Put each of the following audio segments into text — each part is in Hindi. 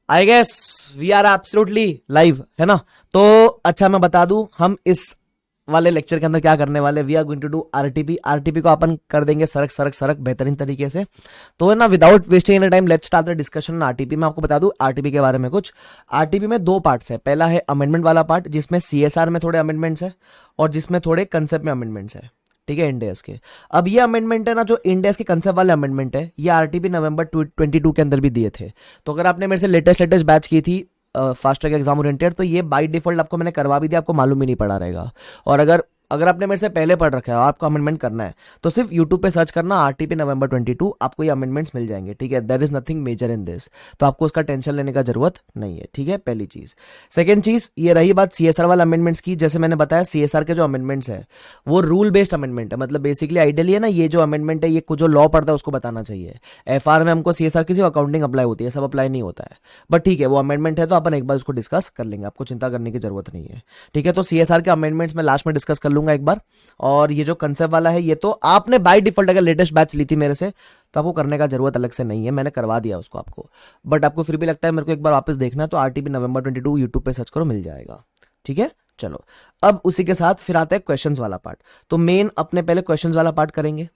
I guess we are absolutely live, है ना। तो अच्छा मैं बता दूं, हम इस वाले लेक्चर के अंदर क्या करने वाले, we are going to do RTP. RTP को अपन कर देंगे सरक सरक सरक बेहतरीन तरीके से। तो है ना, without wasting any time let's start the discussion RTP में। आपको बता दूं आरटीपी के बारे में कुछ। आरटीपी में दो पार्ट्स है, पहला है अमेंडमेंट वाला पार्ट जिसमें सीएसआर में थोड़े अमेंडमेंट्स है और जिसमें थोड़े कंसेप्ट में अमेंडमेंट्स है, ठीक है, इंडेस के। अब ये अमेंडमेंट है ना, जो इंडेस के कंसेप्ट वाले अमेंडमेंट है, ये आरटीपी नवंबर 22 के अंदर भी दिए थे। तो अगर आपने मेरे से लेटेस्ट बैच की थी फास्ट ट्रैक एग्जाम ओरिएंटेड, तो ये बाय डिफॉल्ट आपको मैंने करवा भी दिया, आपको मालूम ही नहीं पड़ा रहेगा। और अगर अगर आपने मेरे से पहले पढ़ रखा है और आपको अमेंडमेंट करना है, तो सिर्फ यूट्यूब पे सर्च करना आरटीपी नवंबर 22, आपको ये अमेंडमेंट्स मिल जाएंगे, ठीक है। There is nothing major in this, तो आपको उसका टेंशन लेने का जरूरत नहीं है, ठीक है, पहली चीज। सेकंड चीज, ये रही बात सीएसआर वाले अमेंडमेंट्स की। जैसे मैंने बताया, सीएसआर के जो अमेंडमेंट्स है वो रूल बेस्ड अमेंडमेंट है, मतलब बेसिकली आइडियली है ना, ये जो अमेंडमेंट है ये जो लॉ पढ़ता है उसको बताना चाहिए। एफआर में हमको सीएसआर की सिर्फ अकाउंटिंग अप्लाई होती है, सब अप्लाई नहीं होता है। बट ठीक है, वो अमेंडमेंट है तो अपन एक बार उसको डिस्कस कर लेंगे, आपको चिंता करने की जरूरत नहीं है, ठीक है। तो सीएसआर के अमेंडमेंट्स मैं लास्ट में डिस्कस कर लूंगा एक बार। और ये जो कंसेप्ट वाला है, ये तो आपने बाय डिफॉल्ट अगर लेटेस्ट बैच ली थी मेरे से, तो आपको करने का जरूरत अलग से नहीं है, मैंने करवा दिया उसको आपको। बट आपको फिर भी लगता है मेरे को एक बार वापस देखना है, तो आरटीपी नवंबर 22 यूट्यूब पे सर्च करो, मिल जाएगा, ठीक है। चलो, अब उसी के साथ फिर आता है क्वेश्चंस वाला पार्ट। तो मेन अपने पहले क्वेश्चंस वाला पार्ट करेंगे,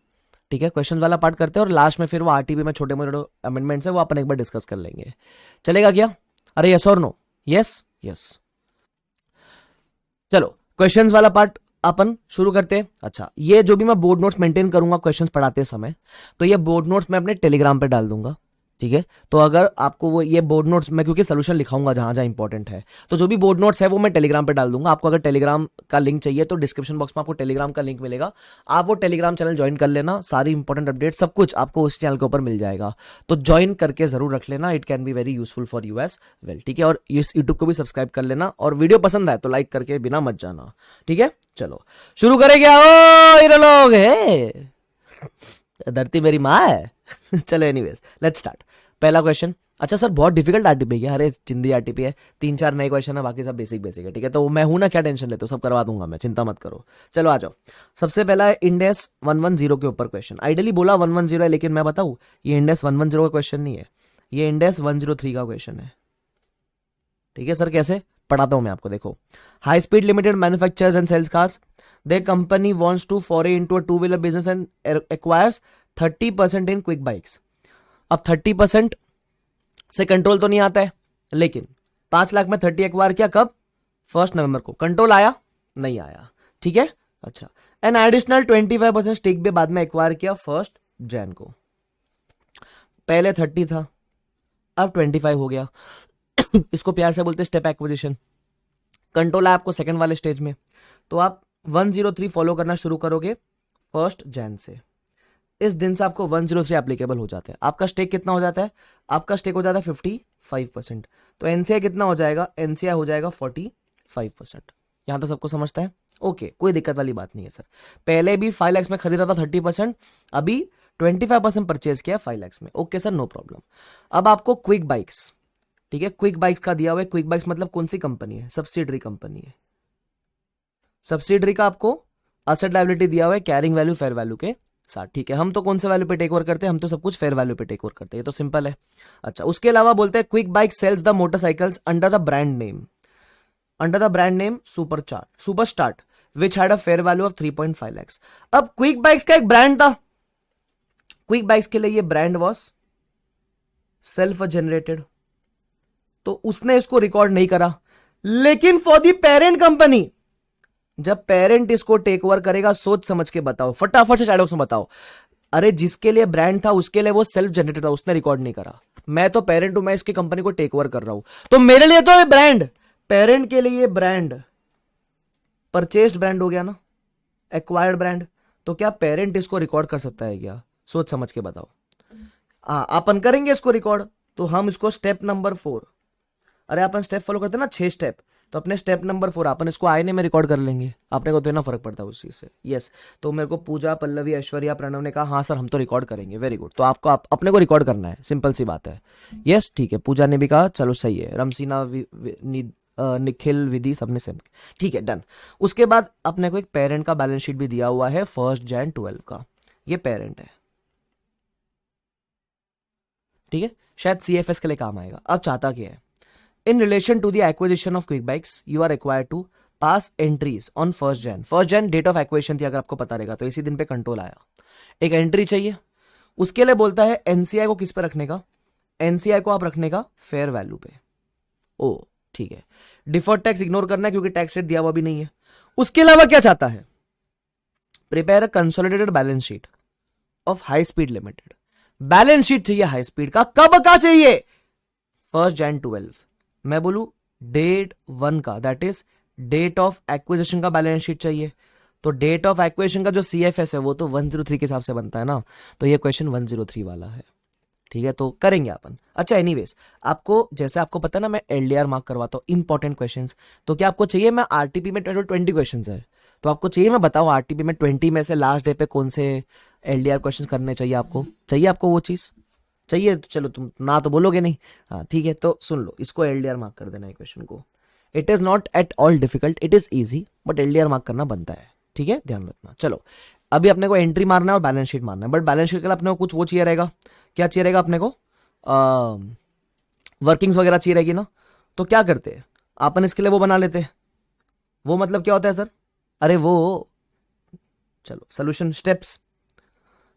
ठीक है, क्वेश्चन वाला पार्ट करते हैं और लास्ट में फिर वो आरटीपी में छोटे मोटे अमेंडमेंट्स है वो अपन एक बार डिस्कस कर लेंगे, चलेगा क्या? अरे यस और नो? Yes yes. चलो क्वेश्चंस वाला पार्ट अपन शुरू करते हैं। अच्छा, ये जो भी मैं बोर्ड नोट्स मेंटेन करूंगा क्वेश्चंस पढ़ाते समय, तो ये बोर्ड नोट्स मैं अपने टेलीग्राम पे डाल दूंगा, ठीक है। तो अगर आपको वो ये बोर्ड नोट्स, मैं क्योंकि सोल्यूशन लिखाऊंगा जहां जहां इंपॉर्टेंट है, तो जो भी बोर्ड नोट्स है वो मैं टेलीग्राम पे डाल दूंगा। आपको अगर टेलीग्राम का लिंक चाहिए तो डिस्क्रिप्शन बॉक्स में आपको टेलीग्राम का लिंक मिलेगा, आप वो टेलीग्राम चैनल ज्वाइन कर लेना, सारी इंपॉर्टेंट अपडेट सब कुछ आपको उस चैनल के ऊपर मिल जाएगा। तो ज्वाइन करके जरूर रख लेना, it can be very useful for you as well, ठीक है। और इस यूट्यूब को भी सब्सक्राइब कर लेना, और वीडियो पसंद आए तो लाइक करके बिना मत जाना, ठीक है। चलो शुरू करें क्या? ओ ये लोग है, धरती मेरी माँ है। चलो एनीवेज लेट्स स्टार्ट। पहला क्वेश्चन, अच्छा सर बहुत डिफिकल्ट आरटीपी है? अरे चिंदी आरटीपी है, 3-4 नए क्वेश्चन है, बाकी सब बेसिक बेसिक है, ठीक है। तो मैं हूं ना, क्या टेंशन लेते हो, सब करवा दूंगा मैं, चिंता मत करो। चलो आ जाओ। सबसे पहला है इंडेस 110 के ऊपर क्वेश्चन। आइडियली बोला 110 है, लेकिन मैं बताऊं ये इंडेस 110 का क्वेश्चन नहीं है, ये इंडेस 103 का क्वेश्चन है, ठीक है। सर कैसे? पढ़ाता हूं मैं आपको, देखो। High speed limited manufactures and sales cars, their company wants to foray into a two-wheeler business and acquires 30% in quick bikes। अब 30% से कंट्रोल तो नहीं आता है, लेकिन 5 लाख में 30 एक्वायर किया कब? 1 नवंबर को। कंट्रोल आया? नहीं आया, ठीक है। अच्छा, एन एडिशनल 25% स्टेक भी बाद में एक्वायर किया 1 जनवरी को। पहले 30 था, अब 25 हो गया। इसको प्यार से बोलते स्टेप एक्विजिशन। कंट्रोल आया आपको सेकंड वाले स्टेज में, तो आप 103 फॉलो करना शुरू करोगे 1 जनवरी से। इस दिन से आपको 103 एप्लीकेबल हो जाता है। आपका स्टेक कितना हो जाता है? आपका स्टेक हो जाता है 55%। तो एनसीआई कितना हो जाएगा? एनसीआई हो जाएगा 45%। यहां तक सबको समझता है? ओके, कोई दिक्कत वाली बात नहीं है सर। पहले भी 5 लाख में खरीदा था 30%, अभी 25% परचेज किया 5 लाख में। Okay sir, no problem. अब आपको क्विक बाइक्स, ठीक है, क्विक बाइक्स का दिया हुआ है। क्विक बाइक्स मतलब कौन सी कंपनी है? सब्सिडरी कंपनी है। सब्सिडरी का आपको असेट लायबिलिटी दिया हुआ है कैरिंग वैल्यू फेयर वैल्यू के साथ, ठीक है। हम तो कौन से वैल्यू पे टेक ओवर करते हैं? हम तो सब कुछ फेयर वैल्यू पे टेक ओवर करते हैं, ये तो सिंपल है। अच्छा, उसके अलावा बोलते हैं quick bike sells the motorcycles under the brand name super start which had a fair value of 3.5 lakhs। अब क्विक बाइक्स का एक ब्रांड था, क्विक बाइक्स के लिए ये ब्रांड वॉज सेल्फ जनरेटेड, तो उसने इसको रिकॉर्ड नहीं करा। लेकिन फॉर द पेरेंट कंपनी, जब पेरेंट इसको टेक ओवर करेगा, सोच समझ के बताओ, फटाफट से चैट बॉक्स में बताओ। अरे जिसके लिए ब्रांड था उसके लिए वो सेल्फ जनरेटेड था, उसने रिकॉर्ड नहीं करा। मैं तो पेरेंट हूं, मैं इसकी कंपनी को टेक ओवर कर रहा हूं, तो मेरे लिए तो ये ब्रांड, पेरेंट के लिए ब्रांड परचेस्ड ब्रांड हो गया ना, एक्वायर्ड ब्रांड। तो क्या पेरेंट इसको रिकॉर्ड कर सकता है क्या? सोच समझ के बताओ। अपन करेंगे इसको रिकॉर्ड, तो हम इसको स्टेप नंबर 4, अरे अपन स्टेप फॉलो करते हैं ना 6 स्टेप, तो अपने स्टेप नंबर 4 अपन इसको आईने में रिकॉर्ड कर लेंगे। आपने को तो ना फर्क पड़ता है उस चीज से? यस। तो मेरे को पूजा, पल्लवी, ऐश्वर्या, प्रणव ने कहा हाँ सर हम तो रिकॉर्ड करेंगे। Very good. तो आपको अपने को रिकॉर्ड करना है, सिंपल सी बात है। यस ठीक है, पूजा ने भी कहा चलो सही है। रमसीना, निखिल, विधि, सबने सेम, ठीक है, डन। उसके बाद अपने को एक पेरेंट का बैलेंस शीट भी दिया हुआ है 1 जनवरी 12 का, ये पेरेंट है, ठीक है। शायद CFS के लिए काम आएगा। अब चाहता क्या है, in relation to the acquisition of quick bikes you are required to pass entries on 1 Jan date of acquisition थी, अगर आपको पता रहेगा तो इसी दिन पे कंट्रोल आया, एक एंट्री चाहिए। उसके लिए बोलता है एनसीआई को किस पे रखने का, एनसीआई को आप रखने का फेयर वैल्यू पे। ओ ठीक है, डिफर्ड टैक्स इग्नोर करना है क्योंकि टैक्स रेट दिया हुआ भी नहीं है। उसके अलावा क्या चाहता है, prepare a consolidated balance sheet of high speed limited. Balance sheet चाहिए हाई स्पीड का, कब का चाहिए, 1 Jan 12। मैं बोलू डेट 1 का, that is date of acquisition का बैलेंस शीट चाहिए। तो डेट ऑफ एक्विजिशन का जो CFS है वो तो 103 के हिसाब से बनता है ना, तो ये क्वेश्चन 103 वाला है। ठीक है, तो करेंगे अपन। अच्छा एनीवेज, आपको जैसे आपको पता है ना मैं LDR मार्क करवाता हूँ इंपॉर्टेंट क्वेश्चंस, तो क्या आपको चाहिए, मैं RTP में 20 क्वेश्चंस है तो आपको चाहिए मैं बताऊँ RTP में 20 में से लास्ट डे पे कौन से LDR क्वेश्चन करने चाहिए, आपको चाहिए, आपको वो चीज चाहिए तो चलो, तुम ना तो बोलोगे नहीं। हाँ ठीक है, तो सुन लो, इसको LDR मार्क कर देना है क्वेश्चन को। It is not at all difficult, it is easy, but LDR mark करना बनता है। ठीक है, ध्यान रखना। चलो अभी अपने को एंट्री मारना है और बैलेंस शीट मारना है, बट बैलेंस शीट के लिए अपने को कुछ वो चाहिए रहेगा, क्या चाहिए रहेगा अपने को, वर्किंग्स वगैरह चाहिए रहेगी ना। तो क्या करते हैं अपन, इसके लिए वो बना लेते हैं। वो मतलब क्या होता है सर, अरे वो चलो सोल्यूशन स्टेप्स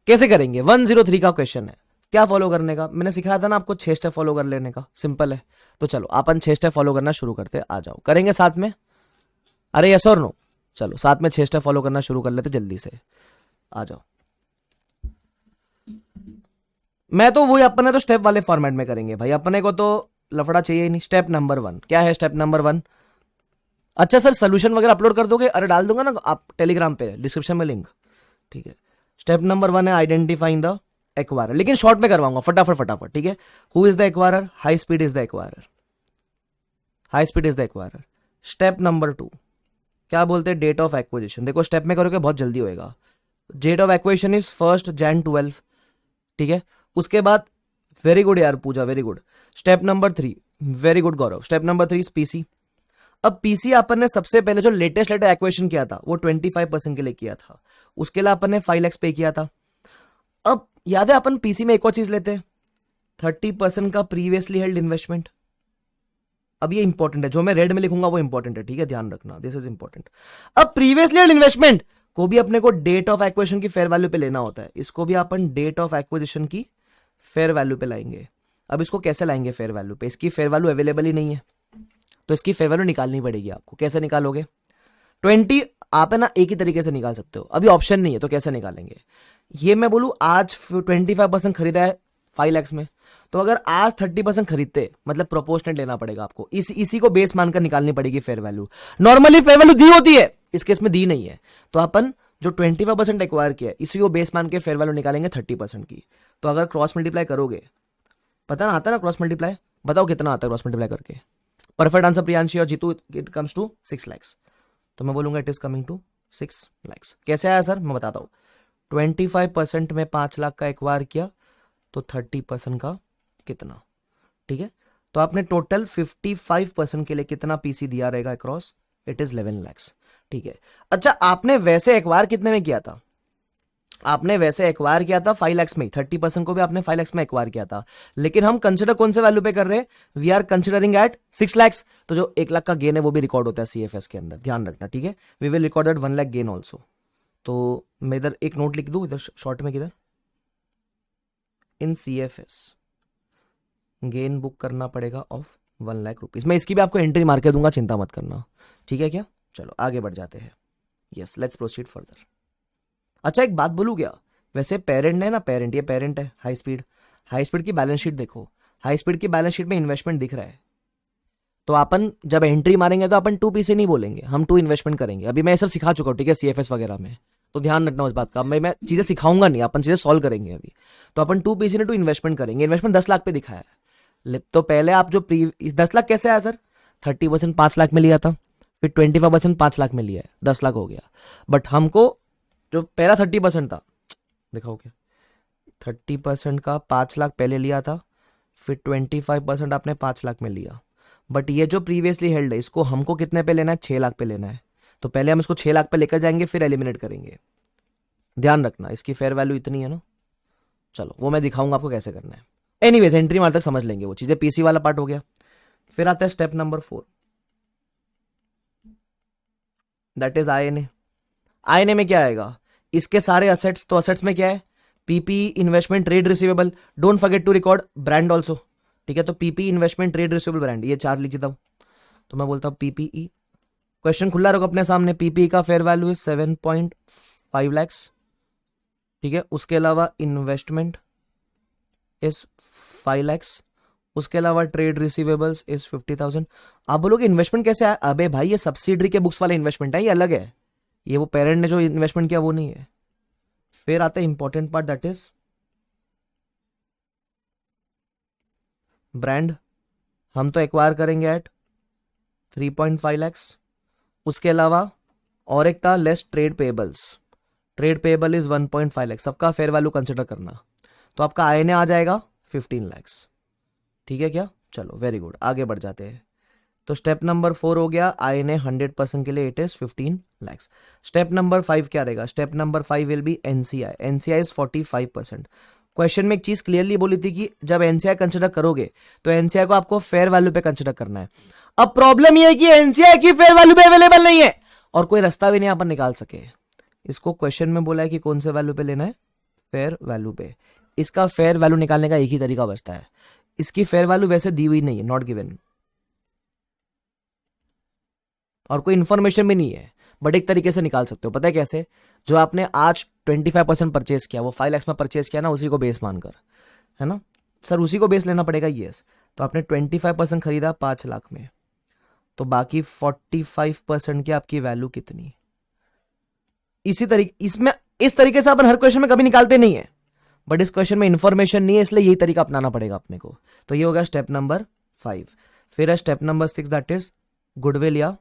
कैसे करेंगे, 103 का क्वेश्चन है, क्या फॉलो करने का, मैंने सिखाया था ना आपको 6 स्टेप फॉलो कर लेने का, सिंपल है। तो चलो अपन 6 स्टेप फॉलो करना शुरू करते हैं, आ जाओ करेंगे साथ में। अरे यस और नो, चलो साथ में 6 स्टेप फॉलो करना शुरू कर लेते जल्दी से, आ जाओ। मैं तो वही, अपने तो स्टेप वाले फॉर्मेट में करेंगे भाई, अपने को तो लफड़ा चाहिए ही नहीं। स्टेप नंबर 1 क्या है, स्टेप नंबर 1, अच्छा सर सोल्यूशन वगैरह अपलोड कर दोगे, अरे डाल दूंगा ना आप टेलीग्राम पे, डिस्क्रिप्शन में लिंक। ठीक है, स्टेप नंबर 1 है आइडेंटिफाइंग द एक्वायरर, लेकिन शॉर्ट में करवाऊंगा, फटाफट फटाफट। ठीक है, who is the acquirer, high speed is the acquirer, high speed is the acquirer. Step number 2 क्या बोलते हैं, डेट ऑफ एक्विजिशन। देखो स्टेप में करोगे बहुत जल्दी होएगा। Date of acquisition is 1 Jan 12। ठीक है, उसके बाद वेरी गुड यार Pooja, very good. Step number 3, very good Gaurav, step number 3 PC. अब पीसी अपन ने सबसे पहले जो लेटेस्ट एक्विजिशन किया था वो 25% के लिए किया था, उसके लिए अपन ने 5 lakhs पे किया था। अब याद है अपन पीसी में एक और चीज लेते हैं, 30% का प्रीवियसली हेल्ड इन्वेस्टमेंट। अब ये इंपॉर्टेंट है, जो मैं रेड में लिखूंगा वो इंपॉर्टेंट है, ठीक है, ध्यान रखना, दिस इज इंपॉर्टेंट। अब प्रीवियसली हेल्ड इन्वेस्टमेंट को भी अपने को डेट ऑफ एक्विजिशन की फेयर वैल्यू पे लेना होता है, इसको भी अपन डेट ऑफ एक्विजिशन की फेयर वैल्यू पे लाएंगे। अब इसको कैसे लाएंगे फेयर वैल्यू पे, इसकी फेयर वैल्यू अवेलेबल ही नहीं है, तो इसकी फेयर वैल्यू निकालनी पड़ेगी आपको। कैसे निकालोगे, 20 आप है ना एक ही तरीके से निकाल सकते हो, अभी ऑप्शन नहीं है तो कैसे निकालेंगे। ये मैं बोलूं आज 25% खरीदा है 5 lakhs में, तो अगर आज 30% खरीदते मतलब प्रोपोर्शनेट लेना पड़ेगा आपको, इसी को बेस मानकर निकालनी पड़ेगी fair value. Normally fair value दी होती है, इस केस में दी नहीं है, तो अपन जो 25% एक्वायर किया है इसी को बेस मान के फेयर वैल्यू निकालेंगे 30% की। तो अगर क्रॉस मल्टीप्लाई करोगे, पता ना आता ना क्रॉस मल्टीप्लाई, बताओ कितना आता है क्रॉस मल्टीप्लाई करके। परफेक्ट आंसर प्रियांशी और Jeetu, it comes to 6 lakhs। तो मैं बोलूंगा it is coming to 6 lakhs। कैसे आया सर, मैं बताता हूं। 25% में 5 लाख का एक्वायर किया तो 30% का कितना, ठीक है, तो आपने टोटल 55% के लिए कितना पीसी दिया रहेगा अक्रॉस, इट इज 11 lakhs। ठीक है, अच्छा आपने वैसे एक्वायर कितने में किया था, आपने वैसे एक्वायर किया था 5 lakhs में, 30% को भी आपने 5 lakhs में एक्वायर किया था, लेकिन हम कंसिडर कौन से वैल्यू पे कर रहे हैं, we are considering at 6 lakhs। तो जो 1 लाख का गेन है वो भी रिकॉर्ड होता है CFS के अंदर, ध्यान रखना, ठीक है, we will record at 1 lakh gain also. तो मैं इधर एक नोट लिख दूं, इधर शॉर्ट में, किधर, इन CFS गेन बुक करना पड़ेगा ऑफ 1 लाख रुपीज। मैं इसकी भी आपको एंट्री मार के दूंगा, चिंता मत करना, ठीक है क्या। चलो आगे बढ़ जाते हैं, यस लेट्स प्रोसीड फर्दर। अच्छा एक बात बोलूं क्या, वैसे पेरेंट है ना, पेरेंट, ये पेरेंट है हाई स्पीड, हाई स्पीड की बैलेंस शीट देखो, हाई स्पीड की बैलेंस शीट में इन्वेस्टमेंट दिख रहा है, तो अपन जब एंट्री मारेंगे तो अपन 2 पीसी नहीं बोलेंगे, हम 2 इन्वेस्टमेंट करेंगे। अभी मैं ये सब सिखा चुका हूँ, ठीक है, CFS वगैरह में, तो ध्यान रखना उस बात का। मैं चीजें सिखाऊंगा नहीं, अपन चीजें सॉल्व करेंगे अभी। तो अपन 2 पीसी ने 2 इन्वेस्टमेंट करेंगे, इन्वेस्टमेंट 10 लाख पे दिखाया है, तो पहले आप जो 10 लाख कैसे आया सर, 30% 5 लाख में लिया था, फिर 25% 5 लाख में लिया है, 10 लाख हो गया। बट हमको जो पहला 30% था, दिखाओ क्या, 30% का 5 लाख पहले लिया था, फिर 25% आपने 5 लाख में लिया। बट ये जो प्रीवियसली हेल्ड है इसको हमको कितने पे लेना है, 6 लाख पे लेना है, तो पहले हम इसको 6 लाख पे लेकर जाएंगे, फिर एलिमिनेट करेंगे। ध्यान रखना इसकी फेयर वैल्यू इतनी है ना, चलो वो मैं दिखाऊंगा आपको कैसे करना है। एनीवेज एंट्री मार तक समझ लेंगे वो चीजें, पीसी वाला पार्ट हो गया। फिर आता है step number 4, that is INA. INA में क्या आएगा, इसके सारे असेट्स, तो असेट्स में क्या है, PP investment trade receivable, don't forget to record brand also, ठीक है। तो PP investment trade receivable brand, ये 4 लिख देता हूं। तो मैं बोलता हूं पीपीई, क्वेश्चन खुला रखो अपने सामने, पीपीई का फेयर वैल्यू इज 7.5 lakhs, ठीक है। उसके अलावा इन्वेस्टमेंट इज 5 lakhs, उसके अलावा ट्रेड रिसीवेबल्स इज 50,000। आप बोलोगे इन्वेस्टमेंट कैसे आया, अबे भाई ये सब्सिडरी के बुक्स वाले इन्वेस्टमेंट है, ये अलग है, ये वो पेरेंट ने जो इन्वेस्टमेंट किया वो नहीं है। फिर आता है important part, that is brand, हम तो एक्वायर करेंगे एट 3.5 lakhs। उसके अलावा और एक था less trade payables, trade payable is 1.5 lakhs, सबका फेयर वैल्यू कंसिडर करना। तो आपका आईएनए आ जाएगा 15 lakhs, ठीक है क्या। चलो वेरी गुड, आगे बढ़ जाते हैं। तो स्टेप नंबर 4 हो गया, आईएनए 100% के लिए it is 15 lakhs। Step number 5 क्या रहेगा, step number 5 will be NCI, NCI is 45%। Question में एक चीज क्लियरली बोली थी कि जब एनसीआई कंसिडर करोगे तो एनसीआई को आपको फेयर वैल्यू पे कंसिडर करना है। अब प्रॉब्लम यह है कि एनसीआई की फेयर वैल्यू पे अवेलेबल नहीं है और कोई रास्ता भी नहीं अपन निकाल सके। इसको क्वेश्चन में बोला है कि कौन से वैल्यू पे लेना है, फेयर वैल्यू पे। इसका फेयर वैल्यू निकालने का एक ही तरीका बचता है, इसकी फेयर वैल्यू वैसे दी हुई नहीं है, नॉट गिवन, और कोई इंफॉर्मेशन भी नहीं है, बट एक तरीके से निकाल सकते हो। पता है कैसे, जो आपने आज 25% परचेज किया, वो 5 lakhs में परचेज किया ना, उसी को बेस मानकर, है ना सर, उसी को बेस लेना पड़ेगा, यस। तो आपने 25% खरीदा 5 लाख में, तो बाकी 45% की आपकी वैल्यू कितनी। इसी तरीके, इसमें इस तरीके से अपन हर क्वेश्चन में कभी निकालते नहीं है, बट इस क्वेश्चन में इंफॉर्मेशन नहीं है, इसलिए यही तरीका अपनाना पड़ेगा अपने को। तो ये होगा स्टेप नंबर 5। फिर है step number 6, that is goodwill या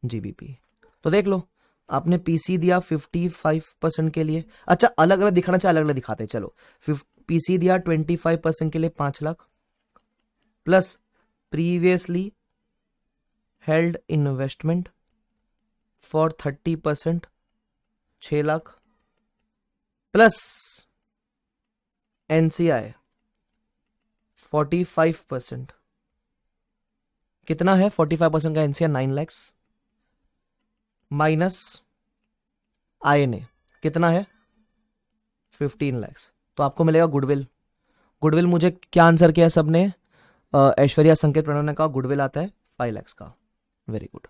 जीबीपी। तो देख लो, आपने पीसी दिया 55% के लिए, अच्छा अलग अलग दिखाना चाहिए, अलग अलग दिखाते हैं, चलो। पीसी दिया 25% के लिए 5 lakh, plus previously held investment for 30% 6 lakh, plus NCI 45%, कितना है 45% का एनसीआई 9 lakhs, माइनस आईएनए कितना है 15 lakhs। तो आपको मिलेगा गुडविल। गुडविल मुझे क्या आंसर किया सबने, ऐश्वर्या संकेत प्रणव ने कहा गुडविल आता है 5 lakhs का, वेरी गुड।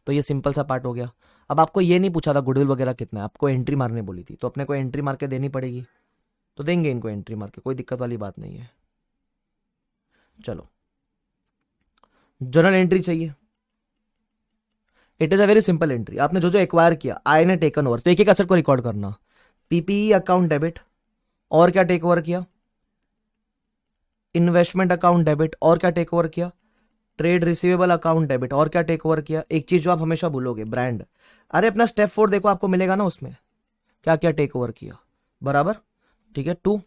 तो ये सिंपल सा पार्ट हो गया। अब आपको ये नहीं पूछा था गुडविल वगैरह कितना है, आपको एंट्री मारने बोली थी, तो अपने को एंट्री मार के देनी पड़ेगी, तो देंगे इनको एंट्री मार के, कोई दिक्कत वाली बात नहीं है। चलो जर्नल एंट्री चाहिए, it is a very simple entry. आपने जो जो एक्वायर किया, आईएनए टेकन ओवर, तो एक एक एसेट को रिकॉर्ड करना, पीपीई अकाउंट डेबिट, और क्या टेक ओवर किया, इन्वेस्टमेंट अकाउंट डेबिट, और क्या टेक ओवर किया, ट्रेड रिसीवेबल अकाउंट डेबिट, और क्या टेक ओवर किया। एक चीज जो आप हमेशा भूलोगे, ब्रांड। अरे अपना स्टेप 4 देखो, आपको मिलेगा ना उसमें क्या क्या टेक ओवर किया, बराबर, ठीक है। 2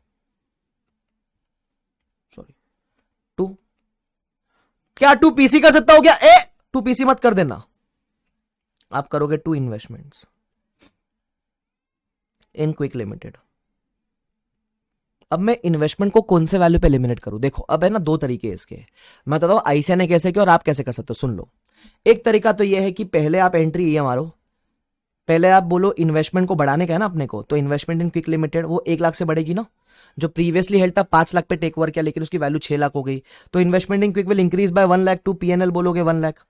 क्या 2 पीसी कर सकता हो क्या, 2 पीसी मत कर देना, आप करोगे 2 इन्वेस्टमेंट्स इन क्विक लिमिटेड। अब मैं इन्वेस्टमेंट को कौन से वैल्यू पे एलिमिनेट करूं, देखो अब है ना 2 तरीके इसके, मैं बताता हूं आईसीआई ने कैसे किया और आप कैसे कर सकते हो, सुन लो। एक तरीका तो यह है कि पहले आप एंट्री ये मारो, पहले आप बोलो इन्वेस्टमेंट को बढ़ाने का है ना अपने को, तो इन्वेस्टमेंट इन क्विक लिमिटेड वो 1 लाख से बढ़ेगी ना, जो प्रीवियसली हेल्ड था 5 लाख पे टेक ओवर किया, लेकिन उसकी वैल्यू 6 लाख हो गई, तो investment in quick will increase by 1 lakh, to PNL बोलोगे 1 लाख,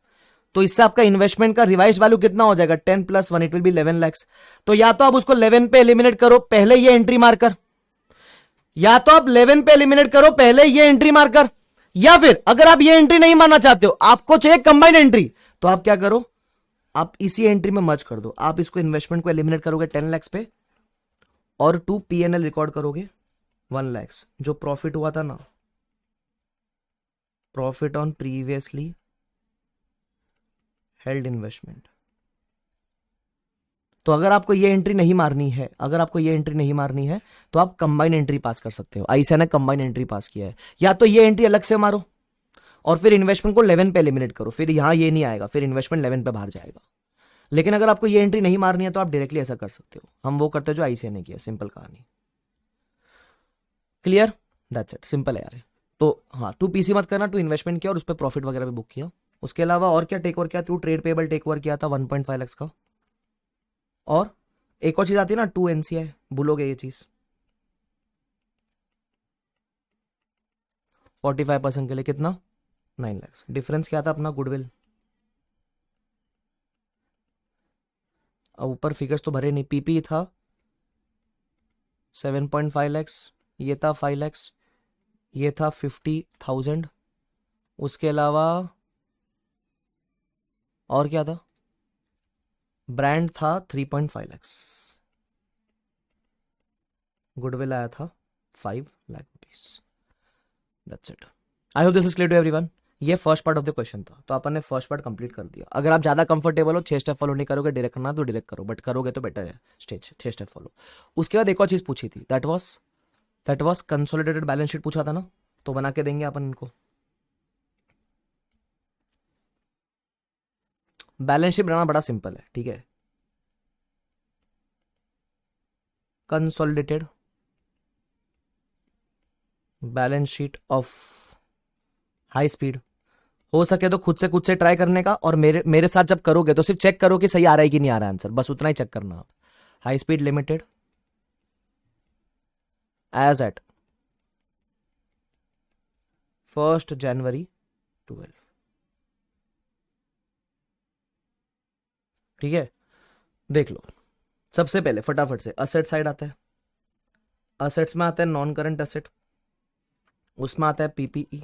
तो इससे आपका इन्वेस्टमेंट का रिवाइज वैल्यू कितना हो जाएगा, 10 + 1 इट विल बी 11 lakhs। तो या तो आप उसको 11 पे एलिमिनेट करो पहले ये एंट्री मारकर, या तो आप 11 पे एलिमिनेट करो पहले ये एंट्री मारकर, या फिर अगर आप ये एंट्री नहीं मारना चाहते हो, आपको चाहिए कंबाइंड एंट्री, तो आप क्या करो, आप इसी एंट्री में मर्ज कर दो। आप इसको इन्वेस्टमेंट को एलिमिनेट करोगे 10 lakhs पे, और 2 पीएनएल रिकॉर्ड करोगे 1 lakhs, जो प्रॉफिट हुआ था ना, profit on previously held investment. तो अगर आपको ये एंट्री नहीं मारनी है, अगर आपको ये एंट्री नहीं मारनी है, तो आप कंबाइन एंट्री पास कर सकते हो, आईसीआई ने कंबाइन एंट्री पास किया है। या तो ये एंट्री अलग से मारो और फिर इन्वेस्टमेंट को 11 पे एलिमिनेट करो, फिर यहां ये नहीं आएगा, फिर इन्वेस्टमेंट 11 पे बाहर जाएगा। लेकिन अगर आपको ये एंट्री नहीं मारनी है तो आप डायरेक्टली ऐसा कर सकते हो, हम वो करते हैं जो आईसीआई ने किया, सिंपल कहानी, क्लियर, दैट्स इट, सिंपल है यार। तो हाँ, तू पीसी मत करना, तू इन्वेस्टमेंट किया और उस पर प्रॉफिट वगैरह भी बुक किया। उसके अलावा और क्या टेक ओवर किया, तू ट्रेड पेबल टेक ओवर किया था 1.5 लाख का। और एक और चीज आती है ना, 2 NCI, भूलोगे ये चीज। 45% के लिए कितना, 9 लाख। डिफरेंस क्या था अपना, गुडविल। अब ऊपर फिगर्स तो भरे नहीं, पीपी था 7.5 लाख, ये था 5 लाख, ये था 50,000। उसके अलावा और क्या था, ब्रांड था 3.5 लाख, गुडविल आया था 5 lakh rupees. That's it. I hope this is clear to everyone. ये first part of the question था, तो अपन ने फर्स्ट पार्ट कंप्लीट कर दिया। अगर आप ज्यादा कंफर्टेबल हो 6 स्टेप फॉलो नहीं करोगे, डायरेक्ट करना तो डायरेक्ट करो, बट करोगे तो बेटर है 6 स्टेप फॉलो। उसके बाद एक और चीज पूछी थी, that was consolidated balance sheet पूछा था ना, तो बना के देंगे अपन इनको। बैलेंस शीट बनाना बड़ा सिंपल है, ठीक है। Consolidated balance sheet of high speed. हो सके तो खुद से ट्राई करने का, और मेरे मेरे साथ जब करोगे तो सिर्फ चेक करो कि सही आ रहा है कि नहीं आ रहा है आंसर, बस उतना ही चेक करना आप। High speed limited as at 1 January 12, ठीक है। देख लो, सबसे पहले फटाफट से असेट साइड आता है। असेट्स में आता है नॉन करंट असेट, उसमें आता है पीपीई,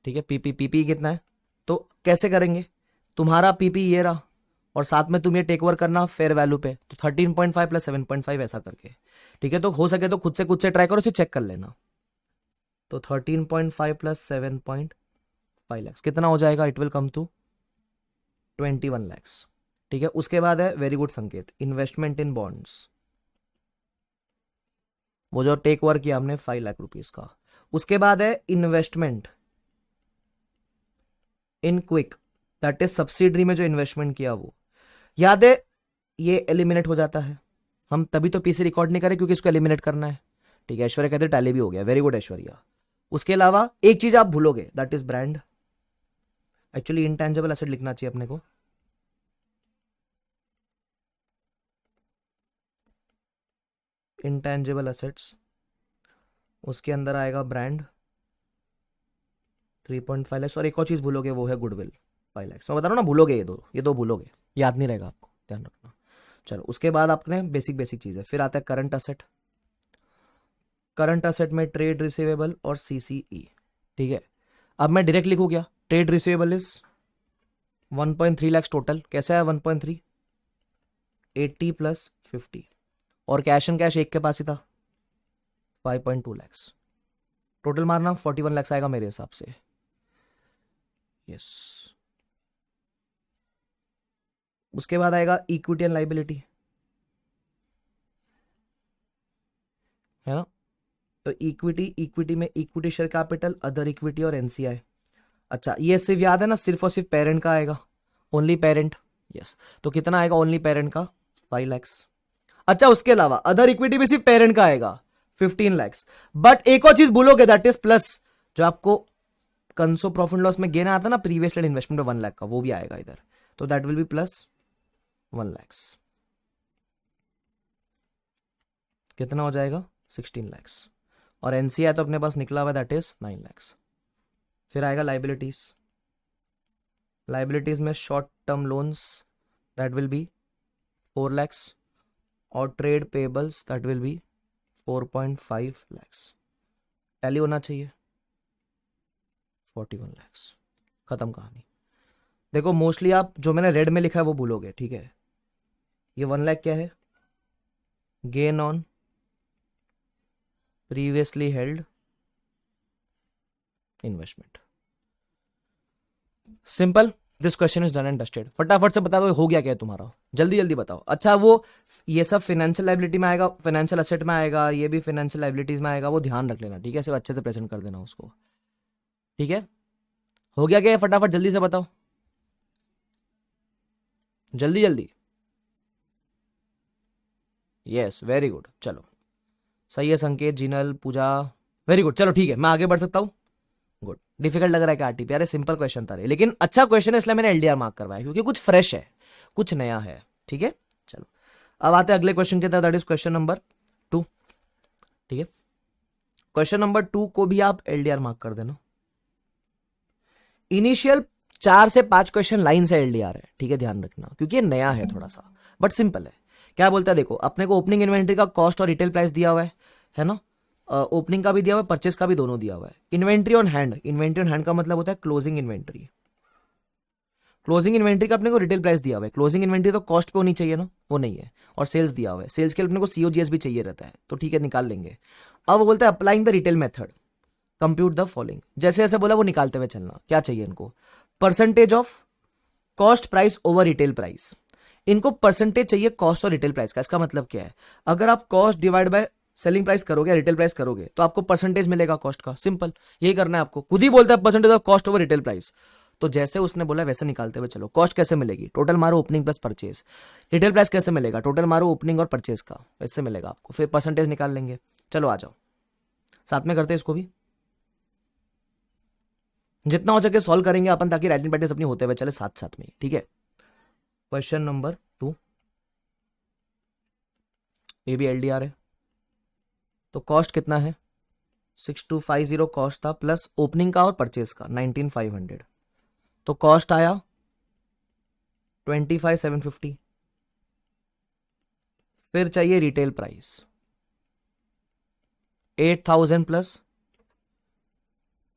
ठीक है। पीपीई कितना है, तो कैसे करेंगे, तुम्हारा पीपी ये रहा, और साथ में तुम ये टेक ओवर करना फेयर वैल्यू पे, तो 13.5 प्लस 7.5 ऐसा करके, ठीक है। तो हो सके तो खुद से ट्राई करो, इसे चेक कर लेना। तो 13.5 प्लस 7.5 लाख कितना हो जाएगा, it will come to 21 lakh, ठीक है। उसके बाद है very good Sanket, investment in bonds, वो जो टेक ओवर किया हमने 5 लाख रुपीज का। उसके बाद है investment in quick, that is subsidiary में जो इन्वेस्टमेंट किया वो, याद है, ये एलिमिनेट हो जाता है। हम तभी तो पीसी रिकॉर्ड नहीं करें क्योंकि इसको एलिमिनेट करना है, ठीक है। ऐश्वर्या कहते टैली भी हो गया, वेरी गुड ऐश्वर्या। उसके अलावा एक चीज आप भूलोगे, that is brand. Actually intangible asset लिखना चाहिए अपने को, इंटेंजिबल एसेट्स, उसके अंदर आएगा ब्रांड 3.5 लाख, और एक और चीज भूलोगे वो है गुडविल 5 लाख। मैं बता रहा हूँ ना, भूलोगे ये दो भूलोगे, याद नहीं रहेगा आपको, ध्यान रखना। चलो, उसके बाद आपने बेसिक बेसिक चीज है, फिर आता है करंट असेट। करंट असेट में ट्रेड रिसीवेबल और सीसीई, ठीक है। अब मैं डायरेक्ट लिखू क्या, trade receivable is 1.3 lakh total, कैसा है 1.3, 80 प्लस 50, और कैश एंड कैश एक के पास ही था 5.2 लाख, टोटल मारना 41 लाख आएगा मेरे हिसाब से, यस। उसके बाद आएगा इक्विटी एंड लाइबिलिटी, है ना। तो इक्विटी में equity share capital, other equity और एनसीआई। अच्छा, ये सिर्फ याद है ना, सिर्फ और सिर्फ पेरेंट का आएगा, ओनली पेरेंट, यस। तो कितना आएगा ओनली पेरेंट का, 5 लाख। अच्छा, उसके अलावा अदर इक्विटी भी सिर्फ पेरेंट का आएगा 15 लाख। बट एक और चीज भूलोगे, दैट इज प्लस, जो आपको कंसो प्रॉफिट लॉस में गेना आता ना प्रीवियस इन्वेस्टमेंट में 1 लाख का, वो भी आएगा इधर, तो that will B plus 1 lakh. कितना हो जाएगा 16 लाख, और एनसीआई तो अपने पास निकला हुआ, दैट इज 9 लाख। फिर आएगा लाइबिलिटीज, लाइबिलिटीज में short term loans, that will be 4 lakh, और trade payables that will be 4.5 lakh. Tally होना चाहिए 41 लाख। खत्म कहानी। देखो, मोस्टली आप जो मैंने रेड में लिखा है वो भूलोगे, ठीक है। ये 1 लाख क्या है, gain on previously held investment. Simple, this question is done and dusted. फटाफट से बता दो हो गया क्या है तुम्हारा, जल्दी जल्दी बताओ। अच्छा, वो ये सब फाइनेंशियल लाइबिलिटी में आएगा, फाइनेंशियल एसेट में आएगा, ये भी फाइनेंशियल लाइबिलिटीज में आएगा, वो ध्यान रख लेना, ठीक है। सिर्फ अच्छे से प्रेजेंट कर देना उसको, ठीक है। हो गया क्या, फटाफट जल्दी से बताओ, जल्दी जल्दी। यस, वेरी गुड, चलो सही है। संकेत, जिनल, पूजा, वेरी गुड, चलो ठीक है, मैं आगे बढ़ सकता हूँ। गुड। डिफिकल्ट लग रहा है कि आरटीपी? अरे सिंपल क्वेश्चन था रे, लेकिन अच्छा क्वेश्चन है इसलिए मैंने एलडीआर मार्क करवाया, क्योंकि कुछ फ्रेश है, कुछ नया है। ठीक है, चलो अब आते हैं अगले क्वेश्चन के तरफ, दैट इज क्वेश्चन नंबर 2। ठीक है, क्वेश्चन नंबर 2 को भी आप एलडीआर मार्क कर देना। इनिशियल 4 से 5 क्वेश्चन लाइन से एलडीआर है, ठीक है, ध्यान रखना, क्योंकि ये नया है थोड़ा सा, बट सिंपल है। क्या बोलता है देखो, अपने को ओपनिंग इन्वेंट्री का कॉस्ट और रिटेल प्राइस दिया हुआ है ना, ओपनिंग का भी दिया हुआ है, परचेस का भी, दोनों दिया हुआ है। Inventory on hand, inventory on hand का मतलब होता है क्लोजिंग इन्वेंट्री। क्लोजिंग इन्वेंट्री का अपने को रिटेल प्राइस दिया हुआ है, क्लोजिंग इन्वेंट्री तो कॉस्ट पे होनी चाहिए ना, वो नहीं है। और सेल्स दिया हुआ है, सेल्स के लिए अपने को सीओजीएस भी चाहिए रहता है, तो ठीक है निकाल लेंगे। अब वो बोलता है applying the retail method compute the following, जैसे जैसे बोला वो निकालते हुए चलना। क्या चाहिए इनको? Percentage of cost price over retail price. इनको परसेंटेज चाहिए कॉस्ट और रिटेल प्राइस का। इसका मतलब क्या है, अगर आप cost divide by selling price करोगे, रिटेल प्राइस करोगे, तो आपको परसेंटेज मिलेगा कॉस्ट का। सिंपल, यही करना है आपको। खुद ही बोलता है percentage of cost over retail price, तो जैसे उसने बोला वैसे निकालते हुए चलो। कॉस्ट कैसे मिलेगी? टोटल मारो opening plus purchase. Retail price कैसे मिलेगा? टोटल मारो ओपनिंग और परचेज का, वैसे मिलेगा आपको। फिर परसेंटेज निकाल लेंगे। चलो आ जाओ, साथ में करते हैं इसको भी, जितना हो सके सॉल्व करेंगे अपन, ताकि राइटिंग प्रैक्टिस अपनी होते हुए चले साथ साथ में। ठीक है, क्वेश्चन नंबर 2, ये भी एलडीआर है। तो कॉस्ट कितना है? 6250 कॉस्ट था, प्लस ओपनिंग का और परचेज का 19500, तो कॉस्ट आया 25750। फिर चाहिए रिटेल प्राइस 8000 प्लस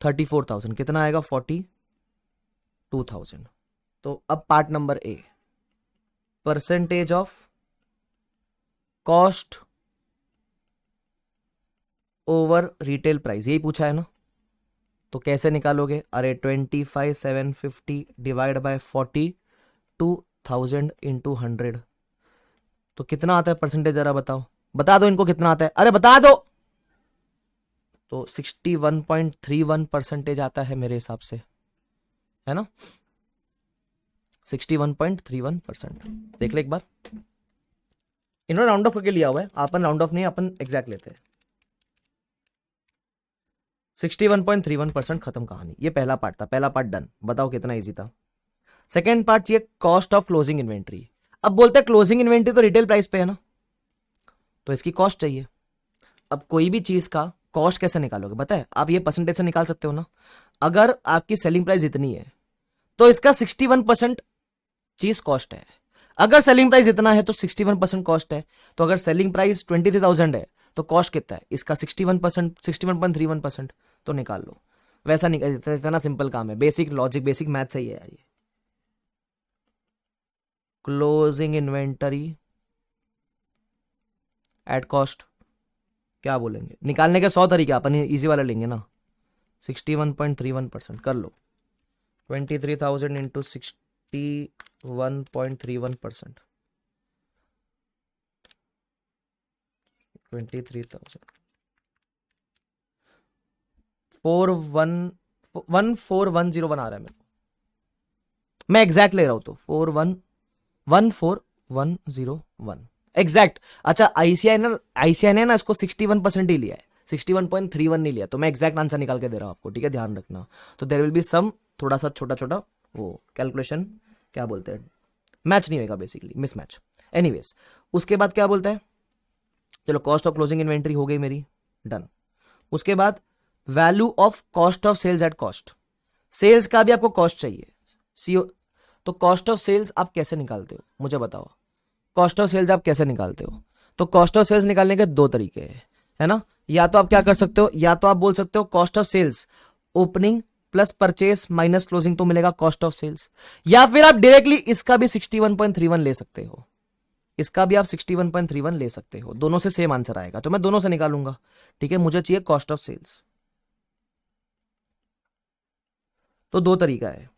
34000, कितना आएगा? 42000। तो अब part number A, percentage of cost over retail price, यही पूछा है ना, तो कैसे निकालोगे? अरे 25750 डिवाइड बाय 42000 इंटू 100, तो कितना आता है परसेंटेज? जरा बताओ, बता दो इनको कितना आता है, अरे बता दो। तो 61.31% आता है मेरे हिसाब से, है ना? 61.31%। देख ले एक बार, इन्होंने राउंड ऑफ करके लिया हुआ है, अपन राउंड ऑफ नहीं, अपन एग्जैक्ट लेते हैं। 61.31%, खत्म कहानी। ये पहला पार्ट था, पहला पार्ट डन। बताओ कितना इजी था। सेकेंड पार्ट चाहिए कॉस्ट ऑफ क्लोजिंग इन्वेंट्री। अब बोलते हैं क्लोजिंग इन्वेंट्री तो रिटेल प्राइस पे है ना, तो इसकी कॉस्ट चाहिए। अब कोई भी चीज का कॉस्ट कैसे निकालोगे? पता है, आप ये परसेंटेज से निकाल सकते हो ना। अगर आपकी सेलिंग प्राइस इतनी है, तो इसका 61% चीज कॉस्ट है। अगर सेलिंग प्राइस इतना है तो 61% कॉस्ट है। तो अगर सेलिंग प्राइस 23,000 है, तो कॉस्ट कितना है इसका? 61%, 61.31%। तो निकाल लो। वैसा निकाल, इतना सिंपल काम है, बेसिक लॉजिक, बेसिक मैथ सही है यार ये। क्लोजिंग इन्वेंटरी एट कॉस्ट, क्या बोलेंगे? निकालने के 100 तरीके, अपन इजी वाला लेंगे ना। 61.31% कर लो। 23,000 इंटू 61.31%, 23,000, 141101 आ रहा है मेरे को, मैं एग्जैक्ट ले रहा हूं, तो 4114,101 एग्जैक्ट। अच्छा, आईसीआई ने ना इसको 61% ही लिया है, 61.31 नहीं लिया, तो मैं एग्जैक्ट आंसर निकाल के दे रहा हूं आपको। ठीक है, ध्यान रखना। तो देयर विल बी सम थोड़ा सा छोटा छोटा वो कैलकुलेशन, क्या बोलते हैं, मैच नहीं होगा बेसिकली, मिसमैच। एनीवेज, उसके बाद क्या बोलता है? चलो, कॉस्ट ऑफ क्लोजिंग इन्वेंट्री हो गई मेरी, डन। उसके बाद value of cost of sales at cost, sales का भी आपको कॉस्ट चाहिए, सीओ। तो कॉस्ट ऑफ सेल्स आप कैसे निकालते हो मुझे बताओ? कॉस्ट ऑफ सेल्स आप कैसे निकालते हो? तो कॉस्ट ऑफ सेल्स निकालने के दो तरीके हैं, है ना। या तो आप क्या कर सकते हो, या तो आप बोल सकते हो cost of sales opening plus purchase minus closing, तो मिलेगा कॉस्ट ऑफ सेल्स। या फिर आप डायरेक्टली इसका भी 61.31 ले सकते हो, इसका भी आप 61.31 ले सकते हो, दोनों से सेम आंसर आएगा, तो मैं दोनों से निकालूंगा। ठीक है, मुझे चाहिए कॉस्ट ऑफ सेल्स। तो दो तरीका है,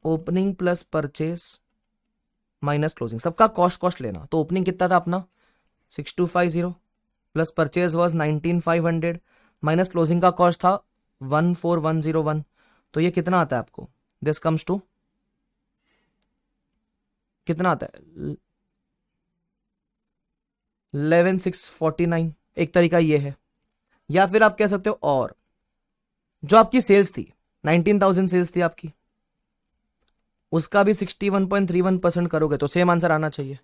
opening plus purchase minus closing, सबका कॉस्ट कॉस्ट लेना। तो ओपनिंग कितना था अपना? 6250 plus purchase was 19500 minus closing का कॉस्ट था 14101। तो ये कितना आता है आपको? दिस कम्स टू कितना आता है? 11649। एक तरीका ये है, या फिर आप कह सकते हो और जो आपकी सेल्स थी 19,000 सेल्स थी आपकी, उसका भी 61.31% करोगे तो सेम आंसर आना चाहिए।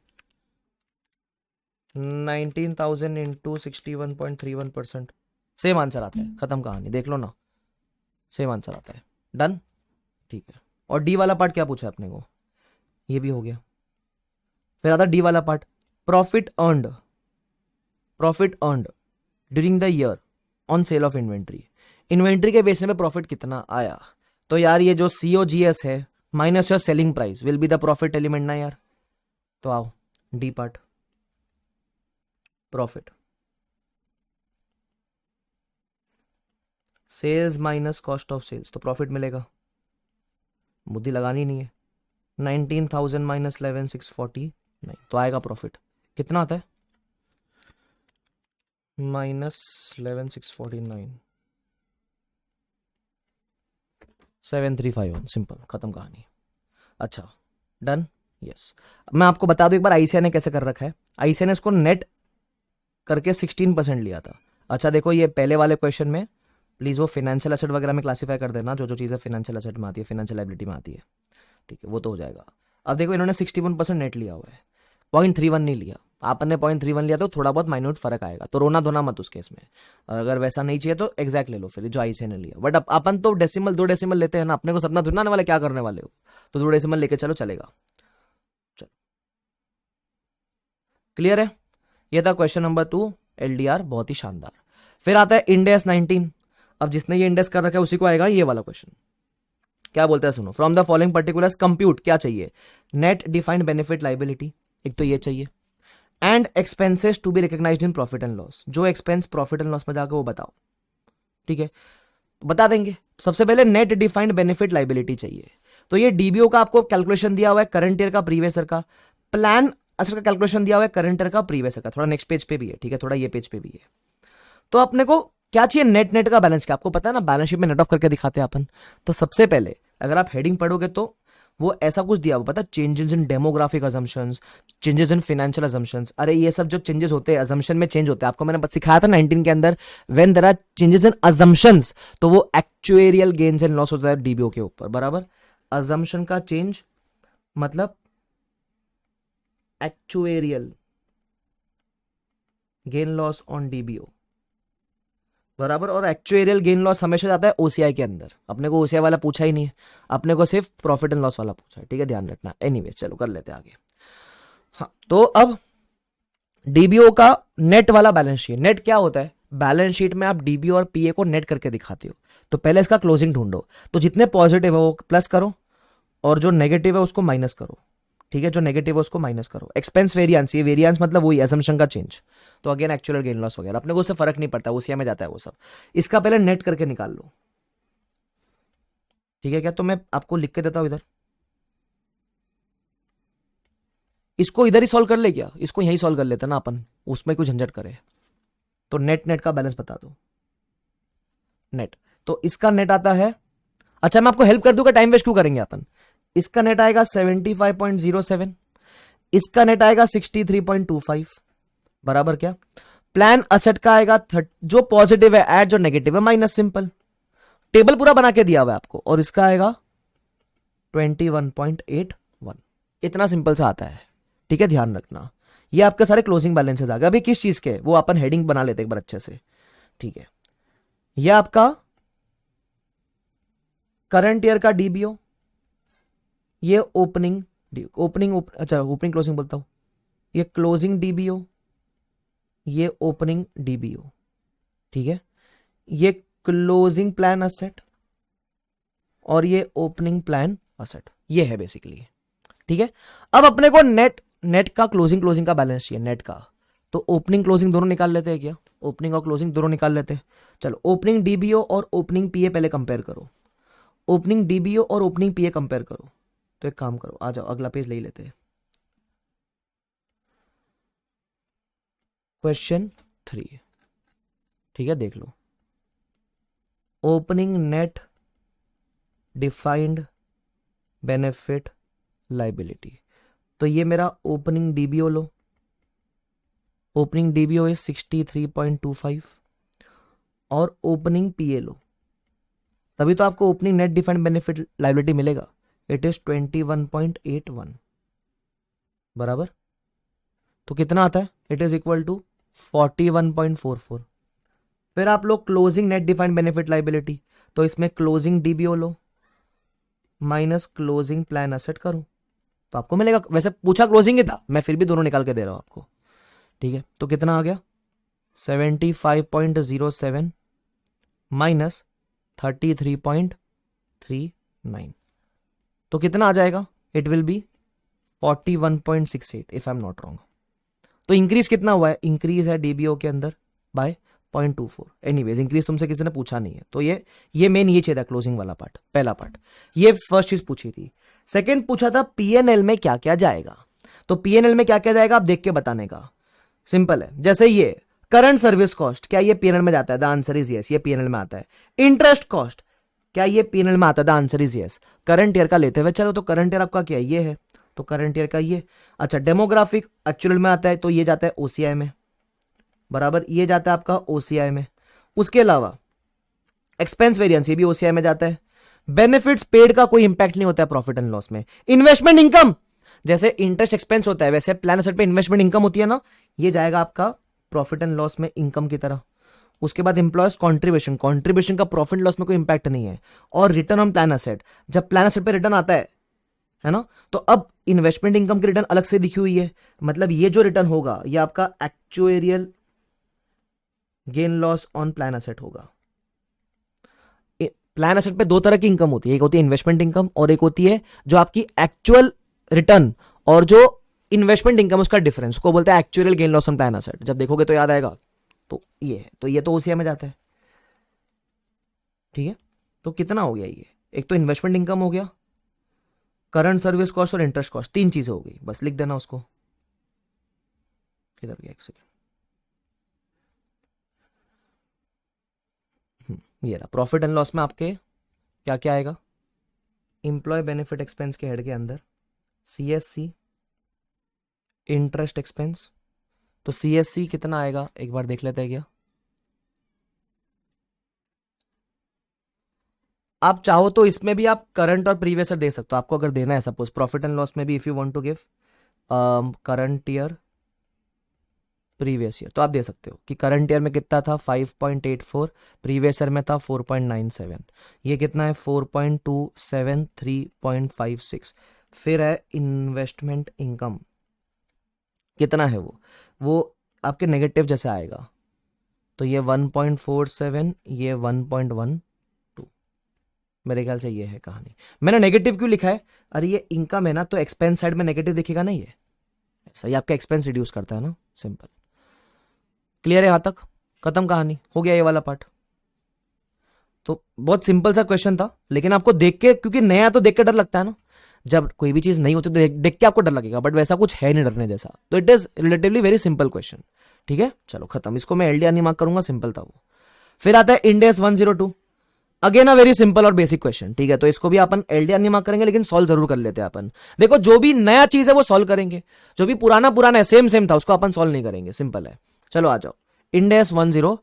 19,000 इंटू 61.31%, सेम आंसर आता है, खत्म कहानी, देख लो ना, सेम आंसर आता है। डन, ठीक है। और डी वाला पार्ट क्या पूछा आपने को, ये भी हो गया। फिर आता डी वाला part, profit earned, profit earned during the year on sale of inventory, inventory के बेचने पे प्रॉफिट कितना आया। तो यार ये जो COGS है minus your selling price will be the profit element ना यार। तो आओ D part, profit sales minus cost of sales, तो प्रॉफिट मिलेगा, बुद्धि लगानी नहीं है। 19,000 माइनस 11,640 नहीं, तो आएगा प्रॉफिट कितना आता है, माइनस 11,649 7,351, सिंपल, खत्म कहानी। अच्छा डन, यस। मैं आपको बता दूं एक बार आईसीआई ने कैसे कर रखा है। आईसीआई ने इसको नेट करके 16% लिया था। अच्छा देखो ये पहले वाले क्वेश्चन में प्लीज वो फाइनेंशियल एसेट वगैरह में क्लासीफाई कर देना, जो जो चीज़ें फाइनेंशियल एसेट में आती है, फाइनेंशियल लायबिलिटी में आती है, ठीक है, वो तो हो जाएगा। अब देखो इन्होंने 61% नेट लिया हुआ है, 0.31 नहीं लिया, आपने 0.31 लिया तो थोड़ा बहुत माइन्यूट फर्क आएगा, तो रोना धोना मत उस केस में। अगर वैसा नहीं चाहिए तो एग्जैक्ट ले लो फिर जो आईसीआई ने लिया। बट अपन तो डेसिमल 2 डेसिमल लेते हैं ना, अपने को सपना धुनाने वाले क्या करने वाले हो, तो 2 डेसिमल लेके चलो, चलेगा। चलो क्लियर है, ये था क्वेश्चन नंबर 2 LDR, बहुत ही शानदार। फिर आता है इंडेस 19। अब जिसने ये इंडेस कर रखा है उसी को आएगा ये वाला क्वेश्चन। क्या बोलता है सुनो, from the following particulars compute, क्या चाहिए, नेट डिफाइंड बेनिफिट लाइबिलिटी, एक तो ये चाहिए, and expenses to be recognised in profit and loss, जो एक्सपेंस प्रॉफिट एंड लॉस में जाकर वो बताओ, ठीक है, बता देंगे। सबसे पहले नेट डिफाइंड बेनिफिट लाइबिलिटी चाहिए, तो ये डीबीओ का आपको कैलकुलेशन दिया हुआ है, करंट ईयर का प्रीवियस ईयर का, प्लान असर का कैलकुलेशन दिया हुआ है करंट ईयर का प्रीवियस ईयर का, थोड़ा नेक्स्ट पेज पे भी है, ठीक है, थोड़ा ये पेज पे भी है। तो अपने को क्या चाहिए, नेट, नेट का बैलेंस, क्या आपको पता है ना, बैलेंस शीट में नेट ऑफ करके दिखाते हैं अपन। तो सबसे पहले अगर आप हेडिंग पढ़ोगे तो वो ऐसा कुछ दिया हुआ, पता, changes in demographic assumptions, changes in financial assumptions. अरे ये सब जो चेंजेस होते हैं अजम्पशन में, चेंज होते हैं, आपको मैंने सिखाया था 19 के अंदर, when there are changes in assumptions, तो वो एक्चुएरियल गेन्स एंड लॉस होता है डीबीओ के ऊपर, बराबर। अजम्पशन का चेंज मतलब एक्चुएरियल गेन लॉस ऑन डीबीओ, बराबर। और एक्चुएरियल गेन लॉस हमेशा जाता है ओसीआई के अंदर, अपने को ओसीआई वाला पूछा ही नहीं है, अपने को सिर्फ प्रॉफिट एंड लॉस वाला पूछा है, ठीक है, ध्यान रखना। एनीवेज चलो कर लेते हैं आगे। हाँ तो अब डीबीओ का नेट वाला बैलेंस शीट, नेट क्या होता है, बैलेंस शीट में आप डीबीओ और पीए को नेट करके दिखाते हो, तो पहले इसका क्लोजिंग ढूंढो, तो जितने पॉजिटिव है वो प्लस करो और जो नेगेटिव है उसको माइनस करो, ठीक है, जो नेगेटिव है उसको माइनस करो। एक्सपेंस वेरिएंस, ये वेरिएंस मतलब वही असम्पशन का चेंज, तो अगेन एक्चुअल गेन लॉस वगैरह अपने को उससे फर्क नहीं पड़ता, उसी में जाता है वो सब। इसका पहले नेट करके निकाल लो, ठीक है क्या, तो मैं आपको लिख के देता हूं इधर, इसको इधर ही सॉल्व कर ले, क्या इसको यहीं सॉल्व कर लेते ना अपन, उसमें कुछ झंझट करे। तो नेट, नेट का बैलेंस बता दो, नेट, तो इसका नेट आता है, अच्छा मैं आपको हेल्प कर दूंगा, टाइम वेस्ट क्यों करेंगे अपन। इसका नेट आएगा 75.07, इसका नेट आएगा 63.25, बराबर क्या। प्लान असेट का आएगा जो पॉजिटिव है ऐड, जो नेगेटिव है माइनस, सिंपल, टेबल पूरा बना के दिया हुआ है आपको, और इसका आएगा 21.81, इतना सिंपल सा आता है, ठीक है, ध्यान रखना। ये आपके सारे क्लोजिंग बैलेंसेस आ गए। अभी किस चीज के, वो अपन हेडिंग बना लेते एक बार अच्छे से, ठीक है। ये आपका करंट ईयर का डीबीओ, ये ओपनिंग, अच्छा ओपनिंग क्लोजिंग बोलता हूं, ये क्लोजिंग डीबीओ, ये ओपनिंग डीबीओ, ठीक है, ये क्लोजिंग प्लान असेट और ये ओपनिंग प्लान असेट, ये है बेसिकली, ठीक है। अब अपने को नेट, नेट का क्लोजिंग, क्लोजिंग का बैलेंस चाहिए नेट का, तो ओपनिंग क्लोजिंग दोनों निकाल लेते हैं क्या, ओपनिंग और क्लोजिंग दोनों निकाल लेते हैं। चलो ओपनिंग डीबीओ और ओपनिंग पीए पहले कंपेयर करो, ओपनिंग डीबीओ और ओपनिंग पीए कंपेयर करो। तो एक काम करो, आ जाओ अगला पेज ले लेते हैं, क्वेश्चन 3, ठीक है, देख लो, opening net defined benefit liability, तो ये मेरा ओपनिंग डीबीओ लो, ओपनिंग डीबीओ इज 63.25, और ओपनिंग पीए लो, तभी तो आपको opening net defined benefit liability मिलेगा। इट इज 21.81 बराबर, तो कितना आता है, इट इज इक्वल टू 41.44। फिर आप लोग closing net defined benefit liability, तो इसमें क्लोजिंग डीबीओ लो माइनस क्लोजिंग प्लान असेट करो, तो आपको मिलेगा, वैसे पूछा क्लोजिंग ही था, मैं फिर भी दोनों निकाल के दे रहा हूं आपको, ठीक है। तो कितना आ गया 75.07 माइनस 33.39, तो कितना आ जाएगा, it will B 41.68 if I am not wrong. तो इंक्रीज कितना हुआ है, इंक्रीज है डीबीओ के अंदर बाय 0.24। एनीवेज इंक्रीज तुमसे किसी ने पूछा नहीं है, तो ये मेन ये चाहिए था क्लोजिंग वाला पार्ट, पहला पार्ट, ये फर्स्ट चीज पूछी थी। सेकंड पूछा था पीएनएल में क्या क्या जाएगा, तो पीएनएल में क्या क्या जाएगा आप देख के बताने का, सिंपल है। जैसे ये करंट सर्विस कॉस्ट, क्या ये पीएनएल में जाता है, द आंसर इज यस, ये पीएनएल में आता है। इंटरेस्ट कॉस्ट, क्या ये पीएनएल में आता है, the answer is yes. Current year का लेते हुए चलो, तो करंट ईयर आपका क्या ये है, तो करंट ईयर का ये। अच्छा, डेमोग्राफिक एक्चुअल में आता है, तो ये जाता है ओसीआई में, बराबर, ये जाता है आपका ओसीआई में। उसके अलावा एक्सपेंस वेरिएंस, ये भी ओसीआई में जाता है। बेनिफिट्स पेड का कोई इंपैक्ट नहीं होता है प्रॉफिट एंड लॉस में। इन्वेस्टमेंट इनकम, जैसे इंटरेस्ट एक्सपेंस होता है वैसे प्लान एसेट पे इन्वेस्टमेंट इनकम होती है ना, ये जाएगा आपका प्रॉफिट एंड लॉस में इनकम की तरह। उसके बाद एम्प्लॉयज कॉन्ट्रीब्यूशन, कॉन्ट्रीब्यूशन का प्रॉफिट लॉस में कोई इंपैक्ट नहीं है। और रिटर्न ऑन प्लान एसेट, जब प्लान एसेट पे रिटर्न आता है ना, तो अब इन्वेस्टमेंट इनकम की रिटर्न अलग से दिखी हुई है, मतलब ये जो रिटर्न होगा ये आपका एक्चुएरियल gain loss on plan asset होगा। प्लान एसेट पे दो तरह की इनकम होती है, एक होती है इन्वेस्टमेंट इनकम और एक होती है जो आपकी एक्चुअल रिटर्न और जो इन्वेस्टमेंट इनकम उसका डिफरेंस को बोलते हैं actual gain loss on plan asset. जब देखोगे तो याद आएगा, तो ये है, तो ये तो ओसीआई में जाता है, ठीक है। तो कितना हो गया ये, एक तो इन्वेस्टमेंट इनकम हो गया, करंट सर्विस कॉस्ट और इंटरेस्ट कॉस्ट, तीन चीजें हो गई, बस लिख देना उसको। किधर गया, एक सेकेंड, ये रहा। प्रॉफिट एंड लॉस में आपके क्या क्या आएगा, इंप्लॉय बेनिफिट एक्सपेंस के हेड के अंदर सीएससी इंटरेस्ट एक्सपेंस, तो सीएससी कितना आएगा एक बार देख लेते हैं क्या। आप चाहो तो इसमें भी आप करंट और प्रीवियस ईयर दे सकते हो, आपको अगर देना है सपोज प्रॉफिट एंड लॉस में भी, if you want to give current year previous year, तो आप दे सकते हो कि करंट ईयर में कितना था 5.84, प्रीवियस ईयर में था 4.97, ये कितना है 4.27, 3.56। फिर है इन्वेस्टमेंट इनकम, कितना है वो आपके नेगेटिव जैसे आएगा, तो ये 1.47, ये 1.12, मेरे ख्याल से ये है कहानी। मैंने नेगेटिव क्यों लिखा है, अरे ये इनकम है ना, तो एक्सपेंस साइड में नेगेटिव दिखेगा ना, ये सही आपका एक्सपेंस रिड्यूस करता है ना, सिंपल। क्लियर है, यहां तक खत्म कहानी, हो गया ये वाला पार्ट। तो बहुत सिंपल सा क्वेश्चन था, लेकिन आपको देख के, क्योंकि नया तो देख के डर लगता है ना, जब कोई भी चीज नहीं होती तो देख के आपको डर लगेगा, बट वैसा कुछ है नहीं डरने जैसा, तो it is relatively very simple question, ठीक है। चलो खत्म, इसको मैं एलडीआर नहीं मार्क करूंगा, सिंपल था वो। फिर आता है end S 102, again a very simple और बेसिक क्वेश्चन, ठीक है। तो इसको भी अपन एलडीआर नहीं मार्क करेंगे, लेकिन सॉल्व जरूर कर लेते हैं अपन। देखो जो भी नया चीज है वो सॉल्व करेंगे, जो भी पुराना पुराना है सेम सेम था उसको अपन सॉल्व नहीं करेंगे, सिंपल है। चलो आ जाओ, इंड एस 102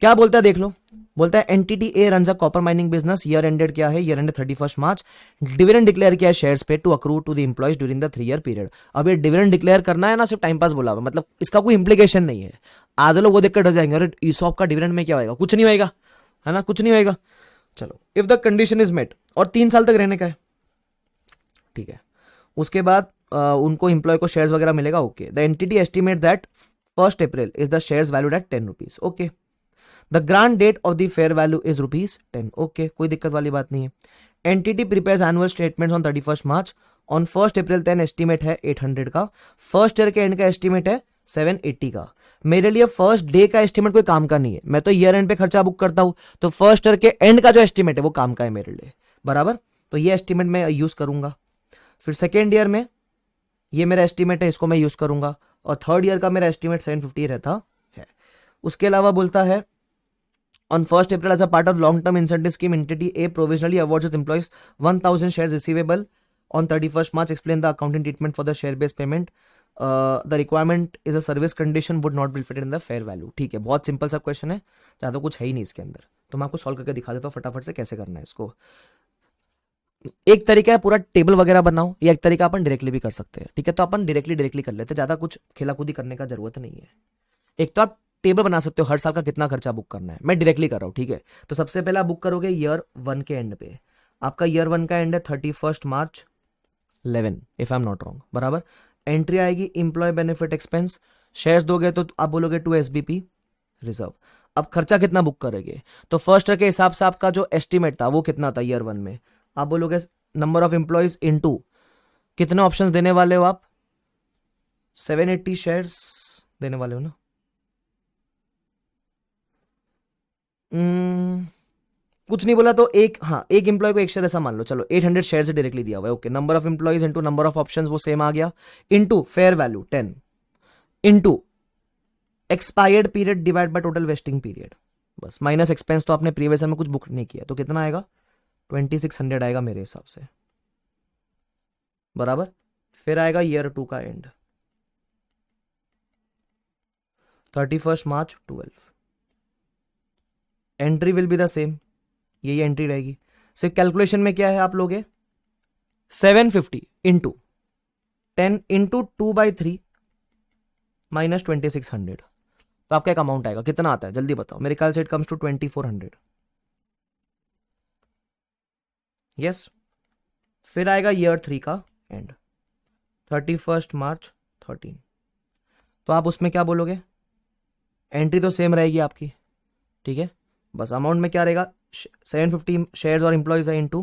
क्या बोलता है देख लो, बोलता है entity A runs a copper mining business, year ended क्या है, year ended 31 March, dividend declare किया है शेयर्स पे to accrue to the employees during the 3 year period. अब ये डिविडेंड डिक्लेयर करना है ना, सिर्फ टाइम पास बोला हुआ, मतलब इसका कोई इंप्लीकेशन नहीं है। आधे लोग वो देखकर डर जाएंगे, अरे ईसॉप का डिविडेंड में क्या होगा, कुछ नहीं होएगा, है ना, कुछ नहीं होएगा। चलो, if the condition is met, और 3 साल तक रहने का है, ठीक है। उसके बाद उनको एम्प्लॉय को शेयर्स वगैरह मिलेगा, okay. The entity estimate that 1 April is the shares valued at 10 rupees, okay. The grant date of the fair value is ₹10, okay, कोई दिक्कत वाली बात नहीं है। Entity prepares annual statements on 31 March, on 1 April 10 estimate है 800 का, फर्स्ट ईयर के एंड का एस्टिमेट है 780 का। मेरे लिए फर्स्ट डे का एस्टिमेट कोई काम का नहीं है, मैं तो ईयर एंड पे खर्चा बुक करता हूं, तो फर्स्ट ईयर के एंड का जो एस्टिमेट है वो काम का है मेरे लिए, बराबर। तो ये एस्टिमेट मैं यूज करूंगा। फिर सेकेंड ईयर में ये मेरा एस्टिमेट है, इसको मैं यूज करूंगा, और थर्ड ईयर का मेरा एस्टिमेट 750 रहता है। उसके अलावा बोलता है on 1st April as a part of long-term incentive scheme, entity A provisionally awards its employees 1,000 shares receivable on 31st March. Explain the accounting treatment for the share-based payment. The requirement is a service condition would not be reflected in the fair value. ठीक है, बहुत सिंपल सा क्वेश्चन है, ज़्यादा कुछ है ही नहीं इसके अंदर, तो मैं आपको सॉल्व करके दिखा देता हूँ फटाफट से कैसे करना है इसको। एक तरीका है पूरा टेबल वगैरह बनाओ, या एक तरीका अपन डायरेक्टली भी कर सकते हैं। ठीक है, तो अपन डायरेक्टली कर लेते हैं, ज़्यादा कुछ खेलाकूदी करने का जरूरत नहीं है। एक तो आप टेबल बना सकते हो हर साल का कितना खर्चा बुक करना है, मैं डायरेक्टली कर रहा हूँ। ठीक है, तो सबसे पहले आप बुक करोगे ईयर 1 के एंड पे, आपका ईयर 1 का एंड है 31 मार्च 11 if I am not wrong, बराबर। एंट्री आएगी एम्प्लॉय बेनिफिट एक्सपेंस, शेयर्स दोगे तो आप बोलोगे टू एसबीपी रिजर्व। अब खर्चा कितना बुक करेंगे, तो फर्स्ट ईयर के हिसाब से आपका जो एस्टिमेट था वो कितना था ईयर 1 में, आप बोलोगे नंबर ऑफ एम्प्लॉयज इनटू कितने ऑप्शंस देने वाले हो आप, 780 शेयर्स देने वाले हो ना। कुछ नहीं बोला तो एक, हाँ एक एम्प्लॉय को एक शेयर ऐसा मान लो, चलो 800 शेयर से डायरेक्टली दिया हुआ है, okay. Number of employees into number of options वो सेम आ गया, into fair value 10 into expired period divide by total vesting period, बस माइनस एक्सपेंस, तो आपने प्रीवियस में कुछ बुक नहीं किया तो कितना आएगा 2600 आएगा मेरे हिसाब से, बराबर। फिर आएगा ईयर 2 का and 31 March 12, entry will be the same, यही एंट्री रहेगी। सिर्फ कैलकुलेशन में क्या है आप लोगे 750 इंटू 10 इंटू 2/3 माइनस 2600, तो आपका एक अमाउंट आएगा, कितना आता है जल्दी बताओ, मेरे ख्याल से इट कम्स टू 2400, यस। फिर आएगा ईयर 3 का एंड 31 मार्च 13, तो आप उसमें क्या बोलोगे, एंट्री तो सेम रहेगी आपकी, ठीक है, बस अमाउंट में क्या रहेगा 750 शेयर्स और एम्प्लॉयज है इंटू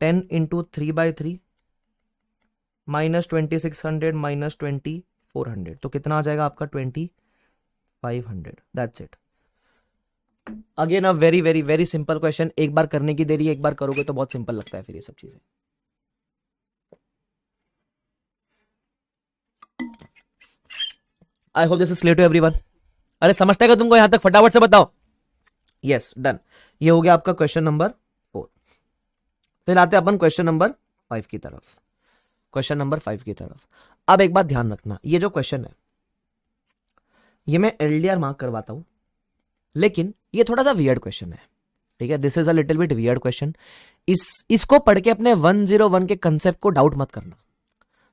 10 इंटू 3/3 माइनस 2600 माइनस 2400, तो कितना आ जाएगा आपका 2500, that's it. Again a very very very simple question, एक बार करने की देरी है, एक बार करोगे तो बहुत सिंपल लगता है फिर ये सब चीजें। I hope this is clear to everyone. अरे समझता है क्या तुमको यहां तक, फटाफट से बताओ। यस डन, ये हो गया आपका क्वेश्चन नंबर 4। फिर आते हैं अपन क्वेश्चन नंबर 5 की तरफ, क्वेश्चन नंबर 5 की तरफ। अब एक बात ध्यान रखना, ये जो क्वेश्चन है ये मैं एलडीआर मार्क करवाता हूं, लेकिन ये थोड़ा सा वियर्ड क्वेश्चन है, ठीक है, this is a little bit weird question. इसको पढ़ के अपने 101 के कंसेप्ट को डाउट मत करना,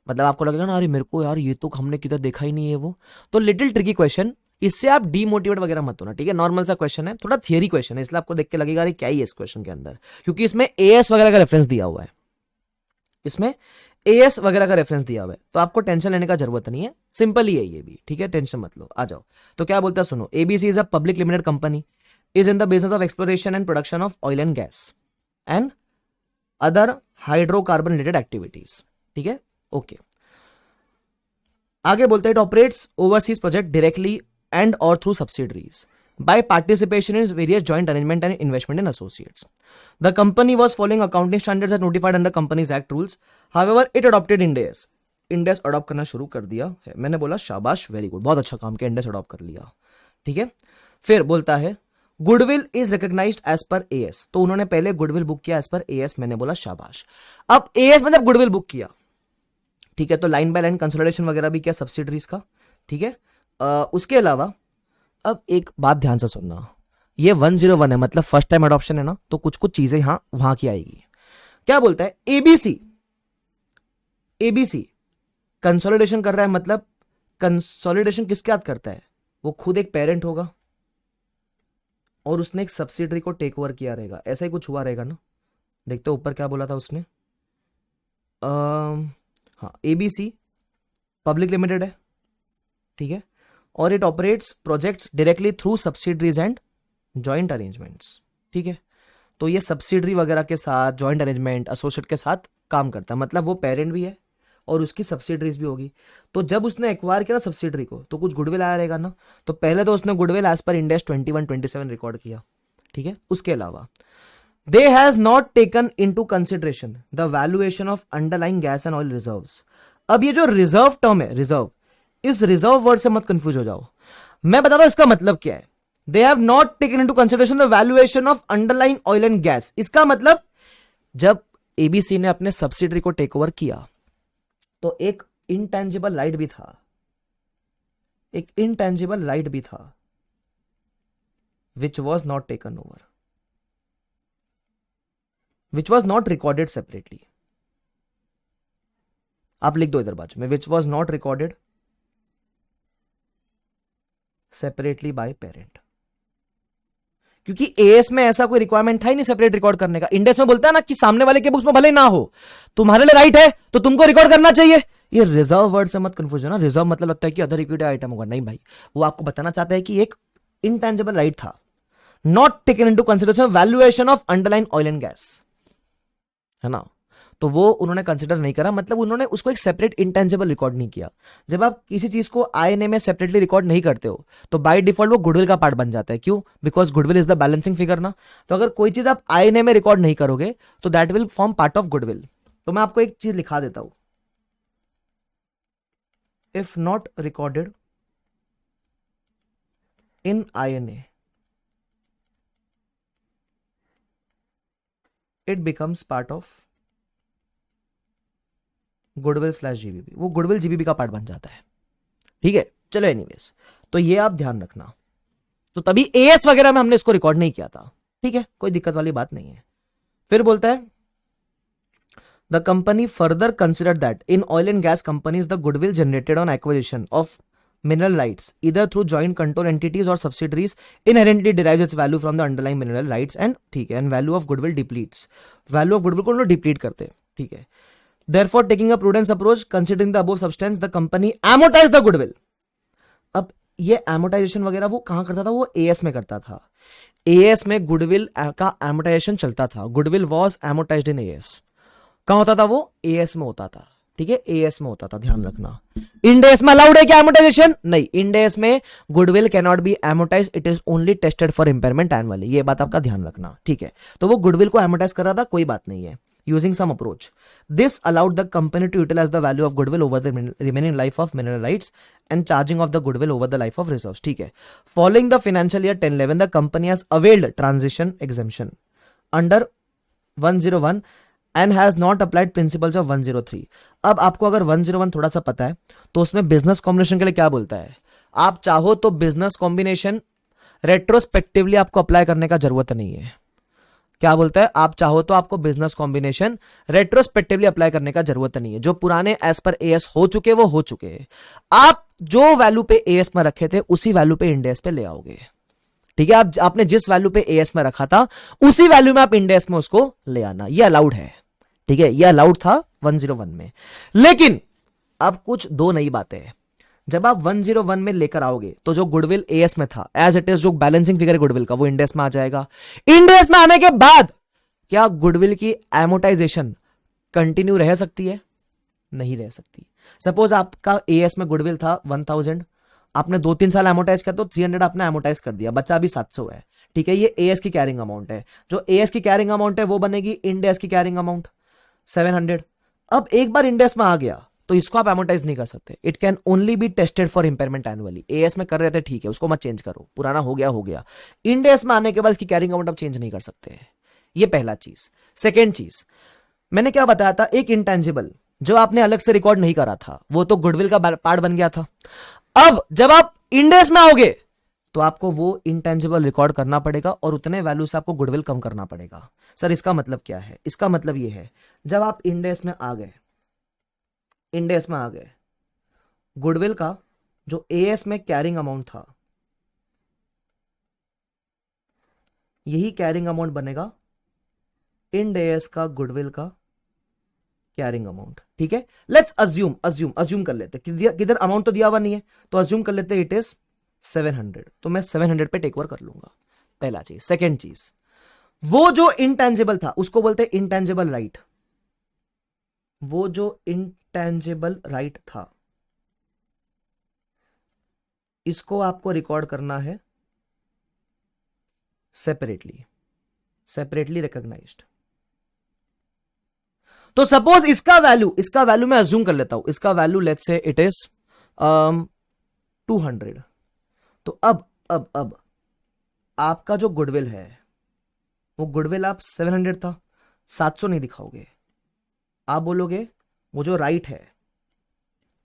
मतलब आपको लगेगा ना अरे मेरे को यार ये तो हमने किधर देखा ही नहीं है वो, तो लिटिल ट्रिकी क्वेश्चन, इससे आप डीमोटिवेट वगैरह मत होना, ठीक है। नॉर्मल सा क्वेश्चन है, थोड़ा थियरी क्वेश्चन है, इसलिए आपको देख के लगेगा अरे क्या ही है इस क्वेश्चन के अंदर, क्योंकि इसमें एएस वगैरह का रेफरेंस दिया हुआ है, इसमें एएस वगैरह का रेफरेंस दिया हुआ है, तो आपको टेंशन लेने का जरूरत नहीं है, सिंपल ही है ये भी, ठीक है, टेंशन मत लो। आ जाओ, तो क्या बोलता है सुनो, ABC is a public limited company, is in the business of exploration and production of oil and gas and other hydrocarbon related activities, ठीक है, ओके। आगे बोलते हैं it operates overseas project directly and और through subsidiaries by participation in various joint arrangement and investment in associates. The company was following accounting standards as notified under Companies Act rules. However, it adopted Ind AS. Ind AS adopt करना शुरू कर दिया है। मैंने बोला शाबाश, वेरी गुड, बहुत अच्छा काम किया, Ind AS अडॉप्ट कर लिया, ठीक है। फिर बोलता है goodwill is recognised as per AS, तो उन्होंने पहले गुडविल बुक किया एज पर एएस, मैंने बोला शाबाश। अब एएस मतलब गुडविल बुक किया, ठीक है, तो लाइन बाय लाइन कंसोलिडेशन वगैरह भी किया सब्सिडरीज का, ठीक है। उसके अलावा अब एक बात ध्यान से सुनना, ये 101 है, मतलब फर्स्ट टाइम अडॉप्शन है ना, तो कुछ कुछ चीजें यहां वहां की आएगी। क्या बोलता है एबीसी, एबीसी कंसोलिडेशन कर रहा है, मतलब कंसोलिडेशन किसके साथ करता है, वो खुद एक पेरेंट होगा और उसने एक सब्सिडरी को टेक ओवर किया रहेगा, ऐसा ही कुछ हुआ रहेगा ना। देखते ऊपर क्या बोला था उसने, हाँ एबीसी पब्लिक लिमिटेड है, ठीक है, और it operates projects directly through subsidiaries and joint arrangements, ठीक है। तो ये सब्सिडरी वगैरह के साथ, जॉइंट अरेंजमेंट, एसोसिएट के साथ काम करता है, मतलब वो पेरेंट भी है और उसकी सब्सिडरीज भी होगी। तो जब उसने एक्वायर किया ना सब्सिडरी को, तो कुछ गुडविल आया रहेगा ना, तो पहले तो उसने goodwill as per Ind AS 2127 record किया, ठीक है। उसके अलावा they has not taken into consideration the valuation of underlying gas and oil reserves. अब ये जो रिजर्व टर्म है, रिजर्व, इस रिजर्व वर्ड से मत कंफ्यूज हो जाओ, मैं बताता हूं इसका मतलब क्या है। They have not taken into consideration the valuation of underlying oil and gas, इसका मतलब जब एबीसी ने अपने सब्सिडरी को टेक ओवर किया तो एक इंटेंजिबल राइट भी था, एक इंटेंजिबल राइट भी था which was not taken over, which was not recorded separately. आप लिख दो इधर बाजू में, which was not recorded separately by parent, क्योंकि एएस में ऐसा कोई रिक्वायरमेंट था ही नहीं सेपरेट रिकॉर्ड करने का। इंडेस में बोलता है ना कि सामने वाले के बुक्स में भले ना हो, तुम्हारे लिए राइट है तो तुमको रिकॉर्ड करना चाहिए। ये रिजर्व वर्ड से मत कंफ्यूज ना, रिजर्व मतलब लगता है कि अदर इक्विटी आइटम होगा, नहीं भाई, वो आपको बताना चाहता है कि एक इंटेंजिबल राइट था, not taken into consideration valuation of underline oil and gas, है ना, तो वो उन्होंने कंसिडर नहीं करा, मतलब उन्होंने उसको एक सेपरेट इंटेंजिबल रिकॉर्ड नहीं किया। जब आप किसी चीज को आईएनए में सेपरेटली रिकॉर्ड नहीं करते हो तो बाय डिफॉल्ट वो गुडविल का पार्ट बन जाता है। क्यों? Because goodwill is the balancing figure ना। तो अगर कोई चीज आप आईएनए में रिकॉर्ड नहीं करोगे तो that will form part of goodwill. तो मैं आपको एक चीज लिखा देता हूं, if not recorded in INA it becomes part of goodwill slash GBB, वो गुडविल जीबीबी का पार्ट बन जाता है। ठीक है, चलो एनीवेज, तो ये आप ध्यान रखना। तो तभी एएस वगैरह में हमने इसको रिकॉर्ड नहीं किया था। ठीक है, कोई दिक्कत वाली बात नहीं है। फिर बोलता है the company further consider that in oil and gas companies the goodwill generated on acquisition of mineral rights either through joint control entities or subsidiaries inherently derives its value from the underlying mineral rights and ठीक है, and value of goodwill depletes, value of goodwill को लोग डिप्लीट करते हैं। ठीक है, therefore taking a prudence approach considering the above substance the company amortized the goodwill। अब ये amortization वगैरह वो कहां करता था? वो एएस में करता था। एएस में गुडविल का amortization चलता था, goodwill was amortized in as. कहां होता था वो? एएस में होता था। ठीक है, एएस में होता था, ध्यान रखना। इंडेस में अलाउड है क्या एमोटाइजेशन? नहीं, इंडेस में goodwill can not be amortise, it is only tested for impairment annually. ये बात आपका ध्यान रखना। ठीक है, तो वो गुडविल को एमोटाइज कर रहा था, कोई बात नहीं है, using some approach. This allowed the company to utilise the value of goodwill over the remaining life of mineral rights and charging of the goodwill over the life of reserves. ठीक है, following the financial year 1011 the company has availed transition exemption under 101 and has not applied principles of 103। अब आपको अगर 101 थोड़ा सा पता है तो उसमें बिजनेस कॉम्बिनेशन के लिए क्या बोलता है? आप चाहो तो बिजनेस कॉम्बिनेशन रेट्रोस्पेक्टिवली आपको अप्लाई करने का जरूरत नहीं है। क्या बोलता है? आप चाहो तो आपको बिजनेस कॉम्बिनेशन रेट्रोस्पेक्टिवली अप्लाई करने का जरूरत नहीं है। जो पुराने एज पर एएस हो चुके वो हो चुके हैं, आप जो वैल्यू पे एएस में रखे थे उसी वैल्यू पे इंडेस पे ले आओगे। ठीक है, आपने जिस वैल्यू पे एएस में रखा था उसी वैल्यू में आप इंडेस में उसको ले आना, ये अलाउड है। ठीक है, ये अलाउड था 101 में। लेकिन अब कुछ दो नई बातें हैं। जब आप 101 में लेकर आओगे तो जो गुडविल एएस में था एज इट इज, जो बैलेंसिंग फिगर गुडविल का, वो इंडेस में आ जाएगा। इंडेस में आने के बाद क्या गुडविल की एमोटाइजेशन कंटिन्यू रह सकती है? नहीं रह सकती। सपोज आपका एएस में गुडविल था 1000, आपने 2-3 साल एमोटाइज किया तो 300 आपने एमोटाइज कर दिया, बच्चा अभी 700 है। ठीक है, ये एएस की कैरिंग अमाउंट है। जो एएस की कैरिंग अमाउंट है वो बनेगी इंडेस की कैरिंग अमाउंट 700। अब एक बार इंडेस में आ गया तो इसको आप एमोटाइज नहीं कर सकते। It can only be tested for impairment annually. As में कर रहे थे, ठीक है, उसको मत चेंज करो, पुराना हो गया हो गया। इंडेस में आने के बाद इसकी कैरिंग अमाउंट आप चेंज नहीं कर सकते। ये पहला चीज। सेकेंड चीज, मैंने क्या बताया था? एक इंटेंजिबल जो आपने अलग से रिकॉर्ड नहीं करा था वो तो गुडविल का पार्ट बन गया था। अब जब आप इंडेस में आओगे तो आपको वो इंटेंजिबल रिकॉर्ड करना पड़ेगा और उतने वैल्यू से आपको गुडविल कम करना पड़ेगा। सर इसका मतलब क्या है? इसका मतलब ये है, जब आप इंडेस में आ गए, इंडेस में आ गए, गुडविल का जो एएस में कैरिंग अमाउंट था यही कैरिंग अमाउंट बनेगा इंडेस का गुडविल का कैरिंग अमाउंट। ठीक है, लेट्स अज्यूम कर लेते, किधर अमाउंट तो दिया हुआ नहीं है, तो अज्यूम कर लेते इट इज 700, तो मैं 700 पे टेक ओवर कर लूंगा। पहला चीज। सेकेंड चीज, वो जो इंटेंजिबल था उसको बोलते हैं इंटेंजिबल राइट। वो जो इंटेंजिबल राइट था इसको आपको रिकॉर्ड करना है सेपरेटली रिकॉग्नाइज्ड। तो सपोज इसका वैल्यू मैं अज्यूम कर लेता हूं, इसका value let's say it is 200। तो अब आपका जो गुडविल है वो गुडविल आप 700 था, 700 नहीं दिखाओगे। आप बोलोगे वो जो राइट है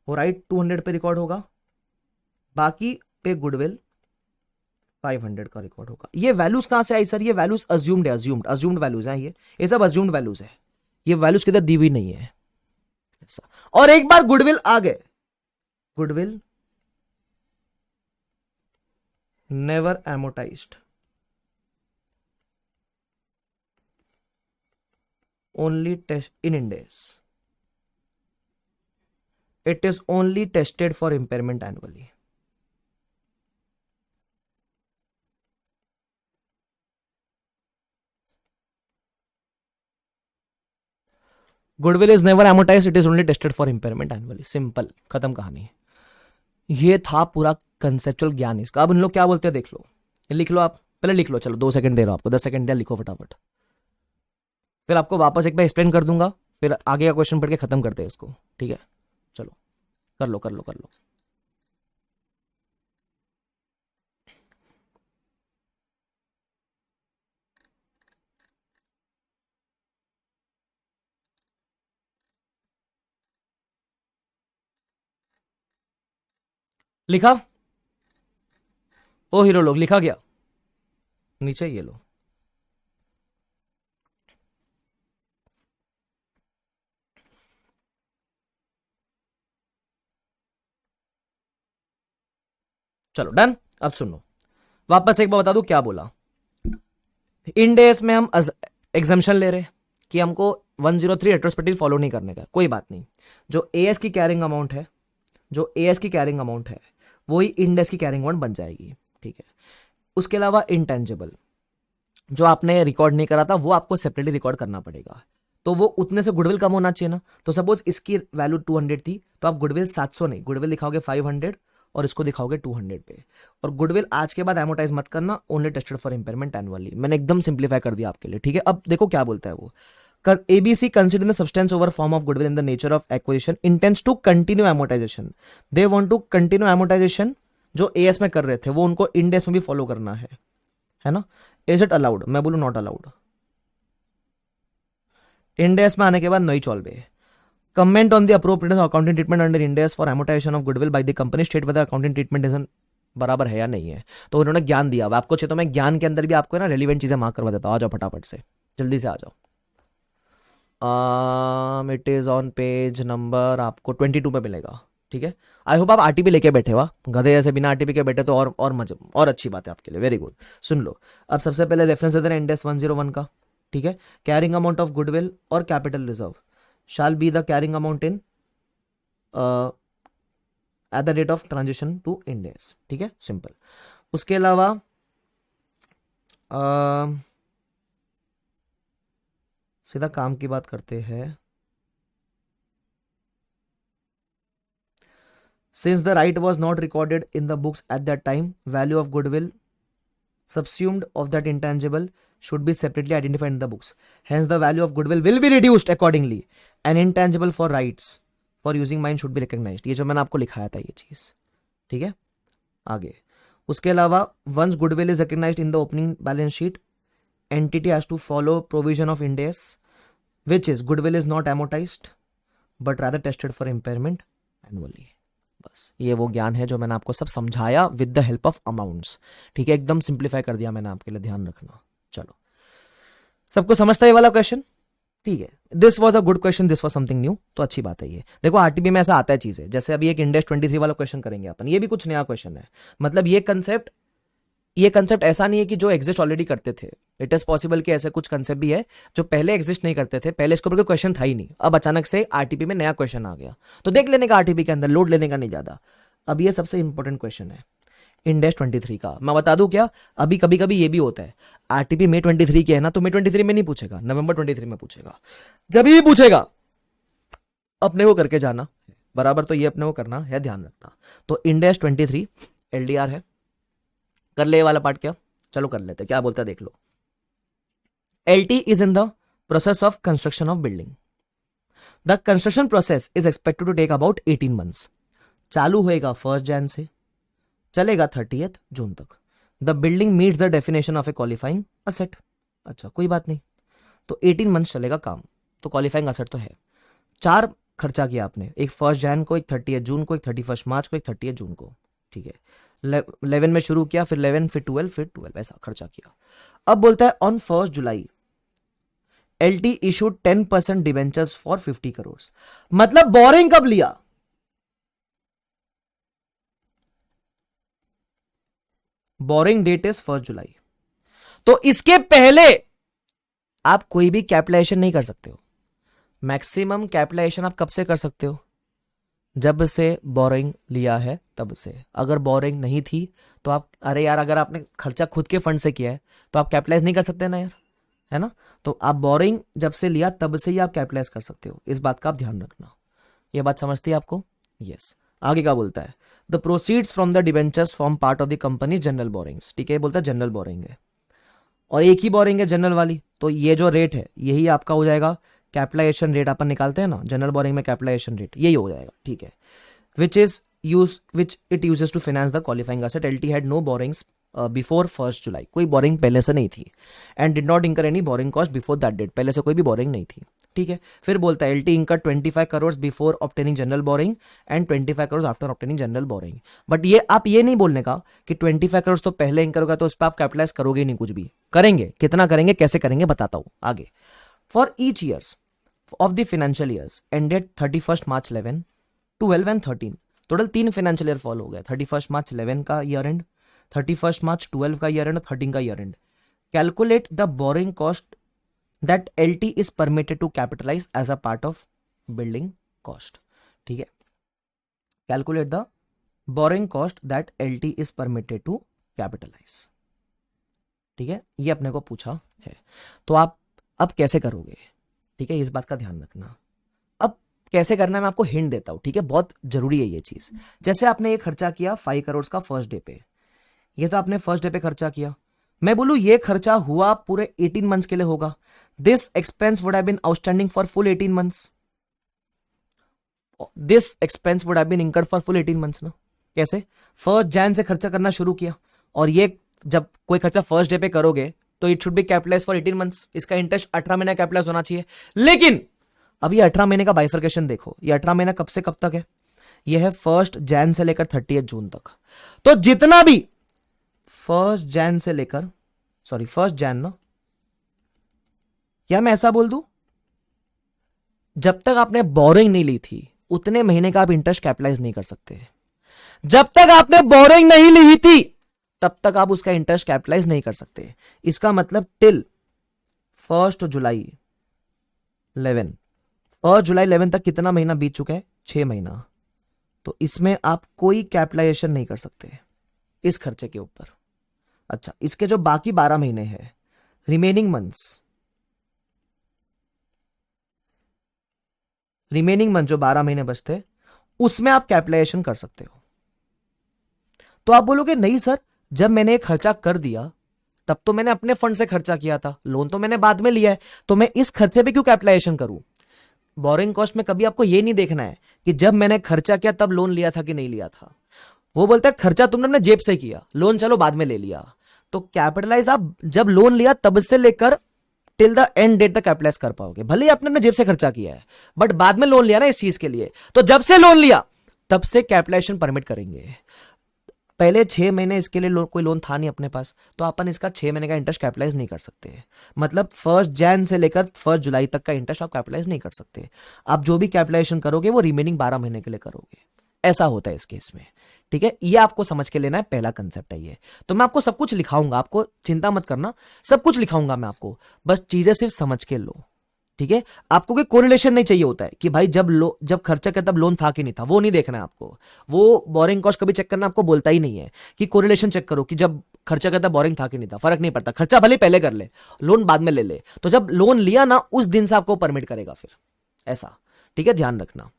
वो राइट 200 पे रिकॉर्ड होगा बाकी पे गुडविल 500 का रिकॉर्ड होगा। ये वैल्यूज कहां से आई सर? ये वैल्यूज अज्यूम्ड है, अज्यूम्ड वैल्यूज हैं, ये सब अज्यूम्ड वैल्यूज है, ये वैल्यूज किधर दी हुई नहीं है ऐसा। और एक बार गुडविल आ गए, goodwill never amortized, only test in Ind AS. It is only tested for impairment annually. Goodwill is never amortized. It is only tested for impairment annually. Simple, खत्म कहानी। ये था पूरा कंसेप्चुअल ज्ञान इसका। अब इन लोग क्या बोलते हैं देख लो, लिख लो आप, पहले लिख लो, चलो 2 सेकंड दे रहा हूं आपको, 10 सेकंड दिया, लिखो फटाफट, फिर आपको वापस एक बार एक्सप्लेन कर दूंगा, फिर आगे का क्वेश्चन पढ़ के खत्म करते हैं इसको, ठीक है? चलो कर लो कर लो कर लो। लिखा? ओ हीरो लोग, लिखा गया? नीचे ये लो, चलो डन। अब सुनो, वापस एक बार बता दूं क्या बोला। इंड एस में हम एग्जाम्शन ले रहे कि हमको 103 रेट्रोस्पेक्टिव फॉलो नहीं करने का, कोई बात नहीं। जो एएस की कैरिंग अमाउंट है, जो एएस की कैरिंग अमाउंट है, वही इंड एस की कैरिंग अमाउंट बन जाएगी, ठीक है? उसके अलावा इंटेंजिबल जो आपने रिकॉर्ड नहीं करा था, वो आपको सेपरेटली रिकॉर्ड करना पड़ेगा, तो वो उतने से गुडविल कम होना चाहिए ना। तो सपोज इसकी वैल्यू 200 थी, तो आप गुडविल 700 नहीं, गुडविल दिखाओगे 500 और इसको दिखाओगे 200 पे। और गुडविल आज के बाद एमोटाइज मत करना, only tested for impairment annually. मैंने एकदम सिंप्लीफाई कर दिया आपके लिए, ठीक है? अब देखो क्या बोलता है वो, ABC considering the substance over form of goodwill in the nature of acquisition intends to continue amortization. They want to continue amortization जो AS में कर रहे थे, वो उनको Ind AS में भी फॉलो करना है ना? Is it allowed? मैं बोलूं नॉट अलाउड। Ind AS में आने के बाद नहीं चॉल बे। Comment on the appropriateness of accounting treatment under Ind AS for amortization of goodwill by the company, state whether accounting treatment is बराबर है या नहीं है। तो उन्होंने ज्ञान दिया हुआ आपको, चाहिए तो मैं ज्ञान के अंदर भी आपको ना रेलिवेंट चीजें मार्क करवा देता हूं। आ जाओ फटाफट से, जल्दी से आ जाओ। It is on page number आपको 22 पे मिलेगा, ठीक है? आई होप आप आरटीपी लेके बैठे हुआ, गधे ऐसे बिना आरटीपी के बैठे तो और मजे, और अच्छी बात है आपके लिए, वेरी गुड। सुन लो, अब सबसे पहले रेफरेंस देते हैं इंड एस 101 का, ठीक है? कैरिंग अमाउंट ऑफ गुडविल और capital reserve shall be the carrying amount in at the date of transition to Ind AS, ठीक है? सिंपल। उसके अलावा सीधा काम की बात करते हैं। Since the right was not recorded in the books at that time, value of goodwill subsumed of that intangible should be separately identified in the books. Hence, the value of goodwill will be reduced accordingly. An intangible for rights for using mine should be recognized. ये जो मैंने आपको लिखाया था ये चीज, ठीक है? आगे उसके अलावा once goodwill is recognized in the opening balance sheet, entity has to follow provision of Ind AS, which is goodwill is not amortized but rather tested for impairment annually. बस ये वो ज्ञान है जो मैंने आपको सब समझाया with the help of amounts, ठीक है? एकदम सिंप्लीफाई कर दिया मैंने आपके लिए, ध्यान रखना। चलो, सबको समझता है ये वाला क्वेश्चन? ठीक है, this was a good question, this was something new, तो अच्छी बात है ये। देखो आरटीपी में ऐसा आता है चीजें, जैसे अभी एक इंडेक्स 23 वाला क्वेश्चन करेंगे अपन, ये भी कुछ नया क्वेश्चन है। मतलब ये कंसेप्ट ऐसा नहीं है कि जो एग्जिस्ट ऑलरेडी करते थे। इट इज पॉसिबल कि ऐसे कुछ कंसेप्ट भी है जो पहले एग्जिस्ट नहीं करते थे, पहले इसके ऊपर कोई क्वेश्चन था ही नहीं, अब अचानक से आरटीपी में नया क्वेश्चन आ गया, तो देख लेने का आरटीपी के अंदर, लोड लेने का नहीं ज्यादा। अब ये सबसे इंपॉर्टेंट क्वेश्चन है इंडेक्स 23 का। मैं बता दूं क्या, अभी कभी कभी ये भी होता है, आरटीपी मई 23 के है ना, तो मई 23 में नहीं पूछेगा, नवंबर 23 में पूछेगा। जब भी पूछेगा अपने को करके जाना बराबर, तो ये अपने को करना है, ध्यान रखना। तो इंडेक्स 23 एलडीआर है, कर ले वाला पार्ट क्या? चलो कर लेते, क्या बोलता है देख लो। LT is in the process of construction of building. The construction process is expected to take about 18 months. चालू होएगा 1 Jan से, चलेगा 30th जून तक। The building meets the definition of a qualifying asset. अच्छा कोई बात नहीं, तो 18 months चलेगा काम, तो qualifying asset तो है। 4 खर्चा किया आपने, एक 1 Jan को, एक 30th जून को, एक 31 मार्च को, एक 30th जून को, ठीक है, 11 में शुरू किया, फिर 11, फिर 12, फिर 12, ऐसा खर्चा किया। अब बोलता है on 1 July LT issued 10% debentures for 50 crore. मतलब बोरिंग कब लिया? बोरिंग डेट इज 1 जुलाई। तो इसके पहले आप कोई भी कैपिटलाइजेशन नहीं कर सकते हो। मैक्सिमम कैपिटलाइजेशन आप कब से कर सकते हो? जब से बोरिंग लिया है तब से। अगर बोरिंग नहीं थी तो आप, अरे यार अगर आपने खर्चा खुद के फंड से किया है तो आप कैपिटलाइज नहीं कर सकते ना यार, है ना? तो आप बोरिंग जब से लिया तब से ही आप कैपिटलाइज कर सकते हो, इस बात का आप ध्यान रखना। ये बात समझती है आपको? यस। आगे क्या बोलता है? The proceeds from the debentures form part of the company general borrowings. ठीक है, बोलता है जनरल बोरिंग है और एक ही बोरिंग है जनरल वाली, तो ये जो रेट है यही आपका हो जाएगा कैपिटलाइजेशन रेट। अपन निकालते हैं ना जनरल बोरिंग में, कैपिटलाइजेशन रेट यही हो जाएगा। ठीक है, which it uses to finance the qualifying asset. LT had no borrowings before 1 July, कोई बोरिंग पहले से नहीं थी। And did not incur any borrowing cost before that date, पहले से कोई भी बोरिंग नहीं थी। ठीक है, फिर बोलता है एलटी इंकर 25 crore before obtaining general boring and 25 crore after obtaining general boring. But ये आप ये नहीं बोलने का कि 25 करोड़ तो पहले इंकर होगा तो उस पर आप कैपिटलाइज करोगे नहीं, कुछ भी करेंगे। कितना करेंगे, कैसे करेंगे, बताता हूं आगे। For each years of the financial years ended 31 March 11, 12 and 13, total 3 financial year follow हो गया। 31 मार्च 11 का ईयर एंड, 31 मार्च 12 का ईयर एंड, 13 का year end. Calculate the borrowing cost that LT is permitted to capitalise as a part of building cost. ठीक है, calculate the borrowing cost that LT is permitted to capitalise. ठीक है, ये अपने को पूछा है, तो आप अब कैसे करोगे? ठीक है, इस बात का ध्यान रखना। अब कैसे करना है मैं आपको हिंट देता हूं। ठीक है, बहुत जरूरी है ये चीज। जैसे आपने ये खर्चा किया 5 करोड़ का फर्स्ट डे पे, ये तो आपने फर्स्ट डे पे खर्चा किया। मैं बोलूं ये खर्चा हुआ पूरे 18 मंथ्स के लिए होगा। This expense would have been outstanding for full 18 months. This expense would have been incurred for full 18 months ना। कैसे? 1 जैन से खर्चा करना शुरू किया और ये जब कोई खर्चा फर्स्ट डे पे करोगे तो it should be capitalise for 18 months. इसका इंटरेस्ट 18 महीने कैपिटलाइज होना चाहिए। लेकिन अब ये 18 महीने का बाइफर्केशन देखो, ये 18 महीना कब से कब तक है? ये है 1 जैन से लेकर 30 जून तक। तो जितना भी 1 जैन से लेकर, सॉरी 1 जैन ना, क्या मैं ऐसा बोल दूं, जब तक आपने बोरिंग नहीं ली थी उतने महीने का आप इंटरेस्ट कैपिटलाइज नहीं कर सकते। जब तक आपने बोरिंग नहीं ली थी तब तक आप उसका इंटरेस्ट कैपिटलाइज नहीं कर सकते। इसका मतलब टिल 1 जुलाई 11, 1 जुलाई 11 तक कितना महीना बीत चुका है? 6 महीना। तो इसमें आप कोई कैपिटलाइजेशन नहीं कर सकते इस खर्चे के ऊपर। अच्छा, इसके जो बाकी 12 महीने हैं, रिमेनिंग मंथ्स, जो 12 महीने बचते उसमें आप कैपिटलाइजेशन कर सकते हो। तो आप बोलोगे नहीं सर, जब मैंने एक खर्चा कर दिया तब तो मैंने अपने फंड से खर्चा किया था, लोन तो मैंने बाद में लिया है, तो मैं इस खर्चे पे क्यों कैपिटलाइजेशन करूं? बोरिंग कॉस्ट में कभी आपको यह नहीं देखना है कि जब मैंने खर्चा किया तब लोन लिया था कि नहीं लिया था। वो बोलता है खर्चा तुमने अपने जेब से किया, लोन चलो बाद में ले लिया। तो कैपिटलाइज आप जब लोन लिया तब से लेकर टिल द एंड डेट तक कैपिटलाइज कर पाओगे। भले ही आपने अपने जेब से खर्चा किया है बट बाद में लोन लिया ना इस चीज के लिए, तो जब से लोन लिया तब से कैपिटलाइजेशन परमिट करेंगे। पहले 6 महीने इसके लिए कोई लोन था नहीं अपने पास, तो अपन इसका 6 महीने का इंटरेस्ट कैपिटलाइज नहीं कर सकते। मतलब 1 जैन से लेकर 1 जुलाई तक का इंटरेस्ट आप कैपिटलाइज नहीं कर सकते। आप जो भी कैपिटलाइजेशन करोगे वो रिमेनिंग 12 महीने के लिए करोगे। ऐसा होता है इस केस में। ठीक है, ये आपको समझ के लेना है, पहला कंसेप्ट है ये। तो मैं आपको सब कुछ लिखाऊंगा, आपको चिंता मत करना, सब कुछ लिखाऊंगा मैं आपको, बस चीजें सिर्फ समझ के लो। ठीक है, आपको कोई कोरिलेशन नहीं चाहिए होता है कि भाई जब खर्चा किया तब लोन था कि नहीं था, वो नहीं देखना है आपको। वो बोरिंग कॉस्ट कभी चेक करना आपको बोलता ही नहीं है कि कोरिलेशन चेक करो कि जब खर्चा किया था बोरिंग था कि नहीं था, फर्क नहीं पड़ता। खर्चा भले पहले कर ले, लोन बाद में ले ले, तो जब लोन लिया ना उस दिन से आपको परमिट करेगा फिर, ऐसा। ठीक है, ध्यान रखना।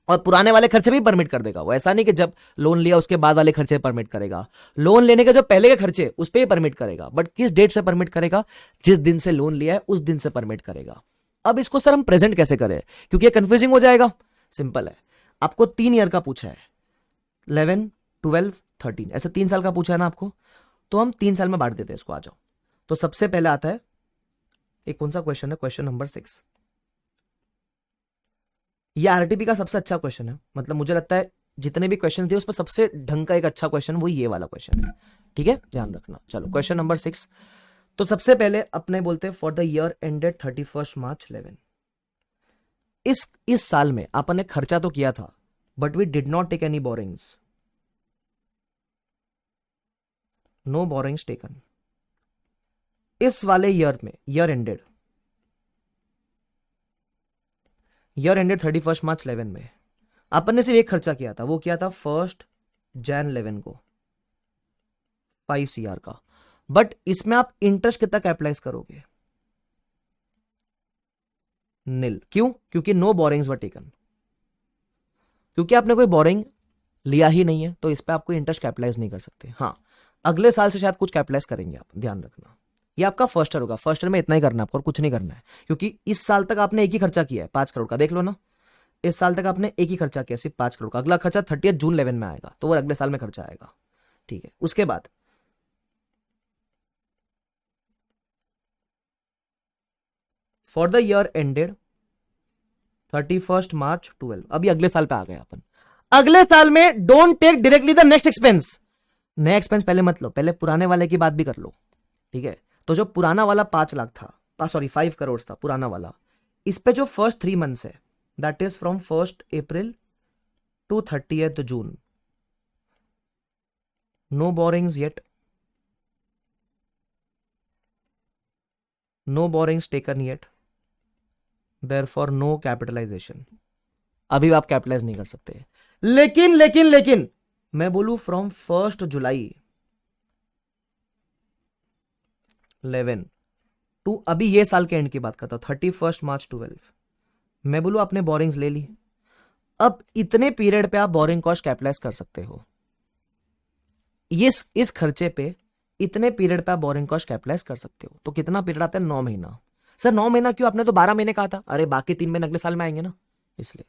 और पुराने वाले खर्चे भी परमिट कर देगा वो, ऐसा नहीं कि जब लोन लिया उसके बाद वाले खर्चे परमिट करेगा। लोन लेने के जो पहले के खर्चे उस पर भी परमिट करेगा, बट किस डेट से परमिट करेगा? जिस दिन से लोन लिया है उस दिन से परमिट करेगा। अब इसको सर हम प्रेजेंट कैसे करें, क्योंकि ये कंफ्यूजिंग हो जाएगा। सिंपल है, आपको 3 ईयर का पूछा है, 11, 12, 13, ऐसे 3 साल का पूछा है ना आपको, तो हम 3 साल में बांट देते हैं इसको। आ जाओ, तो सबसे पहले आता है, एक कौन सा क्वेश्चन है, क्वेश्चन नंबर 6। ये आरटीपी का सबसे अच्छा क्वेश्चन है, मतलब मुझे लगता है जितने भी क्वेश्चन थे उस पर सबसे ढंग का एक अच्छा क्वेश्चन वो ये वाला क्वेश्चन है, ठीक है, ध्यान रखना। चलो क्वेश्चन नंबर 6। तो सबसे पहले अपने बोलते हैं फॉर द ईयर एंडेड 31 मार्च 11। इस साल में अपन ने खर्चा तो किया था but we did not take any borrowings, no borrowings taken. इस वाले ईयर में ईयर एंडेड 31 मार्च 11 में अपन ने सिर्फ एक खर्चा किया था, वो किया था 1 जैन 11 को 5 CR का। बट इसमें आप इंटरेस्ट कितना कैपिटलाइज करोगे? नील। क्यों? क्योंकि नो बोरिंग्स वर टेकन, क्योंकि आपने कोई बोरिंग लिया ही नहीं है, तो इस पे आपको इंटरेस्ट कैपिटलाइज नहीं कर सकते। हाँ, अगले साल से शायद कुछ कैपिटलाइज करेंगे आप, ध्यान रखना। ये आपका फर्स्ट ईयर होगा, फर्स्ट ईयर में इतना ही करना है आपको और कुछ नहीं करना है, क्योंकि इस साल तक आपने एक ही खर्चा किया है 5 करोड़ का, देख लो ना। इस साल तक आपने एक ही खर्चा किया सिर्फ 5 करोड़ का। अगला खर्चा 30 जून 11 में आएगा, तो वो अगले साल में खर्चा आएगा, ठीक है। उसके बाद for the year ended 31 March 12, अभी अगले साल पे आ गए अपन। अगले साल में don't take directly the next expense, नया एक्सपेंस पहले मत लो, पहले पुराने वाले की बात भी कर लो, ठीक है। तो जो पुराना वाला 5 लाख था, सॉरी 5 करोड़ था पुराना वाला, इस पे जो फर्स्ट 3 मंथ्स है that is from 1 April to 30 June, no borrowings yet, no borrowings taken yet, therefore no capitalisation. अभी आप कैपिटलाइज नहीं कर सकते। लेकिन मैं बोलूं फ्रॉम 1 जुलाई 11 टू अभी ये साल के एंड की बात करता हूं 31 मार्च 12, मैं बोलूं आपने बोरिंग्स ले ली, अब इतने पीरियड पे आप बोरिंग कॉस्ट कैपिटलाइज कर सकते हो। इस खर्चे पे इतने पीरियड पे आप बोरिंग कॉस्ट कैपिटलाइज कर सकते हो। तो कितना पीरियड आता है? 9 महीना। सर 9 महीना क्यों? आपने तो 12 महीने कहा था। अरे बाकी 3 महीने अगले साल में आएंगे ना, इसलिए।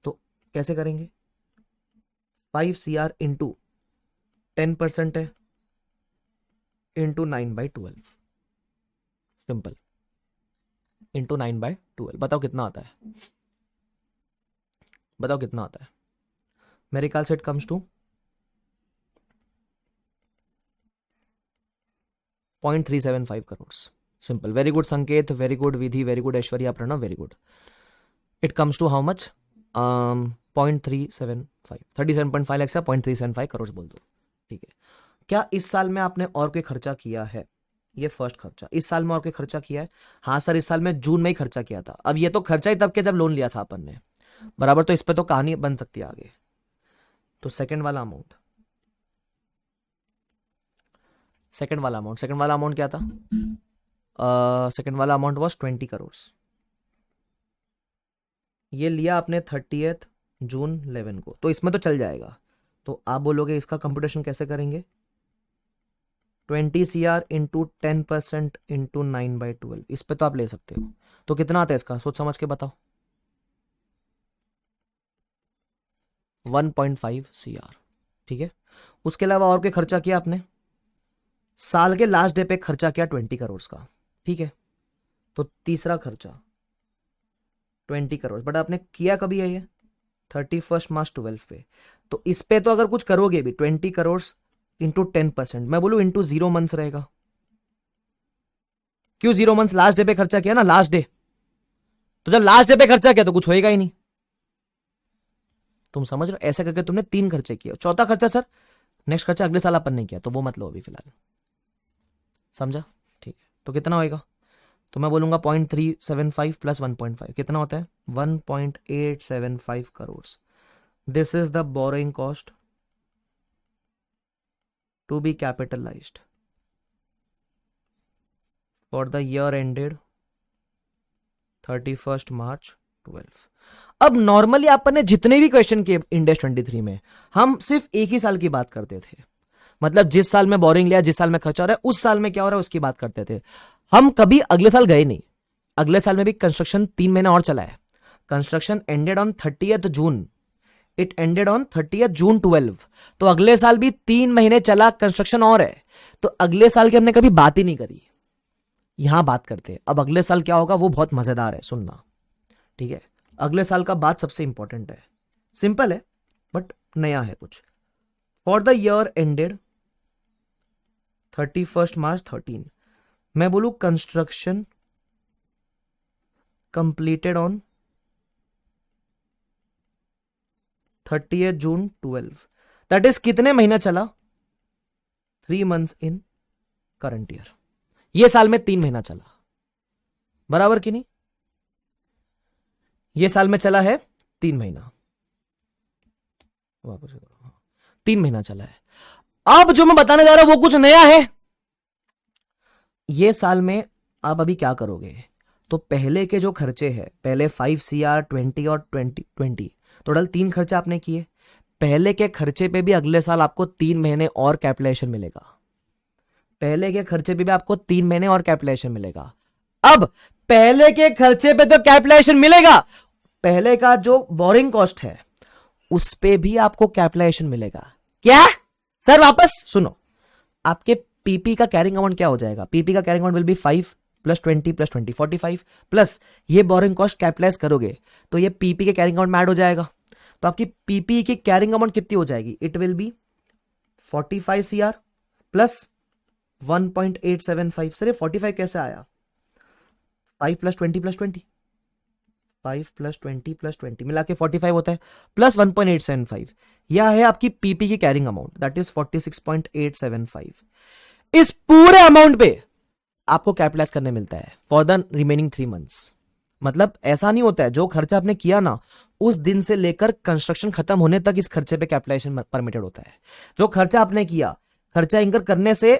तो कैसे करेंगे? 5 CR इंटू 10% है इंटू 9/12, सिंपल, इंटू 9/12। बताओ कितना आता है? बताओ कितना आता है? मेरे ख्याल से it comes to 0.375 crore. Simple. Very good Sanket, very good Vidhi, very good Aishwarya, Pranav, very good. It comes to how much? 0.375, 37.5 lakh से 0.375 करोड़ बोल दो, ठीक है। क्या इस साल में आपने और कोई खर्चा किया है? ये फर्स्ट खर्चा। इस साल में और कोई खर्चा किया है? हाँ सर, इस साल में जून में ही खर्चा किया था। अब ये तो खर्चा ही तब के जब लोन लिया था अपन ने, बराबर। तो इस पे तो कहानी बन सकती है आगे। तो सेकंड वाला अमाउंट क्या था? सेकंड वाला अमाउंट वॉज 20 करोड़। ये लिया आपने 30 जून 11 को, तो इसमें तो चल जाएगा। तो आप बोलोगे इसका कंप्यूटेशन कैसे करेंगे? 20 CR इंटू 10% इंटू 9/12, इस पे तो आप ले सकते हो। तो कितना आता है इसका? सोच समझ के बताओ। 1.5 CR, ठीक है। उसके अलावा और क्या खर्चा किया आपने? साल के लास्ट डे पे खर्चा किया 20 करोड़ का, ठीक है। तो तीसरा खर्चा 20 करोड़, बट आपने किया कभी है ये? 31 मार्च 12 पे। तो इस पे तो अगर कुछ करोगे भी 20 करोड़ इंटू 10%, मैं बोलूं इंटू 0 मंथ्स रहेगा। क्यों 0 मंथ्स? लास्ट डे पे खर्चा किया ना, लास्ट डे। तो जब लास्ट डे पे खर्चा किया तो कुछ होएगा ही नहीं। तुम समझ रहे हो? ऐसे करके तुमने 3 खर्चे किए। चौथा खर्चा सर नेक्स्ट खर्चा अगले साल अपन नहीं किया, तो वो मत लो अभी फिलहाल, समझा? ठीक है। तो कितना होएगा? तो मैं बोलूंगा 0.375 प्लस 1.5 कितना होता है? 1.875 crore. This is the borrowing cost to be capitalised for the year ended 31 March 12। अब नॉर्मली अपन ने जितने भी क्वेश्चन किए इंडेक्स 23 में, हम सिर्फ एक ही साल की बात करते थे। मतलब जिस साल में बोरिंग लिया, जिस साल में खर्चा हो रहा है, उस साल में क्या हो रहा है उसकी बात करते थे। हम कभी अगले साल गए नहीं। अगले साल में भी कंस्ट्रक्शन 3 महीना और चला है। Construction ended on 30 June, it ended on 30 जून 12। तो अगले साल भी 3 महीने चला कंस्ट्रक्शन और है। तो अगले साल की हमने कभी बात ही नहीं करी, यहां बात करते हैं। अब अगले साल क्या होगा वो बहुत मजेदार है, सुनना, ठीक है। अगले साल का बात सबसे इंपॉर्टेंट है, सिंपल है बट नया है कुछ। For the year ended 31 March 13, मैं बोलू construction completed on 30 June 12, that is कितने महीना चला? 3 मंथ्स इन करंट ईयर। ये साल में 3 महीना चला, बराबर कि नहीं? ये साल में चला है 3 महीना, वापस 3 महीना चला है। अब जो मैं बताने जा रहा हूं वो कुछ नया है। ये साल में आप अभी क्या करोगे, तो पहले के जो खर्चे हैं, पहले 5 CR 20 और 20 टोटल 3 खर्चे आपने किए। पहले के खर्चे पे भी अगले साल आपको 3 महीने और कैपिटलाइजेशन मिलेगा। पहले के खर्चे पे भी आपको 3 महीने और कैपिटलाइजेशन मिलेगा। अब पहले के खर्चे पे तो कैपिटलाइजेशन मिलेगा, पहले का जो बोरिंग कॉस्ट है उस पे भी आपको कैपिटलाइजेशन मिलेगा। क्या सर? वापस सुनो, आपके पीपी का कैरिंग अमाउंट क्या हो जाएगा? पीपी का carrying amount will be 5 + 20 + 20 45 plus ये बोरिंग कॉस्ट कैपिटलाइज करोगे तो ये पीपी के कैरिंग अमाउंट में ऐड हो जाएगा। तो आपकी पीपी की कैरिंग अमाउंट कितनी हो जाएगी? It will B 45 CR plus 1.875। Sir ये 45 कैसे आया? 5 + 20 + 20, 5 + 20 + 20 मिला के 45 होता है, प्लस 1.875। यह है आपकी पीपी की कैरिंग अमाउंट, दैट इज 46.875। इस पूरे अमाउंट पे आपको कैपिटलाइज करने मिलता है फॉर द रिमेनिंग 3 मंथ्स। मतलब ऐसा नहीं होता है, जो खर्चा आपने किया ना उस दिन से लेकर कंस्ट्रक्शन खत्म होने तक इस खर्चे पे कैपिटलाइजेशन परमिटेड होता है। जो खर्चा आपने किया, खर्चा इंकर करने से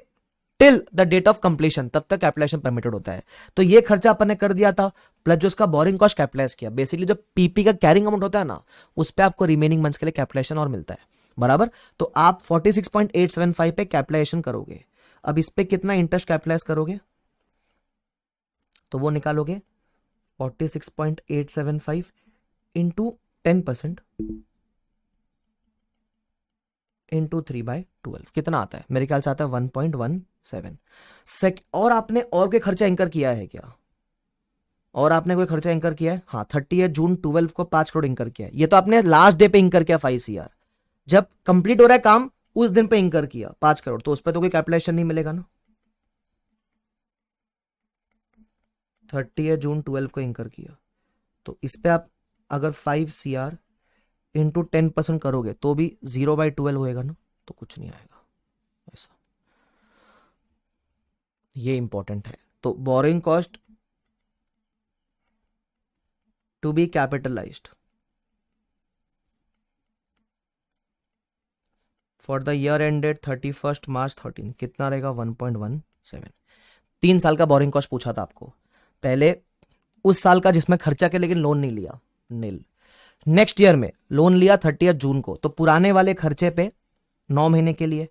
till the date of completion, तब तक कैपिटलाइजेशन परमिटेड होता है। तो ये खर्चा अपन ने कर दिया था, प्लस जो उसका बोरिंग कॉस्ट कैपिटलाइज किया, बेसिकली जो पीपी का कैरिंग अमाउंट होता है ना उस पे आपको रिमेनिंग मंथ्स के लिए कैपिटलाइजेशन और मिलता है, बराबर। तो आप 46.875 पे कैपिटलाइजेशन करोगे। अब इस पे कितना इंटरेस्ट कैपिटलाइज करोगे तो वो निकालोगे 46.875 इंटू 10% इंटू 3/12 कितना आता है? मेरे ख्याल से आता है 1.17। और आपने और कोई खर्चा इंकर किया है क्या? और आपने कोई खर्चा इंकर किया है? हाँ, 30 जून 12 को 5 करोड़ इंकर किया है। ये तो आपने लास्ट डे पे इंकर किया 5 CR, जब कंप्लीट हो रहा है काम उस दिन पे इंकर किया 5 करोड़, तो उस पर तो कोई कैपिटलाइजेशन नहीं मिलेगा ना। 30 जून 12 को इंकर किया, तो इस पे आप अगर 5 CR इंटू 10% करोगे तो भी 0/12 होएगा ना, तो कुछ नहीं आएगा ऐसा। ये इंपॉर्टेंट है। तो borrowing cost to be capitalised for the year ended 31 March 13 कितना रहेगा? 1.17। 3 साल का बोरिंग कॉस्ट पूछा था आपको, पहले उस साल का जिसमें खर्चा के लेकिन लोन नहीं लिया, नील। नेक्स्ट ईयर में लोन लिया 30 जून को, तो पुराने वाले खर्चे पे 9 महीने के लिए,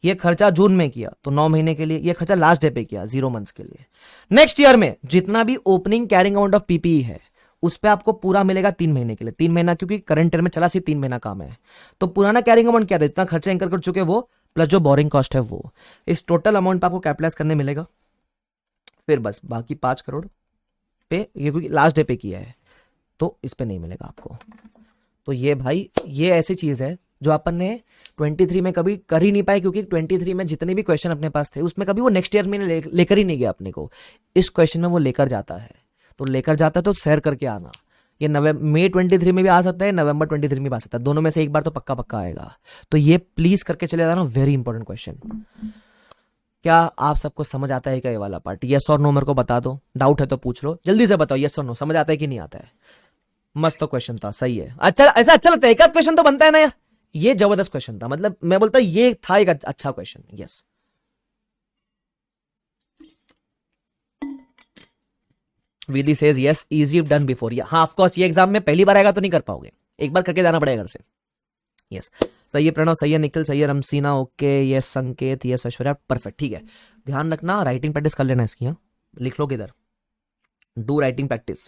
ये खर्चा जून में किया तो 9 महीने के लिए, ये खर्चा लास्ट डे पे किया 0 मंथ्स के लिए। नेक्स्ट ईयर में जितना भी opening carrying amount of PPE है उस पे आपको पूरा मिलेगा 3 महीने के लिए। 3 महीना क्योंकि करंट ईयर में चला सी 3 महीना काम है, तो पुराना कैरिंग अमाउंट क्या था, इतना खर्चा इंकर कर चुके वो, प्लस जो बोरिंग कॉस्ट है वो, इस टोटल अमाउंट पे आपको कैपिटलाइज करने मिलेगा। फिर बस बाकी 5 करोड़ पे, ये क्योंकि लास्ट डे पे किया है तो इस पे नहीं मिलेगा आपको। तो ये भाई ये ऐसी चीज है जो अपन ने 23 में कभी कर ही नहीं पाए, क्योंकि 23 में जितने भी क्वेश्चन अपने पास थे उसमें कभी वो नेक्स्ट ईयर में लेकर ही नहीं गया अपने को। इस क्वेश्चन में वो लेकर जाता है, तो लेकर जाता है तो शेयर करके आना। ये मई 23 में भी आ सकता है, नवंबर 23 में भी आ सकता है, दोनों में से एक बार तो पक्का पक्का आएगा। तो ये प्लीज करके चले जाना, वेरी इंपॉर्टेंट क्वेश्चन। क्या आप सबको समझ आता है क्या ये वाला पार्ट? यस और नो मेरे को बता दो, डाउट है तो पूछ लो, जल्दी से बताओ यस और नो, समझ आता है कि नहीं आता है? मस्त तो क्वेश्चन था, सही है। अच्छा, ऐसा अच्छा लगता है, एक आध क्वेश्चन तो बनता है ना यार। ये जबरदस्त क्वेश्चन था, मतलब मैं बोलता ये था एक अच्छा question. Yes, Vidhi says yes, easy done before. हाँ ऑफ कोर्स, ये एग्जाम में पहली बार आएगा तो नहीं कर पाओगे, एक बार करके जाना पड़ेगा घर से। यस, सही है प्रणव, सही है निखिल, सही है रमसीना, ओके, यस संकेत, यस ऐश्वर्या, परफेक्ट। ठीक है, ध्यान रखना, राइटिंग प्रैक्टिस कर लेना इसकी। हाँ लिख लो किधर, डू राइटिंग प्रैक्टिस।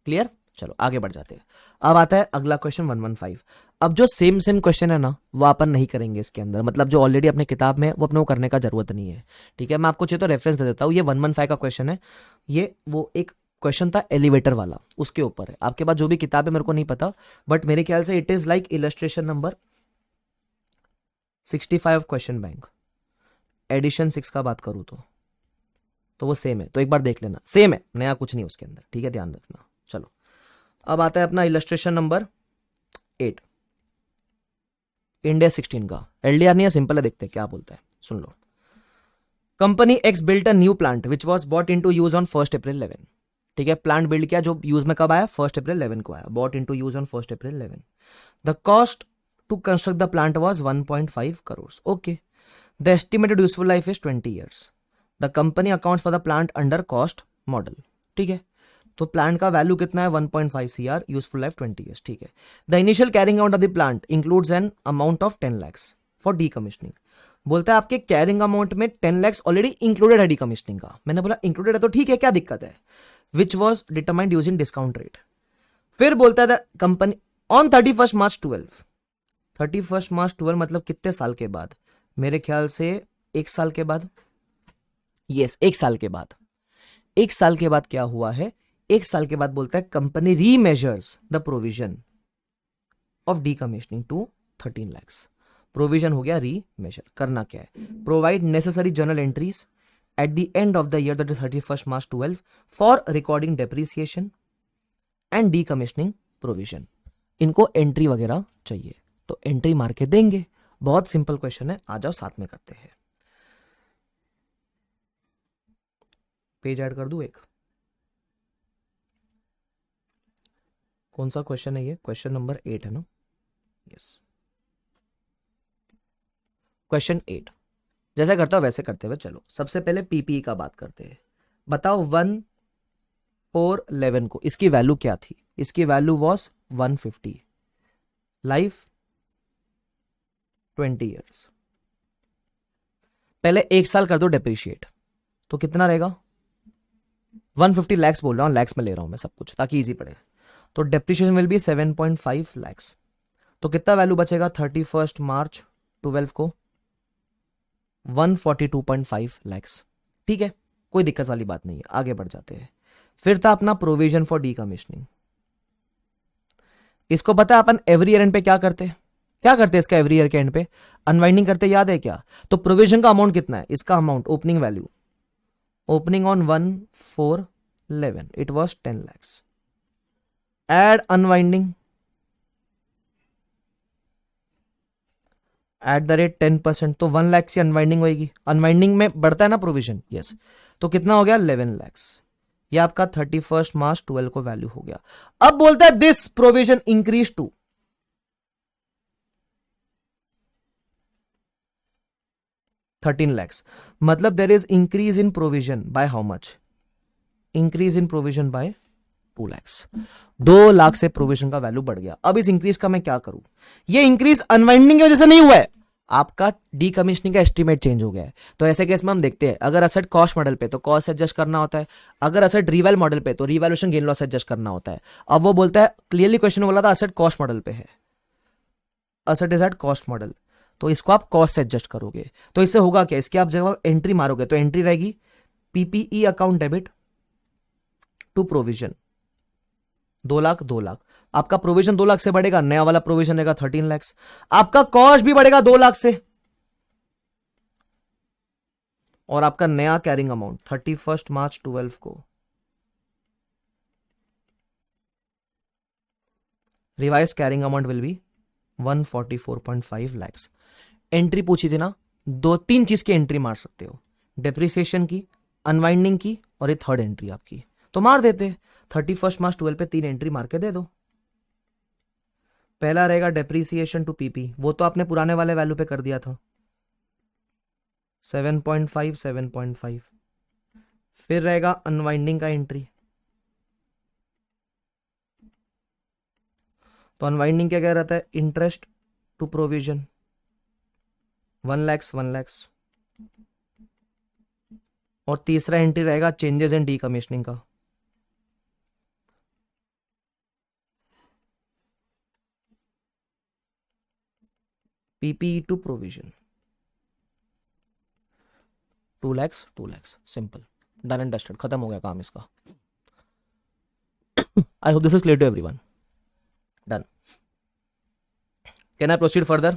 क्लियर? चलो आगे बढ़ जाते हैं। अब आता है अगला क्वेश्चन 115। अब जो सेम क्वेश्चन है ना वो अपन नहीं करेंगे इसके अंदर, मतलब जो ऑलरेडी अपने किताब में वो अपने को करने का जरूरत नहीं है। ठीक है, मैं आपको चाहिए तो रेफरेंस दे देता हूँ। ये 115 का क्वेश्चन है, ये वो एक क्वेश्चन था एलिवेटर वाला, उसके ऊपर है। आपके पास जो भी किताब है मेरे को नहीं पता, बट मेरे ख्याल से it is like illustration number 65 question bank, edition 6 का बात करूं तो वो सेम है, तो एक बार देख लेना, सेम है, नया कुछ नहीं उसके अंदर, ठीक है, ध्यान रखना। चलो अब आता है अपना इलस्ट्रेशन नंबर 8, इंडिया 16 का। एलडीआर नहीं है, सिंपल है, देखते हैं क्या बोलता है, सुन लो। Company X built a new plant which was bought into use on 1 April 11। ठीक है, प्लांट बिल्ड किया जो यूज में कब आया, 1 अप्रैल 11 को आया, bought into use on 1 April 11। The cost to construct the plant was 1.5 crore. Okay, the estimated useful life is 20 years. The company accounts for the plant under cost model. ठीक है, तो प्लांट का वैल्यू कितना है, 1.5 CR, यूजफुल लाइफ 20 ईयर्स। ठीक है, the initial carrying amount of the plant includes an amount of 10 lakh for decommissioning. बोलता है आपके कैरिंग अमाउंट में 10 लाख ऑलरेडी इंक्लूडेड है डीकमिशनिंग का। मैंने बोला इंक्लूडेड है तो ठीक है, क्या दिक्कत है, which was determined using discount rate. फिर बोलता है the company on 31 March 12, 31 March 12 मतलब कितने साल के बाद, मेरे ख्याल से 1 साल के बाद, यस 1 साल के बाद। 1 साल के बाद क्या हुआ है, 1 साल के बाद बोलता है company remeasures the provision of decommissioning to 13 lakh. Provision हो गया रीमेजर। करना क्या है, provide necessary journal entries at the end of the year that is 31 March 12 for recording depreciation and decommissioning provision. इनको एंट्री वगैरह चाहिए तो एंट्री मार के देंगे। बहुत सिंपल क्वेश्चन है, आ जाओ साथ में करते हैं। पेज ऐड कर दूं एक, कौन सा क्वेश्चन है ये, क्वेश्चन नंबर 8 है ना, यस क्वेश्चन 8। जैसे करता हूं वैसे करते हुए चलो। सबसे पहले पीपीई का बात करते हैं। बताओ 1/4/11 को इसकी वैल्यू क्या थी, इसकी वैल्यू वॉज 150, लाइफ 20 ईयर्स। पहले 1 साल कर दो डेप्रिशिएट, तो कितना रहेगा, 150 लैक्स बोल रहा हूं, लैक्स में ले रहा हूं मैं सब कुछ ताकि इजी पड़े। तो डेप्रिशिएशन विल बी 7.5 लैक्स। तो कितना वैल्यू बचेगा 31 मार्च 12 को, 142.5 लैक्स। ठीक है, कोई दिक्कत वाली बात नहीं है, आगे बढ़ जाते हैं। फिर था अपना प्रोविजन फॉर डीकमिशनिंग। इसको पता है अपन एवरी ईयर एंड पे क्या करते हैं, क्या करते हैं इसका एवरी ईयर के एंड पे, अनवाइंडिंग करते, याद है क्या। तो प्रोविजन का अमाउंट कितना है, इसका amount opening value, opening on 1/4/11 it was 10 lakhs. Add unwinding at the rate 10%, तो 1 लाख से अनवाइंडिंग होगी, अनवाइंडिंग में बढ़ता है ना प्रोविजन, यस। तो कितना हो गया 11 लैक्स। ये आपका 31 मार्च 12 को वैल्यू हो गया। अब बोलता है this provision increase to 13 lakhs, मतलब there is increase in provision by how much, increase in provision by 2 lakhs. 2 lakh से प्रोविजन का वैल्यू बढ़ गया। अब इस इंक्रीज का मैं क्या करूं, ये इंक्रीज अनवाइंडिंग की वजह से नहीं हुआ है, आपका डीकमिशनिंग का एस्टीमेट चेंज हो गया है। तो ऐसे केस में हम देखते हैं, अगर असेट कॉस्ट मॉडल पे तो कॉस्ट एडजस्ट करना होता है, अगर असेट रिवैल मॉडल पे तो रिवैल्यूएशन गेन लॉस एडजस्ट करना होता है। अब वो बोलता है क्लियरली, क्वेश्चन बोला था असेट कॉस्ट मॉडल पे है, asset is at cost model, तो इसको आप कॉस्ट से एडजस्ट करोगे। तो इससे होगा क्या, इसके आप जब एंट्री मारोगे तो एंट्री रहेगी PPE account debit to provision 2 lakh 2 lakh. आपका प्रोविजन 2 लाख से बढ़ेगा, नया वाला प्रोविजन रहेगा 13 लैक्स। आपका कॉस्ट भी बढ़ेगा 2 लाख से, और आपका नया कैरिंग अमाउंट 31 मार्च 12 को revise carrying amount will be 144.5 lakhs. Entry पूछी थी ना, 2-3 चीज की एंट्री मार सकते हो, डेप्रिसिएशन की, अनवाइंडिंग की, और ये थर्ड एंट्री आपकी, तो मार देते 31 मार्च 12 पे 3 एंट्री मार के दे दो। पहला रहेगा डेप्रिसिएशन टू पीपी, वो तो आपने पुराने वाले वैल्यू पे कर दिया था 7.5 7.5। फिर रहेगा अनवाइंडिंग का एंट्री, तो अनवाइंडिंग क्या रहता है, interest to provision 1 lakhs 1 lakhs. और तीसरा एंट्री रहेगा चेंजेस इन डीकमिशनिंग का, PPE to provision 2 lakhs 2 lakhs. Simple, done and dusted, खत्म हो गया काम इसका। I hope this is clear to everyone, done. Can I proceed further,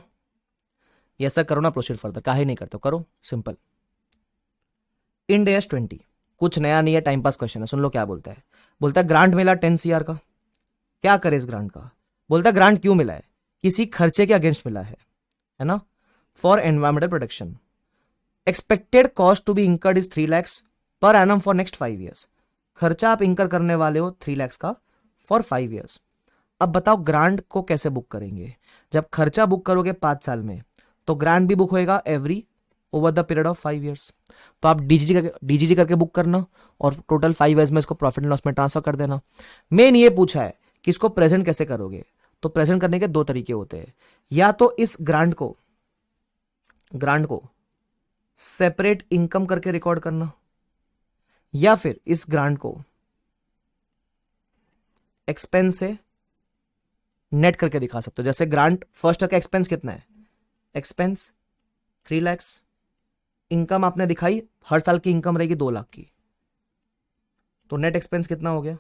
yes sir करो ना, प्रोसीड फर्दर, काहे नहीं करते हो, करो, सिंपल। इंड एस 20, कुछ नया नहीं है, टाइम पास क्वेश्चन है, सुन लो क्या बोलता है। बोलता है ग्रांट मिला 10 CR का, क्या करे इस ग्रांट का। बोलता है ग्रांट क्यों मिला है, किसी खर्चे के अगेंस्ट मिला है ना, for environmental protection. Expected cost to be incurred is 3 lakhs per annum for next 5 years। खर्चा आप इंकर करने वाले हो 3 lakhs का फॉर 5 years। अब बताओ ग्रांट को कैसे बुक करेंगे। जब खर्चा बुक करोगे 5 साल में, तो ग्रांट भी बुक होएगा every over the period of 5 years। तो आप डीजीजी करके बुक करना और टोटल 5 years में इसको प्रॉफिट एंड लॉस में ट्रांसफर कर देना। मेन ये पूछा है कि इसको प्रेजेंट कैसे करोगे। तो प्रेजेंट करने के 2 तरीके होते हैं, या तो इस ग्रांट को सेपरेट इनकम करके रिकॉर्ड करना, या फिर इस ग्रांट को एक्सपेंस से नेट करके दिखा सकते हो। जैसे ग्रांट फर्स्ट का एक्सपेंस कितना है, एक्सपेंस 3 lakhs, इनकम आपने दिखाई, हर साल की इनकम रहेगी 2 लाख की, तो नेट एक्सपेंस कितना हो गया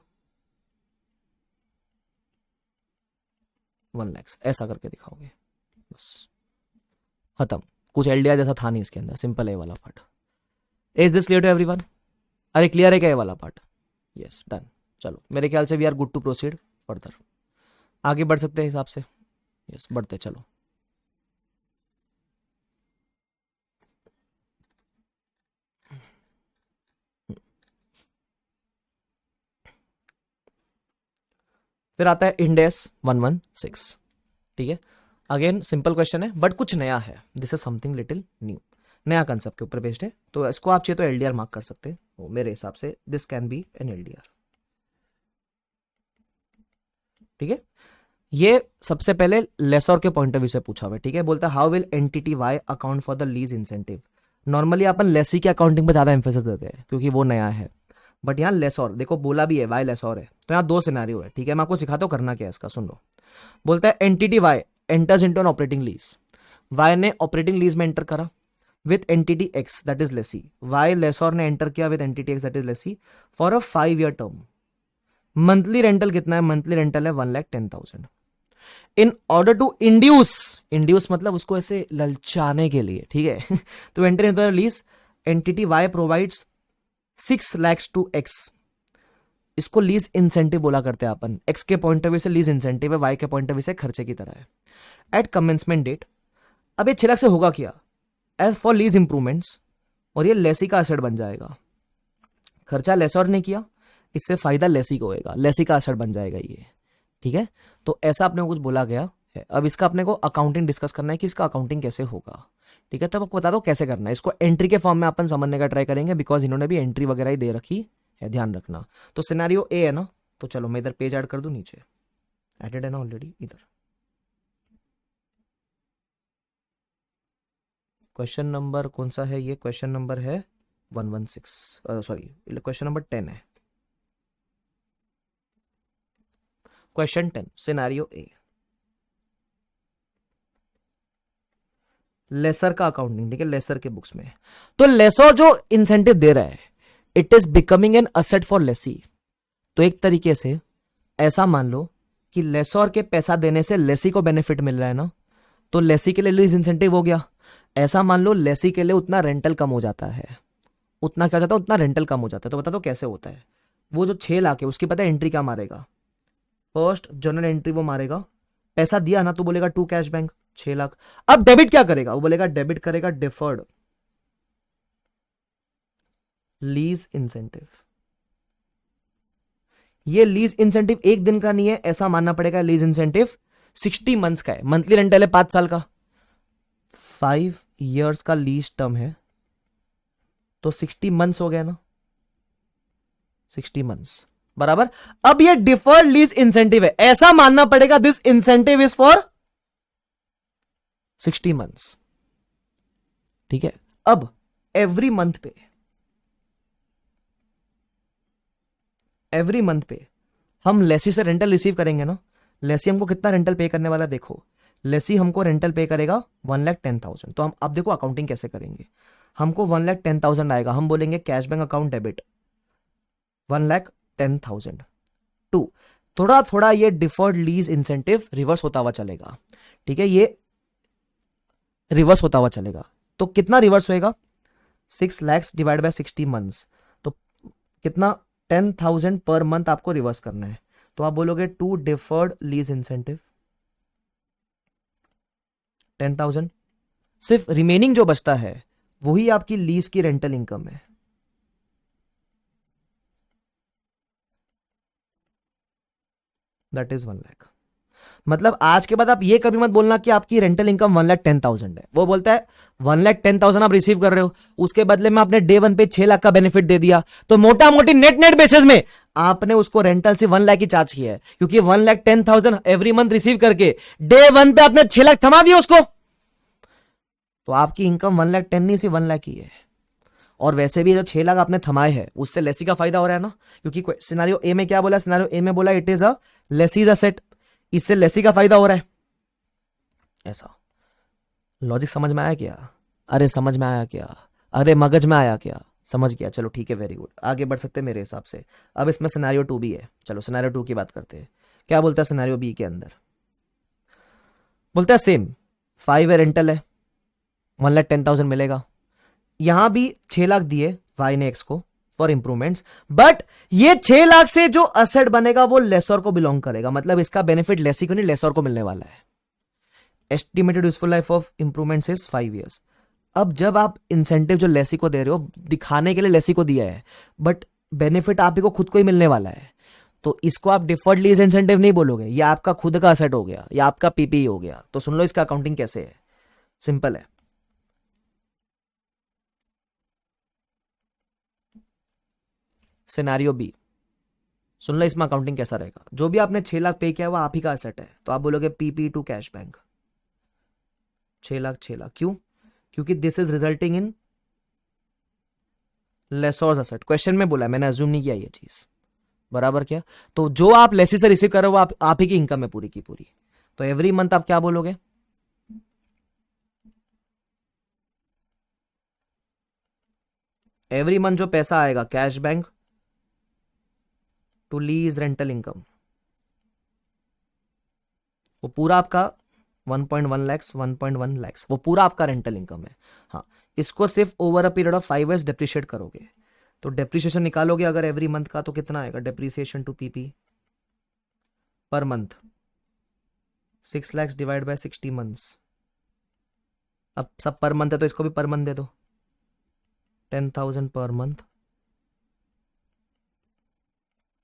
1 lakhs, ऐसा करके दिखाओगे, बस खत्म। कुछ एलडीआर जैसा था नहीं इसके अंदर, सिंपल है वाला part. Is this clear to everyone? अरे क्लियर है क्या ये वाला पार्ट? Yes done. चलो मेरे ख्याल से we are good to proceed further, आगे बढ़ सकते हैं हिसाब से। यस बढ़ते चलो। फिर आता है इंडेस 116, ठीक है। अगेन सिंपल क्वेश्चन है बट कुछ नया है, this is something little new, नया कंसेप्ट के ऊपर बेस्ड है, तो इसको आप चाहिए तो एलडीआर मार्क कर सकते हैं। मेरे हिसाब से this can be an LDR, ठीक है। ये सबसे पहले लेसर के पॉइंट ऑफ व्यू से पूछा हुआ है, ठीक है। बोलता है how will entity Y account for the lease incentive. Normally अपन लेसी की अकाउंटिंग पर ज्यादा एम्फेसिस देते हैं क्योंकि वो नया है, बट यहाँ लेसर देखो बोला भी है, वाई लेसर है, तो यहाँ 2 सिनेरियो है, ठीक है। मैं आपको सिखाता हूँ करना क्या है इसका, सुन लो। बोलता है entity Y enters into an operating lease, Y ने ऑपरेटिंग लीज में एंटर करा with entity X that is lessee, Y lessor ने एंटर किया with entity X that is lessee for a 5 year term. Monthly rental कितना है, मंथली रेंटल है 1,10,000। इन ऑर्डर टू इंड्यूस मतलब उसको ऐसे ललचाने के लिए, ठीक है। तो enter in the lease entity Y provides 6 lakhs to X, इसको लीज इंसेंटिव बोला करते हैं अपन। एक्स के पॉइंट ऑफ व्यू से लीज इंसेंटिव है, वाई के पॉइंट ऑफ व्यू से खर्चे की तरह है। एट कमेंसमेंट डेट, अब ये 6 लाख से होगा क्या, एज फॉर लीज इंप्रूवमेंट्स, और ये लेसी का एसेट बन जाएगा। खर्चा लेसर ने किया, इससे फायदा लेसी को होएगा, लेसी का एसेट बन जाएगा ये, ठीक है। तो ऐसा अपने को कुछ बोला गया है। अब इसका अपने को अकाउंटिंग डिस्कस करना है कि इसका अकाउंटिंग कैसे होगा, ठीक है। तब आपको बता दो कैसे करना है इसको। एंट्री के फॉर्म में अपन समझने का ट्राई करेंगे बिकॉज इन्होंने भी एंट्री वगैरह ही दे रखी है, ध्यान रखना। तो सिनेरियो ए है ना, तो चलो मैं इधर पेज ऐड कर दूं, नीचे एडेड है ना ऑलरेडी। इधर क्वेश्चन नंबर कौन सा है, ये क्वेश्चन नंबर है 116, सॉरी क्वेश्चन नंबर 10 है। क्वेश्चन 10 सिनेरियो ए, लेसर का अकाउंटिंग, ठीक है, लेसर के बुक्स में। तो लेसर जो इंसेंटिव दे रहा है it is becoming an asset for lessee. तो एक तरीके से ऐसा मान लो कि लेसर के पैसा देने से लेसी को बेनिफिट मिल रहा है ना, तो लेसी के लिए लीज इंसेंटिव हो गया। ऐसा मान लो लेसी के लिए उतना रेंटल कम हो जाता है, उतना क्या हो जाता है, उतना रेंटल कम हो जाता है। तो बता दो कैसे होता है। वो जो 6 लाख है उसकी पता है एंट्री क्या मारेगा, फर्स्ट जर्नल एंट्री वो मारेगा, पैसा दिया ना तो बोलेगा टू कैश बैंक 6 लाख। अब डेबिट क्या करेगा, वो बोलेगा डेबिट करेगा डिफर्ड लीज इंसेंटिव। ये लीज इंसेंटिव एक दिन का नहीं है, ऐसा मानना पड़ेगा। लीज इंसेंटिव 60 मंथ्स का है, मंथली रेंटल है 5 साल का, 5 years का लीज टर्म है, तो 60 मंथ्स हो गया ना, 60 मंथ्स बराबर। अब ये डिफर्ड लीज इंसेंटिव है, ऐसा मानना पड़ेगा this incentive is for 60 months, ठीक है। अब एवरी मंथ पे हम लेसी से रेंटल रिसीव करेंगे ना। लेसी हमको कितना रेंटल पे करने वाला, देखो लेसी हमको रेंटल पे करेगा 1,10,000। तो हम अब देखो अकाउंटिंग कैसे करेंगे। हमको 1,10,000 आएगा, हम बोलेंगे cash bank account debit 1,10,000 to, थोड़ा थोड़ा ये डिफर्ड लीज इंसेंटिव रिवर्स होता हुआ चलेगा, ठीक है। ये रिवर्स होता हुआ चलेगा। तो कितना रिवर्स होएगा? 6 lakhs डिवाइड बाय 60 मंथ्स, तो कितना? 10,000 पर मंथ आपको रिवर्स करना है। तो आप बोलोगे टू डिफर्ड लीज इंसेंटिव 10,000, सिर्फ रिमेनिंग जो बचता है वही आपकी लीज की रेंटल इनकम है। That is 1 lakh. मतलब आज के बाद आप ये कभी मत बोलना कि आपकी रेंटल इनकम 1,10,000 है। वो बोलता है 1,10,000 आप रिसीव कर रहे हो, उसके बदले में आपने डे 1 पे 6 लाख का बेनिफिट दे दिया, तो मोटा मोटी नेट नेट बेसिस में आपने उसको रेंटल से 1 लाख की चार्ज किया है, क्योंकि 1,10,000 एवरी मंथ रिसीव करके डे 1 पे आपने 6 लाख थमा दिया उसको। तो आपकी इनकम 1,10,000 नहीं, सिर्फ 1 लाख की है। और वैसे भी जो 6 लाख आपने थमाए हैं उससे लेसी का फायदा हो रहा है ना, क्योंकि सिनारियो ए में क्या बोला? सिनारियो ए में बोला it is a lessee's asset, इससे लेसी का फायदा हो रहा है। ऐसा लॉजिक समझ में आया क्या? अरे समझ में आया क्या? अरे मगज में आया क्या? समझ गया, चलो ठीक है, वेरी गुड, आगे बढ़ सकते हैं मेरे हिसाब से। अब इसमें सिनेरियो 2 भी है, चलो सिनेरियो 2 की बात करते हैं। क्या बोलता है सिनेरियो बी के अंदर? बोलता है सेम 5 रेंटल है, 1,10,000 मिलेगा। यहां भी 6 लाख दिए वाई ने एक्स को फॉर इंप्रूवमेंट्स, बट ये 6 लाख से जो असेट बनेगा वो लेसर को बिलोंग करेगा, मतलब इसका बेनिफिट लेसी को नहीं लेसर को मिलने वाला है। Estimated useful life of improvements is 5 years। अब जब आप इंसेंटिव जो लेसी को दे रहे हो दिखाने के लिए लेसी को दिया है, बट बेनिफिट आप ही को खुद को ही मिलने वाला है, तो इसको आप डिफर्ड लीज इंसेंटिव नहीं बोलोगे, ये आपका खुद का असेट हो गया, या आपका पीपीई हो गया। तो सुन लो इसका अकाउंटिंग कैसे है, सिंपल है। सिनेरियो बी, सुन लो इसमें अकाउंटिंग कैसा रहेगा। जो भी आपने 6 लाख पे किया है वो आप ही का असेट है, तो आप बोलोगे PP to cash bank 6 lakh 6 lakh. क्यों? क्योंकि this is resulting in lessor's asset. Question में बोला है, मैंने अज्यूम नहीं किया ये चीज, बराबर क्या? तो जो आप लेसी से रिसीव कर रहे हो वो आप ही की इनकम है पूरी की पूरी। तो एवरी मंथ आप क्या बोलोगे? एवरी मंथ जो पैसा आएगा cash bank to lease rental income, वो पूरा आपका 1.1 लैक्स 1.1 लैक्स वो पूरा आपका रेंटल इनकम है। हाँ, इसको सिर्फ over a period of 5 years depreciate करोगे, तो डेप्रिसिएशन निकालोगे अगर एवरी मंथ का, तो कितना आएगा depreciation to PP per month? 6 lakhs divide by 60 months. अब सब पर मंथ है तो इसको भी पर मंथ दे दो, 10,000 per month,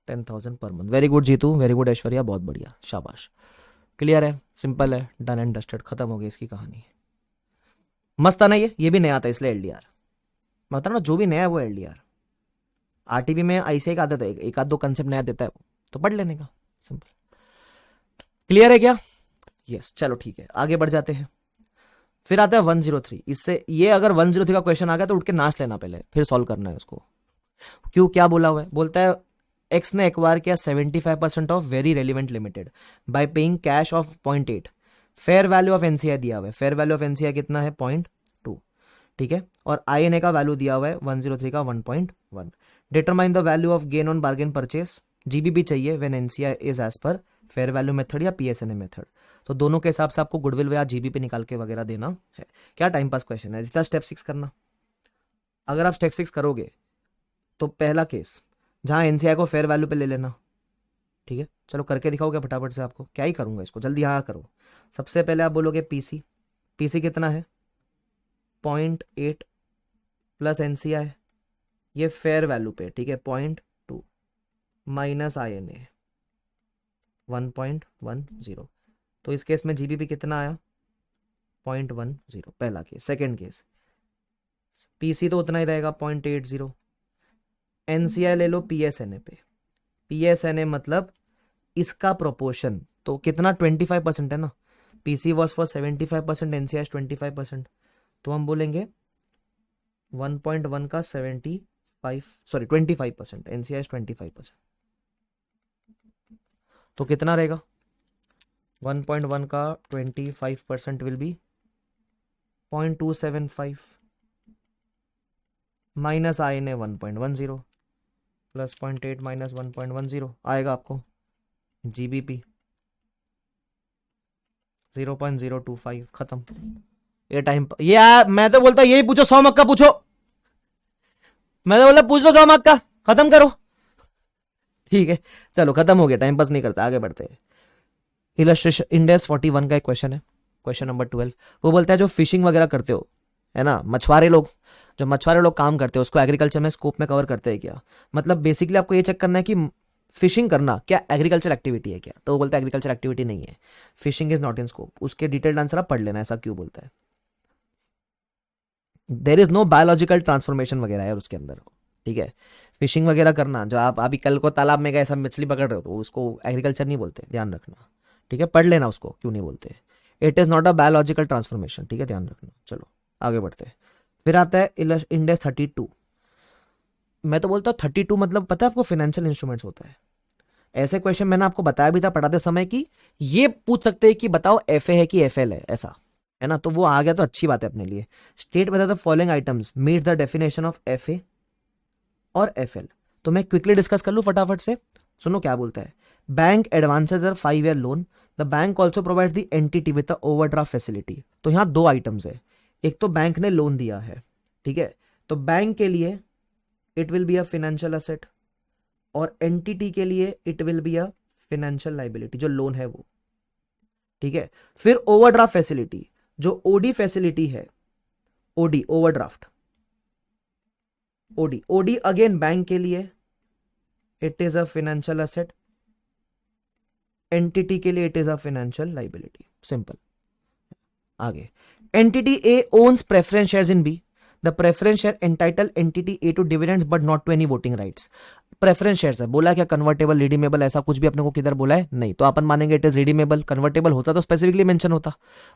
10,000 per month. Very good Jeetu, very good Aishwarya, बहुत बढ़िया, शाबाश। क्लियर है, सिंपल है, डन एंड डस्टेड, खत्म हो गई इसकी कहानी। मस्त है ना ये भी नया था इसलिए एलडीआर। मतलब ना जो भी नया है वो एलडीआर। आरटीबी में ऐसे एक आदत है, एक आध दो कंसेप्ट नया देता है वो, तो पढ़ लेने का, सिंपल। क्लियर है क्या? यस, चलो ठीक है, आगे बढ़ जाते हैं। फिर आता है 103। इससे ये अगर 103 का क्वेश्चन आ गया तो उठ के नाच लेना पहले, फिर सॉल्व करना है उसको। क्यों, क्या बोला हुआ है? बोलता है एक्स ने एक्वायर किया 75% of very relevant limited by paying cash of 0.8। Fair value of NCI दिया हुआ है, फेयर वैल्यू ऑफ एनसीआई कितना है? 0.2, ठीक है। और आईएनए का वैल्यू दिया हुआ है 103 का 1.1। Determine the value of gain on bargain purchase, GBB चाहिए when NCI is as per fair value method या पीएसएनए मेथड। तो दोनों के हिसाब से आपको गुडविल या जीबीपी निकाल के वगैरह देना है। क्या टाइम पास क्वेश्चन है, जितना स्टेप 6 करना। अगर आप स्टेप 6 करोगे तो पहला केस जहां एनसीआई को फेयर वैल्यू पे ले लेना, ठीक है। चलो करके दिखाओगे फटाफट से, आपको क्या ही करूंगा इसको, जल्दी हाँ करो। सबसे पहले आप बोलोगे पीसी, पीसी कितना है? 0.8 प्लस एनसीआई, ये फेयर वैल्यू पे, ठीक है, 0.2 माइनस आईएनए 1.10। तो इस केस में जीबीपी कितना आया? 0.10, पहला केस। सेकेंड केस, पीसी तो उतना ही रहेगा 0.80। एनसीआई ले लो पीएसएनए पे, पीएसएनए मतलब इसका प्रोपोर्शन, तो कितना? 25% है ना। पीसी वॉज फॉर 75%, एनसीआई 25%, तो हम बोलेंगे 1.1 का 25%, एनसीआई 25%, तो कितना रहेगा? 1.1 का 25% will be 0.275 minus INA 1.10 plus 0.8 minus 1.10 आएगा आपको जीबीपी 0.025, खत्म। ये टाइम ये मैं तो बोलता यही पूछो, 100 मार्क का पूछो। मैं तो बोलता पूछ लो 100 मार्क का, खत्म करो। ठीक है चलो खत्म हो गया, टाइम पास नहीं करता, आगे बढ़ते हैं। इलस्ट्रेशन इंडेक्स 41 का एक क्वेश्चन है, क्वेश्चन नंबर 12। वो बोलता है जो फिशिंग वगैरह करते हो, है ना, मछुआरे लोग, जो मछुआरे लोग काम करते हैं उसको एग्रीकल्चर में स्कोप में कवर करते हैं क्या? मतलब बेसिकली आपको ये चेक करना है कि फिशिंग करना क्या एग्रीकल्चर एक्टिविटी है क्या? तो वो बोलता है एग्रीकल्चर एक्टिविटी नहीं है, fishing is not in scope. उसके डिटेल्ड आंसर आप पढ़ लेना, ऐसा क्यों बोलता है। There is no biological transformation वगैरह है उसके अंदर, ठीक है। फिशिंग वगैरह करना, जो आप अभी कल को तालाब में गए सब मछली पकड़ रहे हो, तो उसको एग्रीकल्चर नहीं बोलते, ध्यान रखना, ठीक है, पढ़ लेना उसको क्यों नहीं बोलते। It is not a biological transformation, ठीक है, ध्यान रखना। चलो आगे बढ़ते हैं। फिर आता है इंडेक्स 32। मैं तो बोलता हूँ 32 मतलब पता है आपको, फाइनेंशियल इंस्ट्रूमेंट्स होता है। ऐसे क्वेश्चन मैंने आपको बताया भी था पढ़ाते समय कि ये पूछ सकते हैं कि बताओ एफ है कि एफ है, ऐसा है ना, तो वो आ गया तो अच्छी बात है अपने लिए। State whether the following items meet the definition of F और एफ तो मैं क्विकली डिस्कस कर लूं फटाफट से, सुनो क्या बोलता है। Bank advances a 5 year loan, the bank also provide the entity with overdraft facility. तो यहां दो आइटम्स है, एक तो बैंक ने लोन दिया है, ठीक है, तो बैंक के लिए it will be a financial asset, और एंटिटी के लिए it will be a financial liability, जो लोन है वो, ठीक है। फिर ओवरड्राफ्ट फैसिलिटी, जो ओडी फैसिलिटी है, OD overdraft, OD OD again bank के लिए it is a financial asset, entity के लिए it is a financial liability, simple. आगे, entity A owns preference shares in B, the preference share entitle entity A to dividends but not to any voting rights. Preference shares है, बोला क्या कन्वर्टेबल रिडीमेबल ऐसा कुछ भी अपने को किधर बोला है नहीं, तो अपन मानेंगे इट इज रिडीमेबल। कन्वर्टेबल होता तो स्पेसिफिकली मेंशन होता,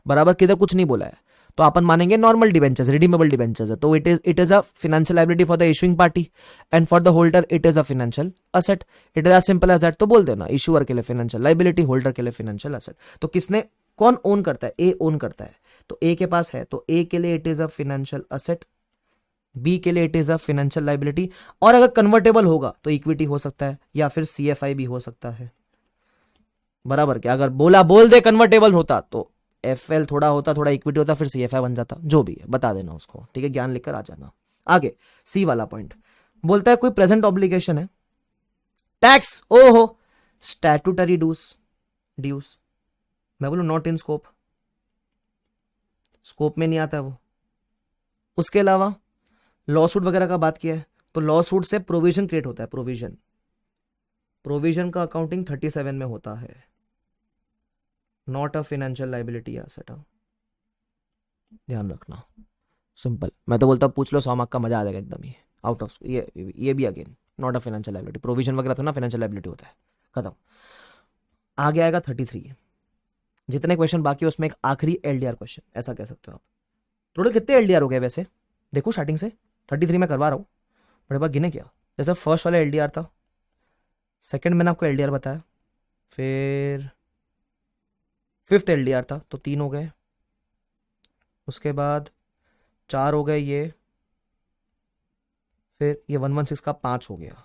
बराबर, किधर कुछ नहीं बोला है, तो अपन मानेंगे नॉर्मल डिबेंचर्स, रिडीमेबल डिबेंचर्स है, तो it is a financial liability for the issuing party and for the holder it is a financial asset. It is as simple as that. तो बोल देना इशुअर के लिए फाइनेंशियल लाइबिलिटी, होल्डर के लिए फाइनेंशियल असेट। तो किसने, कौन ओन करता है, ए ओन करता है, तो ए के पास है, तो ए के लिए it is a financial asset, B के लिए it is a financial liability, और अगर कन्वर्टेबल होगा तो इक्विटी हो सकता है या फिर सीएफआई भी हो सकता है, बराबर। क्या अगर बोल दे कन्वर्टेबल होता तो एफएल थोड़ा होता, थोड़ा इक्विटी होता, फिर सीएफआई बन जाता, जो भी है बता देना उसको, ठीक है, ज्ञान लिखकर आ जाना। आगे सी वाला पॉइंट बोलता है कोई प्रेजेंट ऑब्लिगेशन है, टैक्स, ओहो, स्टैट्यूटरी ड्यूस, मैं बोलू नॉट इन स्कोप, स्कोप में नहीं आता है वो। उसके अलावा लॉ सूट वगैरह का बात किया है, तो लॉ सूट से प्रोविजन क्रिएट होता है, प्रोविजन का अकाउंटिंग 37 में होता है, not a financial liability asset, ध्यान रखना, सिंपल। मैं तो बोलता पूछ लो 100 मार्क का, मजा आ जाएगा एकदम ही आउट ऑफ। ये भी again not a financial liability, provision वगैरह तो ना फाइनेंशियल लाइबिलिटी होता है, खत्म। आगे आएगा 33। जितने क्वेश्चन बाकी है उसमें एक आखिरी एलडीआर क्वेश्चन, ऐसा कह सकते हो आप। टोटल कितने एलडीआर हो गए वैसे, देखो स्टार्टिंग से 33 में करवा रहा हूँ, बड़े बार गिने क्या। जैसे फर्स्ट वाला एलडीआर था, सेकंड मैंने आपको एलडीआर बताया, फिर फिफ्थ एलडीआर था तो 3 हो गए, उसके बाद 4 हो गए ये, फिर ये 116 का 5 हो गया,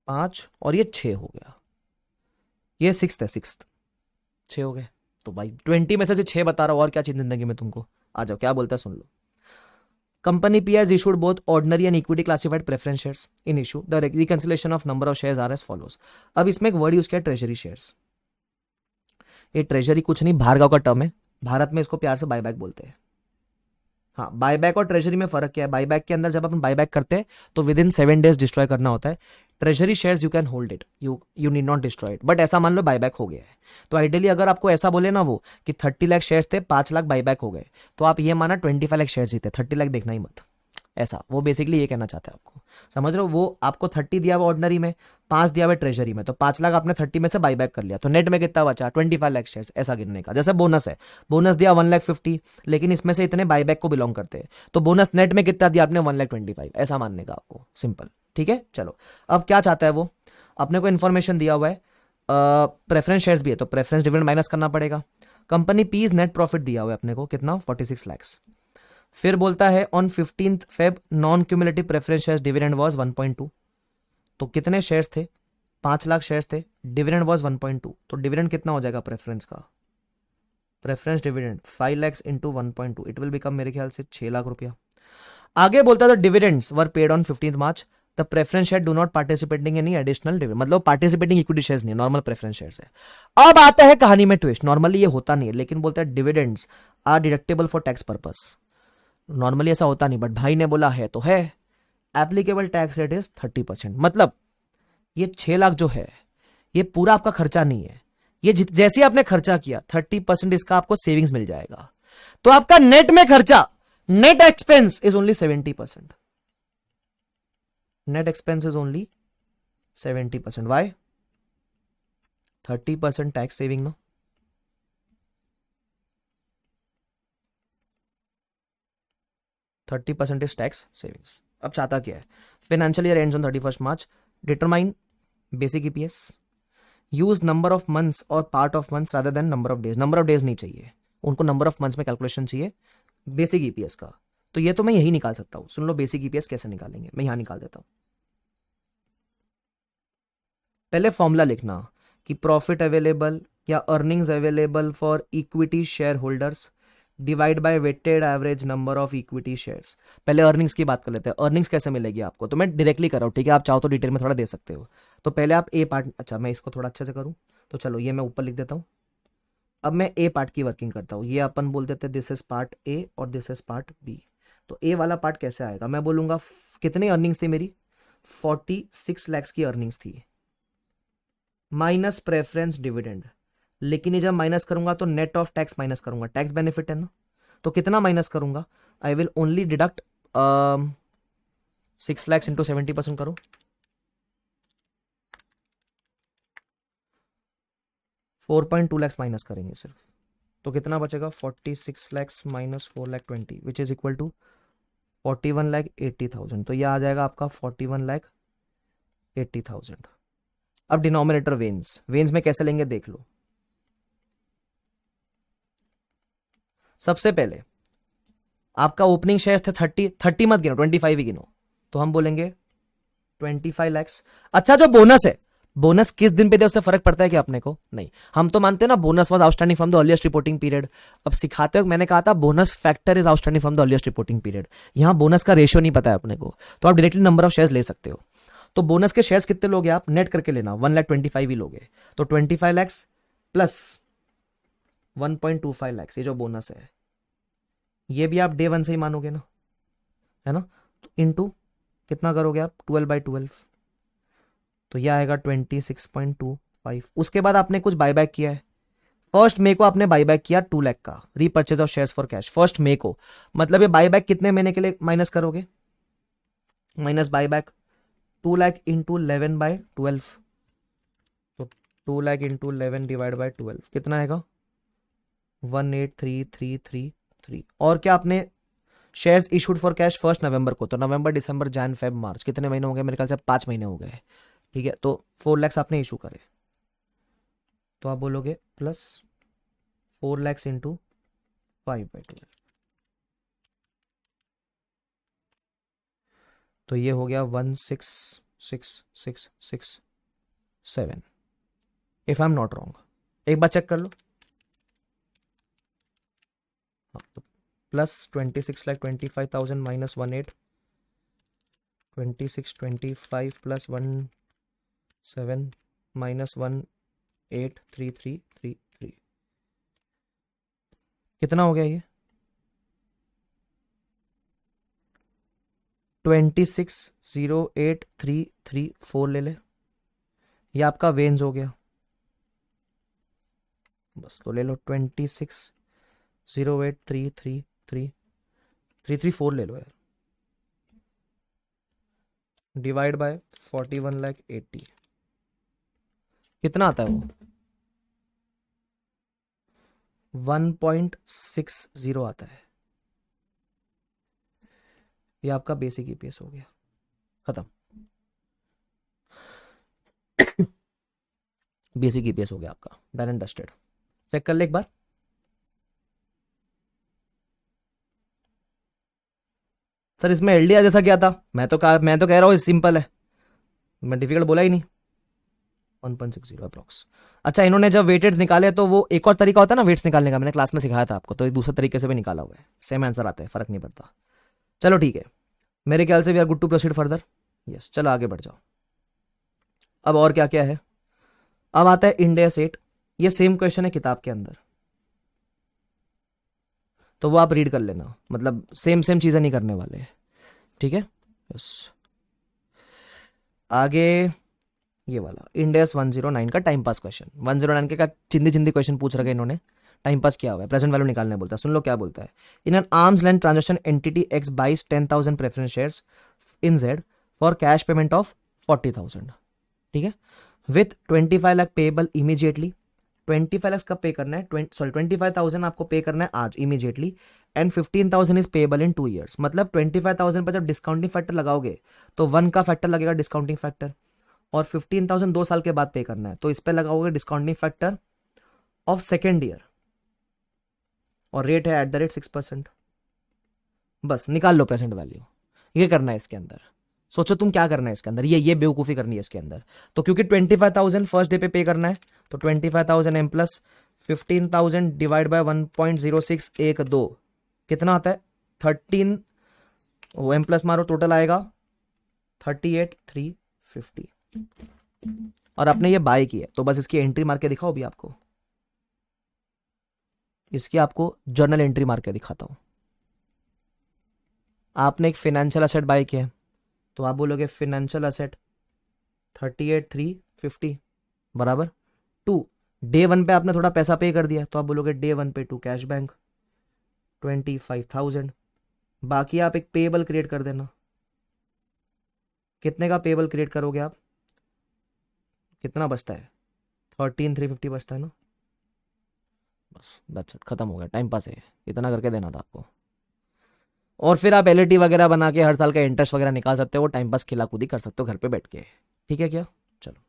5 और ये 6 हो गया, ये सिक्स्थ है, 6 हो गए। तो भाई 20 में से 6 बता रहा हूँ, और क्या चाहिए जिंदगी में तुमको। आ जाओ क्या बोलता है सुन लो। Company P has issued both ordinary and equity classified preference shares in issue, the reconciliation of number of shares are as follows. अब इसमें एक वर्ड यूज किया ट्रेजरी शेयर्स। ये ट्रेजरी कुछ नहीं, भार्गव का टर्म है, भारत में इसको प्यार से बायबैक बोलते हैं। हाँ, बायबैक और ट्रेजरी में फर्क क्या है, बायबैक के अंदर जब अपन बायबैक करते हैं तो विद इन 7 डेज डिस्ट्रॉय करना होता है। Treasury shares you can hold it, you need not destroy it, but ऐसा मान लो बायबैक हो गया है, तो आइडियली अगर आपको ऐसा बोले ना वो कि 30 लाख शेयर्स थे, 5 लाख बायबैक हो गए, तो आप ये माना 25 लाख शेयर्स ही थे, 30 लाख देखना ही मत, ऐसा वो बेसिकली ये कहना चाहता है आपको, समझ रहे हो। वो आपको 30 दिया हुआ ऑर्डिनरी में, 5 दिया हुआ ट्रेजरी में, तो 5 लाख आपने 30 में से बाईबैक कर लिया, तो नेट में कितना बचा, 25 लाख शेयर्स, ऐसा गिनने का। जैसे बोनस है, बोनस दिया 1,50,000, लेकिन इसमें से इतने बाईबैक को बिलोंग करते हैं, तो बोनस नेट में कितना दिया आपने, 1,25,000, ऐसा मानने का आपको, सिंपल, ठीक है। चलो अब क्या चाहता है वो, अपने को इन्फॉर्मेशन दिया हुआ है, प्रेफरेंस शेयर्स भी है तो प्रेफरेंस डिविडेंड माइनस करना पड़ेगा। कंपनी पीज नेट प्रॉफिट दिया हुआ है अपने को कितना, 46 लाख। फिर बोलता है on 15 Feb non cumulative preference shares dividend was 1.2, तो कितने शेयर्स थे, 5 लाख शेयर्स थे, डिविडेंड वाज 1.2, तो डिविडेंड कितना हो जाएगा प्रेफरेंस का, preference dividend 5 lakhs into 1.2, it will become मेरे ख्याल से 6 लाख रुपया। आगे बोलता था dividends were paid on 15th March, the preference share do not participating any additional dividend, मतलब पार्टिसिपेटिंग इक्विटी शेयर्स नहीं, नॉर्मल प्रेफरेंस शेयर्स है। अब आता है कहानी में ट्विस्ट, नॉर्मली ये होता नहीं है, लेकिन बोलता है dividends are deductible for tax purpose. Normally ऐसा होता नहीं, बट भाई ने बोला है तो है। एप्लीकेबल टैक्स रेट इज 30%, मतलब ये 6 लाख जो है ये पूरा आपका खर्चा नहीं है, ये जैसे आपने खर्चा किया 30% इसका आपको सेविंग्स मिल जाएगा, तो आपका नेट में खर्चा, net expense is only 70%। Net expense is only 70%। Why? 30% tax saving no, 30% is tax savings. अब चाहता क्या है, financial year ends on 31st March, determine basic EPS, use number of months और part of months rather than number of days. Number of days नहीं चाहिए उनको, नंबर ऑफ मंथ्स में कैलकुलेशन चाहिए बेसिक ईपीएस का। तो ये तो मैं यही निकाल सकता हूं, सुन लो बेसिक ईपीएस कैसे निकालेंगे, मैं यहां निकाल देता हूं। पहले फॉर्मूला लिखना कि प्रॉफिट अवेलेबल या earnings available for equity share holders divide by weighted average number of equity shares. पहले अर्निंग्स की बात कर लेते हैं, अर्निंग्स कैसे मिलेगी आपको, तो मैं डायरेक्टली कर रहा हूं, ठीक है, आप चाहो तो डिटेल में थोड़ा दे सकते हो। तो पहले आप ए पार्ट, अच्छा मैं इसको थोड़ा अच्छे से करूं, तो चलो ये मैं ऊपर लिख देता हूं। अब मैं ए पार्ट की वर्किंग करता हूं, ये अपन बोल देते हैं दिस इज पार्ट ए और दिस इज पार्ट बी। तो ए वाला पार्ट कैसे आएगा, मैं बोलूंगा कितनी अर्निंग्स थी मेरी, 46 lakhs की अर्निंग्स थी, माइनस प्रेफरेंस डिविडेंड। लेकिन ये जब माइनस करूंगा तो नेट ऑफ टैक्स माइनस करूंगा, टैक्स बेनिफिट है ना, तो कितना माइनस करूंगा, I will only deduct 6 lakhs into 70% करो, 4.2 lakhs माइनस करेंगे सिर्फ, तो कितना बचेगा, 46 lakhs minus 4,20,000 which is equal to 41,80,000। तो यह आ जाएगा आपका 41,80,000। अब डिनोमिनेटर वेन्स, वेन्स में कैसे लेंगे देख लो। सबसे पहले आपका ओपनिंग शेयर थे 30 मत गिनो, 25 ही गिनो, तो हम बोलेंगे 25 lakhs। अच्छा जो बोनस है, बोनस किस दिन पे दे उससे फर्क पड़ता है कि अपने को नहीं, हम तो मानते हैं ना bonus was outstanding from the earliest reporting period. अब सिखाते वक्त मैंने कहा था bonus factor is outstanding from the earliest reporting period, यहां बोनस का रेशियो नहीं पता है अपने को, तो आप डायरेक्टली नंबर ऑफ शेयर्स ले सकते हो। तो बोनस के शेयर्स कितने लोगे आप, नेट करके लेना, 1,25,000 ही लोगे, तो 25 lakhs प्लस 1.25 lakhs, ये जो बोनस है ये भी आप डे 1 से ही मानोगे ना, है ना, तो इनटू कितना करोगे आप, 12/12, तो यह आएगा 26.25। उसके बाद आपने कुछ बायबैक किया है, 1 मई को आपने बायबैक किया 2 लाख का, repurchase of shares for cash 1 मई को, मतलब ये बायबैक कितने महीने के लिए माइनस करोगे, माइनस बायबैक 2 लाख इंटू 11/12, तो 2 लाख इंटू 11 डिवाइड बाय 12 कितना आएगा, 183,333। और क्या आपने शेयर्स इशूड फॉर कैश 1 नवंबर को, तो नवंबर दिसंबर जैन फेब मार्च कितने महीने हो गए, मेरे ख्याल से 5 महीने हो गए, ठीक है, तो 4 lakhs आपने इशू करे, तो आप बोलोगे प्लस 4 lakhs इंटू 5/12, तो ये हो गया 166667, if I am not wrong, एक बार चेक कर लो। हाँ, तो प्लस 26,25,000 माइनस 18, 2625 प्लस 17 माइनस 183333, कितना हो गया ये, 26,08,334 ले ले, ये आपका वेन्स हो गया, बस तो ले लो 26,08,333 ले लो यार, डिवाइड बाय 41,80,000 कितना आता है वो, 1.60 आता है। ये आपका बेसिक ईपीएस हो गया, खत्म, बेसिक ईपीएस हो गया आपका, डन एंड डस्टेड। चेक कर ले एक बार, सर इसमें एलडीआर जैसा क्या था, मैं तो कह रहा हूँ सिंपल है, मैं डिफिकल्ट बोला ही नहीं, 1.60 अप्रॉक्स। अच्छा, इन्होंने जब वेटेड्स निकाले तो वो एक और तरीका होता है ना वेट्स निकालने का, मैंने क्लास में सिखाया था आपको, तो एक दूसरे तरीके से भी निकाला हुआ है, सेम आंसर आता है, फर्क नहीं पड़ता। चलो ठीक है, मेरे ख्याल से we are good to proceed further. Yes, चलो आगे बढ़ जाओ। अब और क्या क्या है, अब आता है इंडिया सेट। ये सेम क्वेश्चन है किताब के अंदर, तो वो आप रीड कर लेना, मतलब सेम सेम चीजें नहीं करने वाले, ठीक है। यस, आगे ये वाला इंडेस 109 का टाइम पास क्वेश्चन। 109 के का चिंदी चिंदी क्वेश्चन पूछ रखे इन्होंने, टाइम पास किया हुआ है, प्रेजेंट वैल्यू निकालने बोलता है। सुन लो क्या बोलता है। In an arms length transaction entity x बाइस 10,000 preference shares in Z for cash payment of 40,000, ठीक है, with 25 lakh payable immediately. 25 lakh कब पे करना है, 25,000 आपको पे करना है आज immediately, and 15,000 is payable in 2 years. मतलब 25,000 पर जब डिस्काउंटिंग फैक्टर लगाओगे तो 1 का फैक्टर लगेगा डिस्काउंटिंग फैक्टर, और 15,000 2 साल के बाद पे करना है, तो इस पे लगाओगे discounting factor of second year, और रेट है @ 6%। बस निकाल लो प्रेजेंट वैल्यू, ये करना है इसके अंदर। सोचो तुम क्या करना है इसके अंदर, ये बेवकूफ़ी करनी है इसके अंदर। तो क्योंकि 25,000 फर्स्ट डे पे करना है, तो 25,000 एम प्लस 15,000 डिवाइड बाय 1.0612 कितना आता है 13, वो एम प्लस मारो, टोटल आएगा 38,350। और आपने ये बाय किया, तो बस इसकी एंट्री मार के दिखाओ भी आपको, इसकी आपको जर्नल एंट्री मार के दिखाता हूं। आपने एक फाइनेंशियल असेट बाय किया, तो आप बोलोगे फाइनेंशियल असेट 38,350 बराबर 2। डे 1 पे आपने थोड़ा पैसा पे कर दिया, तो आप बोलोगे डे 1 पे टू कैश बैंक 25,000। बाकी आप एक पेबल क्रिएट कर देना। कितने का पेबल क्रिएट करोगे आप, कितना बचता है 13,350 बचता है ना, बस दैट्स इट, खत्म हो गया, टाइम पास है, इतना करके देना था आपको। और फिर आप एलईटी वगैरह बना के हर साल का इंटरेस्ट वगैरह निकाल सकते हो, वो टाइम पास खिला कूदी कर सकते हो घर पे बैठ के, ठीक है क्या। चलो,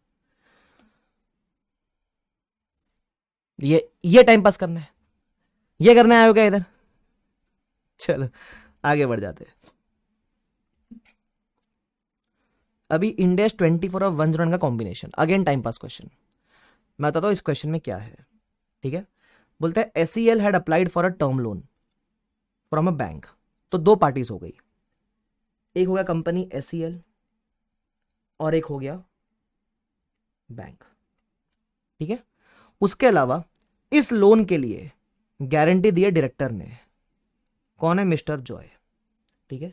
ये टाइम पास करना है, ये करना है क्या इधर। चलो आगे बढ़ जाते हैं। अभी इंडेस 24 और 101 का combination, again time pass question. मैं बताता हूँ इस क्वेश्चन में क्या है, ठीक है। बोलता है SEL had applied for a term loan from a bank. तो दो पार्टीज हो गई, एक हो गया कंपनी SEL और एक हो गया बैंक, ठीक है। उसके अलावा इस लोन के लिए गारंटी दी है डायरेक्टर ने, कौन है, मिस्टर जॉय, ठीक है।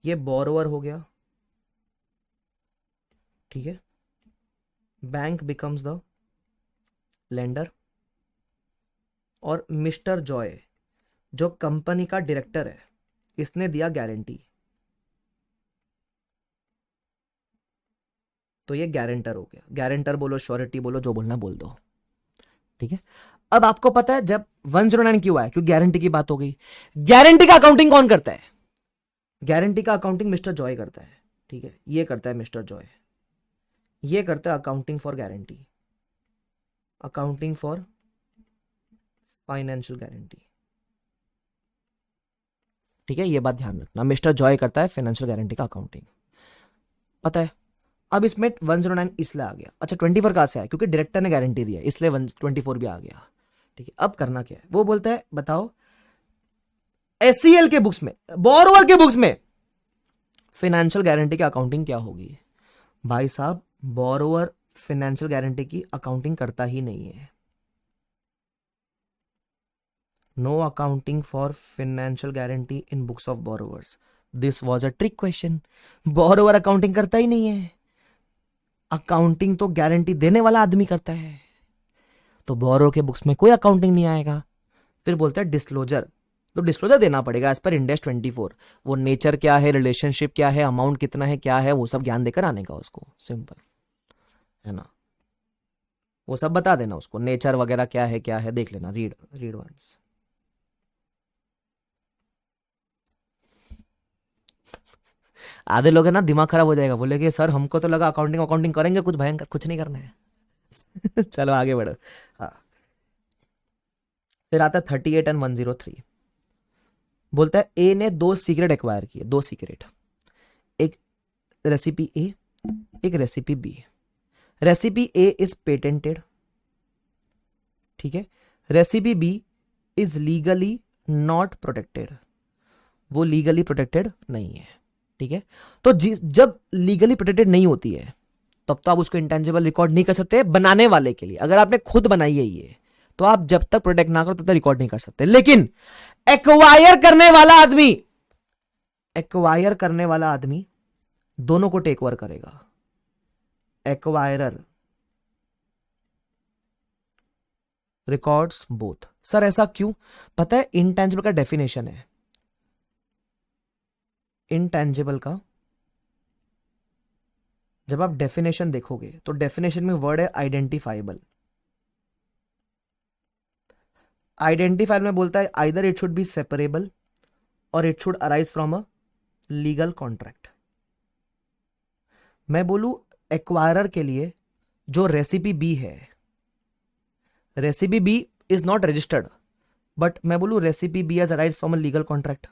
ये बोरोवर हो गया, ठीक है, बैंक बिकम्स द लेंडर, और मिस्टर जॉय जो कंपनी का डायरेक्टर है, इसने दिया गारंटी, तो ये गारंटर हो गया। गारंटर बोलो, श्योरिटी बोलो, जो बोलना बोल दो, ठीक है। अब आपको पता है जब 109 क्यों आया, क्योंकि गारंटी की बात हो गई। गारंटी का अकाउंटिंग कौन करता है, गारंटी का अकाउंटिंग मिस्टर जॉय करता है, ठीक है। ये करता है मिस्टर जॉय, ये करता है accounting for guarantee, accounting for financial guarantee, ठीक है। ये बात ध्यान रखना, मिस्टर जॉय करता है फाइनेंशियल गारंटी का अकाउंटिंग, पता है। अब इसमें 109 इसलिए आ गया। अच्छा, 24 कहां से आया, क्योंकि डायरेक्टर ने गारंटी दिया, इसलिए 124 भी आ गया, ठीक है। अब करना क्या है, वो बोलता है बताओ SEL के बुक्स में, बोरोवर के बुक्स में फाइनेंशियल गारंटी की अकाउंटिंग क्या होगी। भाई साहब, बोरोवर फाइनेंशियल गारंटी की अकाउंटिंग करता ही नहीं है। No accounting for financial guarantee in books of borrowers. This was a trick question. Borrower accounting करता ही नहीं है, अकाउंटिंग तो गारंटी देने वाला आदमी करता है, तो बोरो के बुक्स में कोई अकाउंटिंग नहीं आएगा। फिर बोलते हैं डिस्क्लोजर, तो डिस्क्लोजर देना पड़ेगा एज पर इंडेस 24। वो नेचर क्या है, रिलेशनशिप क्या है, अमाउंट कितना है, क्या है, वो सब ज्ञान देकर आने का उसको, सिंपल है ना। वो सब बता देना उसको, नेचर वगैरह क्या है देख लेना, रीड रीड वंस। आधे लोग है ना दिमाग खराब हो जाएगा, बोलेगे सर हमको तो लगा अकाउंटिंग अकाउंटिंग करेंगे कुछ भयंकर, कुछ नहीं करना है। चलो आगे बढ़ो। हाँ, फिर आता है 38 एंड 103। बोलता है ए ने 2 सीक्रेट एक्वायर किए, 2 सीक्रेट, एक रेसिपी ए, एक recipe B. Recipe A is patented, ठीक है, recipe B is legally not protected, वो लीगली प्रोटेक्टेड नहीं है, ठीक है। तो जब लीगली प्रोटेक्टेड नहीं होती है तब तो आप उसको इंटेंजिबल रिकॉर्ड नहीं कर सकते बनाने वाले के लिए। अगर आपने खुद बनाई है ये तो आप जब तक प्रोटेक्ट ना करो तब तक रिकॉर्ड नहीं कर सकते। लेकिन एक्वायर करने वाला आदमी दोनों को टेक ओवर करेगा। Acquirer records both. सर ऐसा क्यों? पता है इंटेंजिबल का डेफिनेशन है, इंटेंजिबल का जब आप डेफिनेशन देखोगे तो डेफिनेशन में वर्ड है आइडेंटिफाइबल। आइडेंटिफाइबल में बोलता है either it should be separable और it should arise from a legal contract. मैं बोलूं एक्वायरर के लिए जो रेसिपी बी है, recipe B is not registered, but मैं बोलूं recipe B has arise from a legal contract.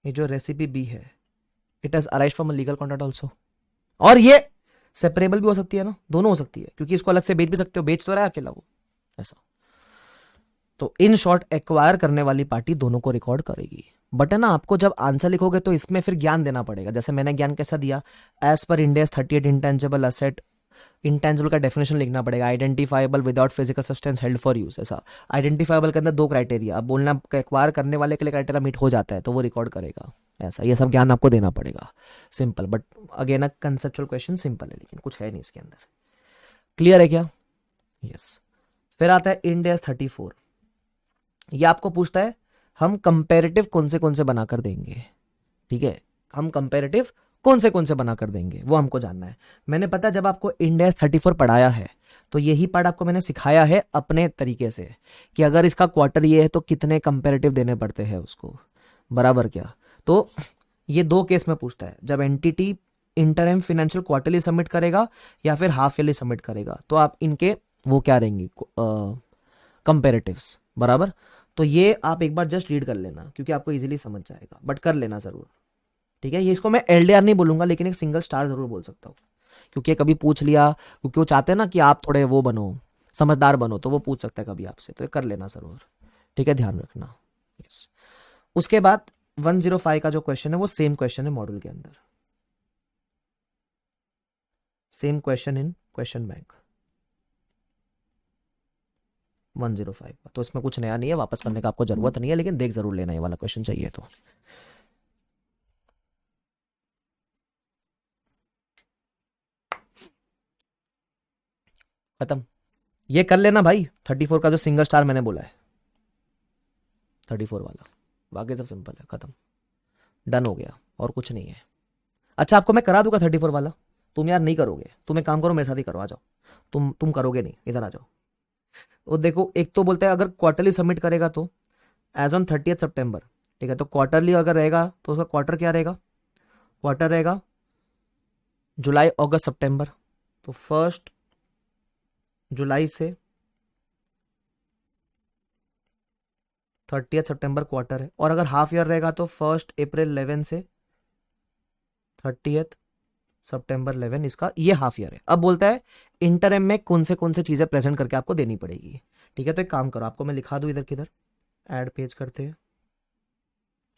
ये जो रेसिपी बी है it has arise from a legal contract also. और ये सेपरेबल भी हो सकती है ना, दोनों हो सकती है, क्योंकि इसको अलग से बेच भी सकते हो, बेच तो रहा है अकेला वो, ऐसा। तो इन शॉर्ट एक्वायर करने वाली पार्टी दोनों को रिकॉर्ड करेगी। बट है ना, आपको जब आंसर लिखोगे तो इसमें फिर ज्ञान देना पड़ेगा। जैसे मैंने ज्ञान कैसा दिया, as per Ind AS 38 intangible asset, intangible का डेफिनेशन लिखना पड़ेगा, identifiable without physical substance held for use. ऐसा आइडेंटिफाइबल के अंदर 2 क्राइटेरिया, अब बोलना एक्वायर करने वाले के लिए क्राइटेरिया मीट हो जाता है तो वो रिकॉर्ड करेगा। ऐसा ये सब ज्ञान आपको देना पड़ेगा। Simple, but again conceptual question simple है, लेकिन कुछ है नहीं इसके अंदर। क्लियर है क्या? यस। फिर आता है इंड एस 34। ये आपको पूछता है हम कंपेरेटिव कौन से बनाकर देंगे, ठीक है, हम कंपेरेटिव कौन से बनाकर देंगे वो हमको जानना है। मैंने पता जब आपको इंड एस 34 पढ़ाया है तो यही पार्ट आपको मैंने सिखाया है अपने तरीके से कि अगर इसका क्वार्टर ये है तो कितने कंपेरेटिव देने पड़ते हैं उसको, बराबर क्या। तो ये 2 केस में पूछता है, जब entity interim financial quarterly submit करेगा या फिर हाफ ईयरली सबमिट करेगा, तो आप इनके वो क्या रहेंगे कंपेरेटिव्स, बराबर। तो ये आप एक बार जस्ट रीड कर लेना क्योंकि आपको इजीली समझ जाएगा, बट कर लेना जरूर, ठीक है। ये इसको मैं एलडीआर नहीं बोलूंगा लेकिन एक सिंगल स्टार जरूर बोल सकता हूँ, क्योंकि कभी पूछ लिया, क्योंकि वो चाहते हैं ना कि आप थोड़े वो बनो, समझदार बनो, तो वो पूछ सकता है कभी आपसे, तो ये कर लेना जरूर, ठीक है, ध्यान रखना। यस। उसके बाद 105 का जो क्वेश्चन है वो सेम क्वेश्चन है मॉड्यूल के अंदर, same question in question bank 105 का। तो इसमें कुछ नया नहीं है, वापस करने का आपको जरूरत नहीं है, लेकिन देख जरूर लेना, ये वाला क्वेश्चन चाहिए तो। खत्म। ये कर लेना भाई 34 का जो सिंगल स्टार मैंने बोला है, 34 वाला, बाकी सब सिंपल है, खत्म, डन हो गया, और कुछ नहीं है। अच्छा आपको मैं करा दूंगा 34 वाला, तुम यार नहीं करोगे, तुम एक काम करो मेरे साथ ही करो, आ जाओ। तुम करोगे नहीं, इधर आ जाओ। वो देखो, एक तो बोलता है अगर क्वार्टरली सबमिट करेगा तो एज ऑन 30 सितंबर, ठीक है, तो क्वार्टरली अगर रहेगा तो उसका क्वार्टर क्या रहेगा, क्वार्टर रहेगा जुलाई अगस्त सितंबर, तो 1 जुलाई से 30 सितंबर क्वार्टर है। और अगर हाफ ईयर रहेगा तो 1 अप्रैल 11 से 30 सितंबर 11, इसका ये हाफ ईयर है। अब बोलता है इंटरम में कौन से चीजें प्रेजेंट करके आपको देनी पड़ेगी, ठीक है। तो एक काम करो, आपको मैं लिखा दूं इधर किधर, ऐड पेज करते हैं,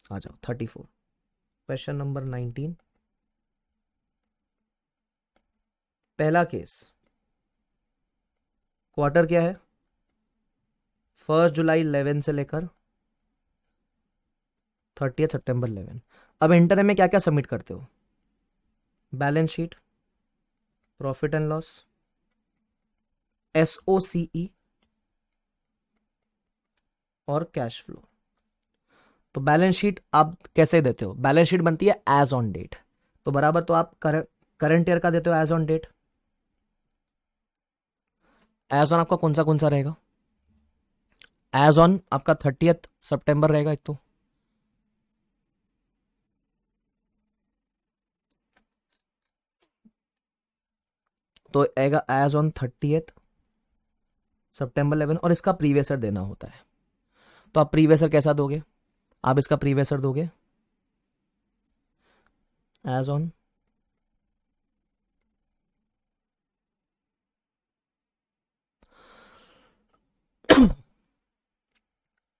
आ जाओ 34 क्वेश्चन नंबर 19। पहला केस, क्वार्टर क्या है, 1 जुलाई 11 से लेकर 30 सितंबर 11। अब इंटरम में क्या क्या सबमिट करते हो, balance sheet, profit and loss, SOCE और कैश फ्लो। तो बैलेंस शीट आप कैसे देते हो, बैलेंस शीट बनती है एज ऑन डेट, तो बराबर तो आप करंट ईयर का देते हो as on date. As on आपका कौन सा रहेगा, एज ऑन आपका 30 सितंबर रहेगा एक तो आएगा एज ऑन 30 सितंबर 11, और इसका प्रीवियस ईयर देना होता है। तो आप प्रीवियस ईयर कैसा दोगे, आप इसका प्रीवियस ईयर दोगे एज ऑन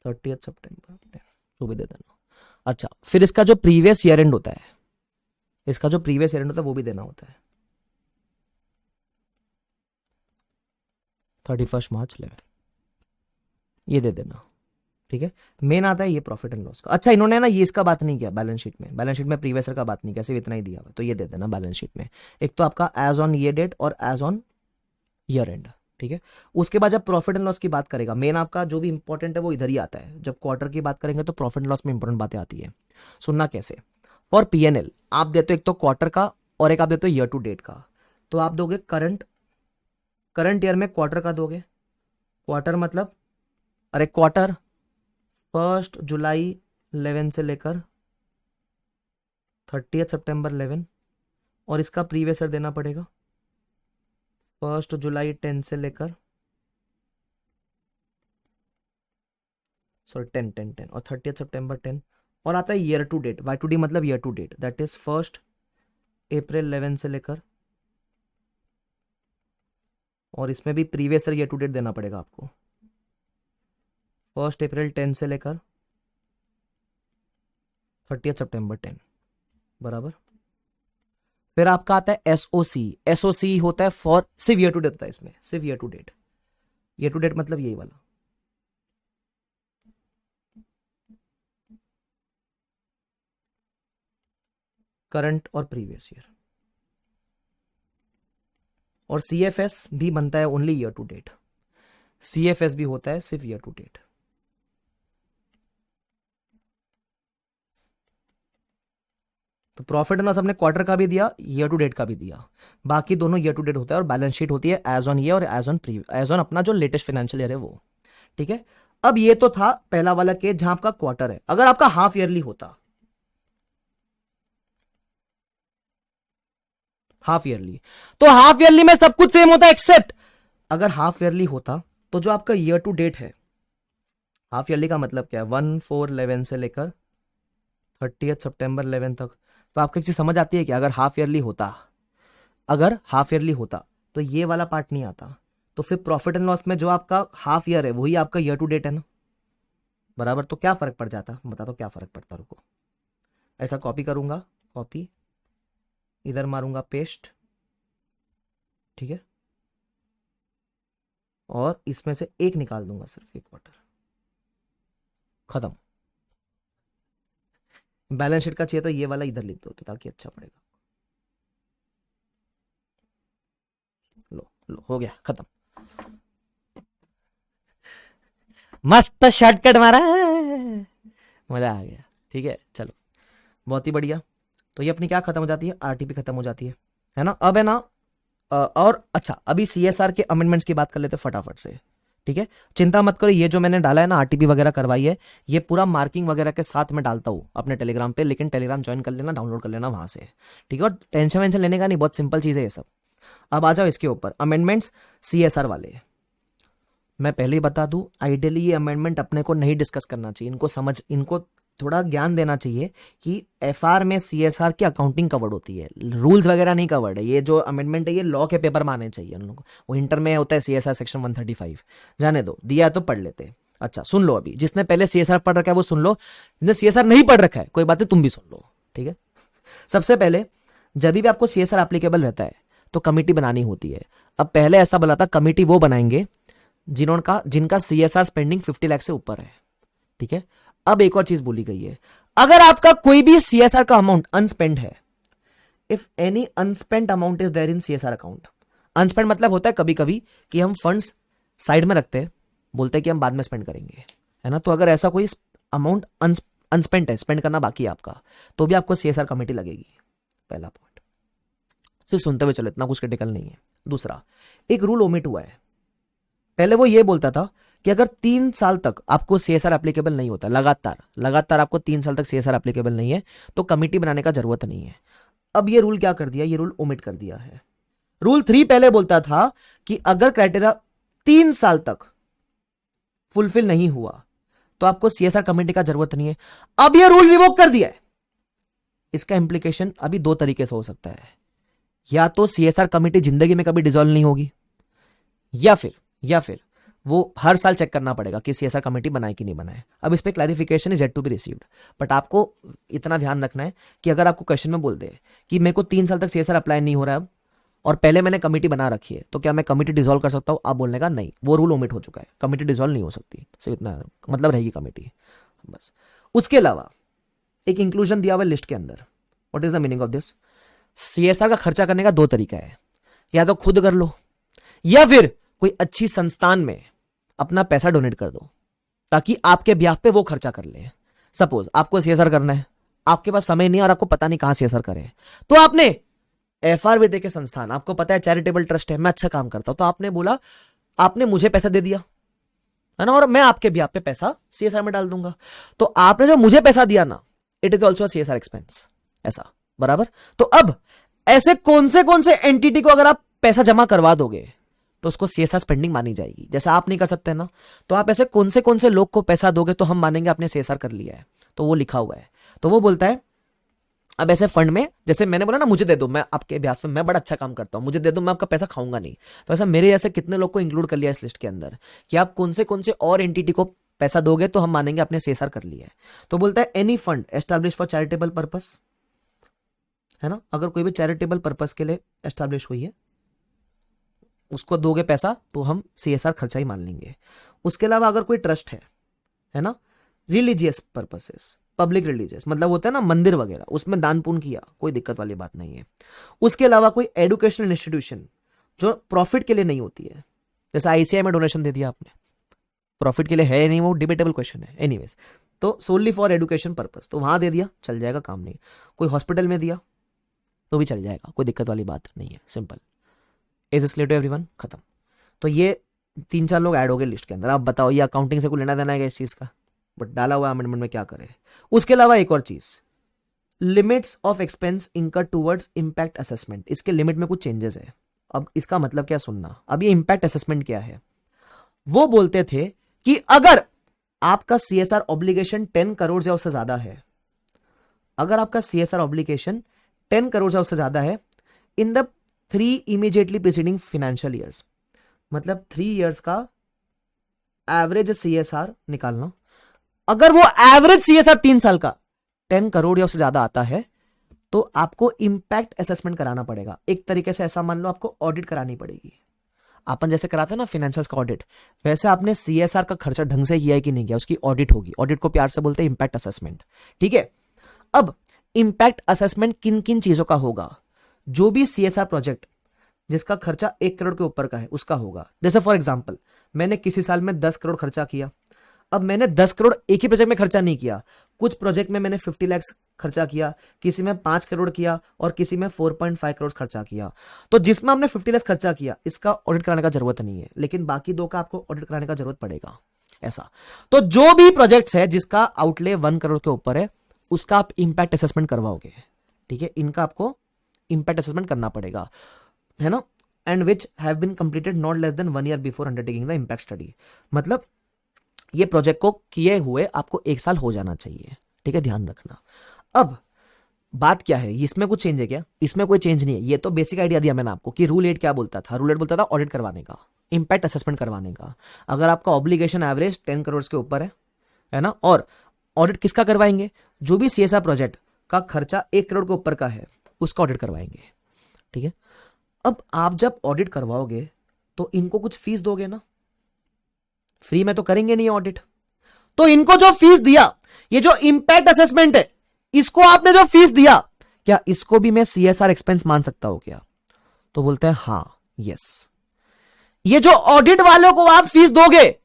30 सितंबर वो भी दे देना। अच्छा, फिर इसका जो प्रीवियस ईयर एंड होता है, इसका जो प्रीवियस ईयर एंड होता है वो भी देना होता है, 31 मार्च 11, ये दे देना। ठीक है, मेन आता है ये प्रॉफिट एंड लॉस का। अच्छा, इन्होंने ना ये इसका बात नहीं किया बैलेंस शीट में, बैलेंस शीट में प्रीवियस ईयर का बात नहीं किया, सिर्फ इतना ही दिया हुआ, तो ये दे देना बैलेंस शीट में। एक तो आपका एज ऑन ये डेट और एज ऑन ईयर एंड। ठीक है, उसके बाद जब प्रॉफिट एंड लॉस की बात करेगा, मेन आपका जो भी इंपॉर्टेंट है वो इधर ही आता है। जब क्वार्टर की बात करेंगे तो प्रॉफिट एंड लॉस में इंपॉर्टेंट बातें आती है। सुनना कैसे, फॉर पीएनएल आप देते हो एक तो क्वार्टर का और एक आप देते हो ईयर टू डेट का। तो आप दोगे करंट ईयर में क्वार्टर का दोगे, क्वार्टर मतलब अरे क्वार्टर 1 जुलाई 11 से लेकर 30 सितंबर 11, और इसका प्रीवियस ईयर देना पड़ेगा 1 जुलाई 10 से लेकर 10 और 30 सितंबर 10, और आता है year to date, Y to D मतलब year to date, that is 1 April 11 से लेकर, और इसमें भी प्रीवियस ईयर टू डेट देना पड़ेगा आपको, 1 अप्रैल 10 से लेकर 30 सितंबर 10 बराबर। फिर आपका आता है एसओसी, एसओसी होता है फॉर सिर्फ ईयर टू डेट होता है, इसमें सिर्फ year to date, year to date मतलब यही वाला, करंट और प्रीवियस ईयर। और सीएफएस भी बनता है only year to date, CFS भी होता है सिर्फ ईयर टू डेट। तो प्रॉफिट एंड लॉस हमने क्वार्टर का भी दिया, ईयर टू डेट का भी दिया, बाकी दोनों ईयर टू डेट होता है, और बैलेंस शीट होती है एज ऑन ईयर और एज ऑन अपना जो लेटेस्ट फाइनेंशियल ईयर है वो। ठीक है, अब ये तो था पहला वाला केस जहां आपका क्वार्टर है। अगर आपका हाफ ईयरली होता, हाफ ईयरली, तो हाफ ईयरली में सब कुछ सेम होता है एक्सेप्ट, अगर हाफ ईयरली होता तो जो आपका ईयर टू डेट है, हाफ ईयरली का मतलब क्या है, 1/4/11 से लेकर 30 सितंबर 11 तक। तो आपको एक चीज समझ आती है कि अगर हाफ ईयरली होता, अगर हाफ ईयरली होता तो ये वाला पार्ट नहीं आता, तो फिर प्रॉफिट एंड लॉस में जो आपका हाफ ईयर है वही आपका ईयर टू डेट है ना, बराबर। तो क्या फर्क पड़ जाता, बता दो क्या फर्क पड़ता, रुको ऐसा कॉपी करूंगा, कॉपी इधर मारूंगा पेस्ट, ठीक है, और इसमें से एक निकाल दूंगा, सिर्फ एक क्वार्टर, खत्म। बैलेंस शीट का चाहिए तो ये वाला इधर लिख दो तो ताकि अच्छा पड़ेगा। लो लो हो गया, खत्म, मस्त शॉर्टकट मारा, मजा आ गया। ठीक है, चलो बहुत ही बढ़िया। तो ये अपनी क्या खत्म हो जाती है, आरटीपी खत्म हो जाती है ना। अब है ना और अच्छा, अभी सीएसआर के अमेंडमेंट्स की बात कर लेते फटाफट से। ठीक है, चिंता मत करो, ये जो मैंने डाला है ना आरटीपी वगैरह करवाई है, ये पूरा मार्किंग वगैरह के साथ में डालता हूँ अपने टेलीग्राम पे, लेकिन टेलीग्राम ज्वाइन कर लेना, डाउनलोड कर लेना वहां से। ठीक है, और टेंशन वेंशन लेने का नहीं, बहुत सिंपल चीज है ये सब। अब आ जाओ इसके ऊपर, अमेंडमेंट्स सीएसआर वाले। मैं पहले ही बता दूं, आइडियली ये अमेंडमेंट अपने को नहीं डिस्कस करना चाहिए, इनको थोड़ा ज्ञान देना चाहिए कि एफआर में सीएसआर की अकाउंटिंग कवर्ड होती है, रूल्स वगैरह नहीं कवर्ड है। ये जो अमेंडमेंट है ये लॉ के पेपर में आने चाहिए उन लोगों को, वो इंटर में होता है सीएसआर सेक्शन 135, जाने दो, दिया तो पढ़ लेते। अच्छा सुन लो, अभी जिसने पहले सीएसआर पढ़ रखा है वो सुन लो, जिसने सीएसआर नहीं पढ़ रखा है कोई बात नहीं, तुम भी सुन लो। ठीक है, सबसे पहले जब भी आपको सीएसआर एप्लीकेबल रहता है तो कमिटी बनानी होती है। अब पहले ऐसा बोला था कमिटी वो बनाएंगे जिनका सीएसआर स्पेंडिंग 50 लाख से ऊपर है। ठीक है, अब एक और चीज बोली गई है, अगर आपका कोई भी सीएसआर का अमाउंट अनस्पेंड है, if any unspent amount is there in CSR account, unspent मतलब होता है कभी कभी कि हम फंड्स साइड में रखते हैं, बोलते हैं कि हम बाद में स्पेंड करेंगे, है ना। तो अगर ऐसा कोई अमाउंट अनस्पेंड है, स्पेंड करना बाकी है आपका, तो भी आपको सीएसआर कमेटी लगेगी। पहला पॉइंट, सिर्फ सुनते हुए चलो, इतना कुछ क्रिटिकल नहीं है। दूसरा, एक रूल ओमिट हुआ है। पहले वो ये बोलता था कि अगर 3 साल तक आपको सीएसआर एप्लीकेबल नहीं होता, लगातार आपको 3 साल तक सीएसआर एप्लीकेबल नहीं है, तो कमिटी बनाने का जरूरत नहीं है। अब ये रूल क्या कर दिया, ये रूल ओमिट कर दिया है। रूल 3 पहले बोलता था कि अगर क्राइटेरिया 3 साल तक फुलफिल नहीं हुआ तो आपको सीएसआर कमेटी का जरूरत नहीं है। अब यह रूल रिवोक कर दिया है। इसका इंप्लीकेशन अभी 2 तरीके से हो सकता है, या तो सीएसआर कमेटी जिंदगी में कभी डिसॉल्व नहीं होगी, या फिर वो हर साल चेक करना पड़ेगा कि सीएसआर कमेटी बनाए कि नहीं बनाए। अब इस पे clarification is yet to be received, but आपको इतना ध्यान रखना है कि अगर आपको क्वेश्चन में बोल दे कि मेरे को 3 साल तक सीएसआर अप्लाई नहीं हो रहा है अब, और पहले मैंने कमेटी बना रखी है, तो क्या मैं कमेटी डिसॉल्व कर सकता हूँ? आप बोलने का नहीं, वो रूल ओमिट हो चुका है, कमेटी डिसॉल्व नहीं हो सकती, सिर्फ इतना मतलब रहेगी कमेटी बस। उसके अलावा एक इंक्लूजन दिया हुआ लिस्ट के अंदर। What is the meaning of this? CSR का खर्चा करने का 2 तरीका है, या तो खुद कर लो या फिर कोई अच्छी संस्थान में अपना पैसा डोनेट कर दो ताकि आपके ब्याह पे वो खर्चा कर ले। सपोज आपको सीएसआर करना है, आपके पास समय नहीं और आपको पता नहीं कहां सीएसआर करें, तो आपने एफआरवीडे के संस्थान, आपको पता है चैरिटेबल ट्रस्ट है, मैं अच्छा काम करता हूं, तो आपने बोला, आपने मुझे पैसा दे दिया है ना, और मैं आपके ब्याह पे पैसा सीएसआर में डाल दूंगा। तो आपने जो मुझे पैसा दिया ना, it is also CSR expense, ऐसा बराबर। तो अब ऐसे कौन से एंटिटी को अगर आप पैसा जमा करवा दोगे तो उसको सीएसआर स्पेंडिंग मानी जाएगी। जैसे आप नहीं कर सकते ना, तो आप ऐसे कौन से लोग को पैसा दोगे तो हम मानेंगे आपने सीएसआर कर लिया है, तो वो लिखा हुआ है। तो वो बोलता है अब ऐसे फंड में, जैसे मैंने बोला ना मुझे दे दो, मैं आपके ब्याह में मैं बड़ा अच्छा काम करता हूं, मुझे दे दो, मैं आपका पैसा खाऊंगा नहीं, तो ऐसा मेरे ऐसे कितने लोग को इंक्लूड कर लिया इस लिस्ट के अंदर कि आप कौन से और एंटिटी को पैसा दोगे तो हम मानेंगे आपने सीएसआर कर लिया है। तो बोलता है any fund establish for charitable purpose, है ना, अगर कोई भी चैरिटेबल पर्पस के लिए एस्टैब्लिश हुई है उसको दोगे पैसा तो हम सीएसआर खर्चा ही मान लेंगे। उसके अलावा अगर कोई ट्रस्ट है ना, रिलीजियस पर्पसेस, पब्लिक रिलीजियस मतलब होता है ना मंदिर वगैरह, उसमें दान पुण्य किया, कोई दिक्कत वाली बात नहीं है। उसके अलावा कोई एजुकेशनल इंस्टीट्यूशन जो प्रॉफिट के लिए नहीं होती है, जैसे आईसीआई में डोनेशन दे दिया आपने, प्रॉफिट के लिए है नहीं, वो डिबेटेबल क्वेश्चन है एनीवेज, तो सोनली फॉर एजुकेशन पर्पस, तो वहां दे दिया चल जाएगा, काम नहीं। कोई हॉस्पिटल में दिया तो भी चल जाएगा, कोई दिक्कत वाली बात नहीं है, सिंपल। इज इस क्लियर टू एवरीवन? खत्म। तो ये 3-4 लोग ऐड हो गए लिस्ट के अंदर। आप बताओ ये अकाउंटिंग से कोई लेना देना है इस चीज का? बट डाला हुआ अमेंडमेंट में, क्या करें। उसके अलावा एक और चीज, लिमिट्स ऑफ एक्सपेंस इनकर टूवर्ड्स इंपैक्ट असेसमेंट, इसके लिमिट में कुछ चेंजेस है। अब इसका मतलब क्या सुनना, अब ये इंपैक्ट असेसमेंट क्या है? वो बोलते थे कि अगर आपका सीएसआर ऑब्लिगेशन 10 करोड़ या उससे ज्यादा है, अगर आपका सीएसआर ऑब्लिगेशन 10 करोड़ या उससे ज्यादा है in the 3 immediately preceding financial years, मतलब 3 इयर्स का एवरेज सीएसआर निकालना, अगर वो एवरेज सीएसआर 3 साल का 10 करोड़ या उससे ज्यादा आता है तो आपको इंपैक्ट असेसमेंट कराना पड़ेगा। एक तरीके से ऐसा मान लो आपको ऑडिट करानी पड़ेगी। अपन जैसे कराते हैं ना फाइनेंशियल्स का ऑडिट, वैसे आपने सीएसआर का खर्चा ढंग से किया है कि नहीं किया, उसकी ऑडिट होगी। ऑडिट को प्यार से बोलते हैं इंपैक्ट असेसमेंट, ठीक है। अब इंपैक्ट असेसमेंट किन किन चीजों का होगा? जो भी सीएसआर प्रोजेक्ट जिसका खर्चा 1 करोड़ के ऊपर का है उसका होगा। जैसे फॉर एग्जांपल मैंने किसी साल में 10 करोड़ खर्चा किया, अब मैंने 10 करोड़ एक ही प्रोजेक्ट में खर्चा नहीं किया, कुछ प्रोजेक्ट में मैंने 50 लाख खर्चा किया, किसी में 5 करोड़ किया और किसी में 4.5 करोड़ खर्चा किया। तो जिसमें हमने 50 लाख खर्चा किया इसका ऑडिट कराने का जरूरत नहीं है, लेकिन बाकी 2 का आपको ऑडिट कराने का जरूरत पड़ेगा, ऐसा। तो जो भी प्रोजेक्ट्स है जिसका आउटले 1 करोड़ के ऊपर है उसका आप इंपैक्ट असेसमेंट करवाओगे, ठीक है। इनका आपको इंपैक्ट असेसमेंट करना पड़ेगा, है ना। And which have been completed not less than 1 year before undertaking the impact study, मतलब ये प्रोजेक्ट को किए हुए आपको 1 साल हो जाना चाहिए, ठीक है, ध्यान रखना। अब बात क्या है, इसमें कुछ चेंज है क्या? इसमें कोई चेंज नहीं है। ये तो बेसिक आइडिया दिया मैंने आपको कि रूल 8 क्या बोलता था। रूल 8 बोलता था ऑडिट करवाने का, इंपैक्ट असेसमेंट करवाने का। अगर आपका ऑब्लिगेशन एवरेज 10 करोड़ के ऊपर है ना, और ऑडिट किसका करवाएंगे? जो भी सीएसआर प्रोजेक्ट का खर्चा 1 करोड़ के ऊपर का है उसका ऑडिट करवाएंगे, ठीक है। अब आप जब ऑडिट करवाओगे तो इनको कुछ फीस दोगे ना, फ्री में तो करेंगे नहीं ऑडिट। तो इनको जो फीस दिया, ये जो इंपैक्ट असेसमेंट है, इसको आपने जो फीस दिया, क्या इसको भी मैं सीएसआर एक्सपेंस मान सकता हूं क्या? तो बोलते हैं हां, यस। ये जो ऑडिट वालों को आप फीस दोगे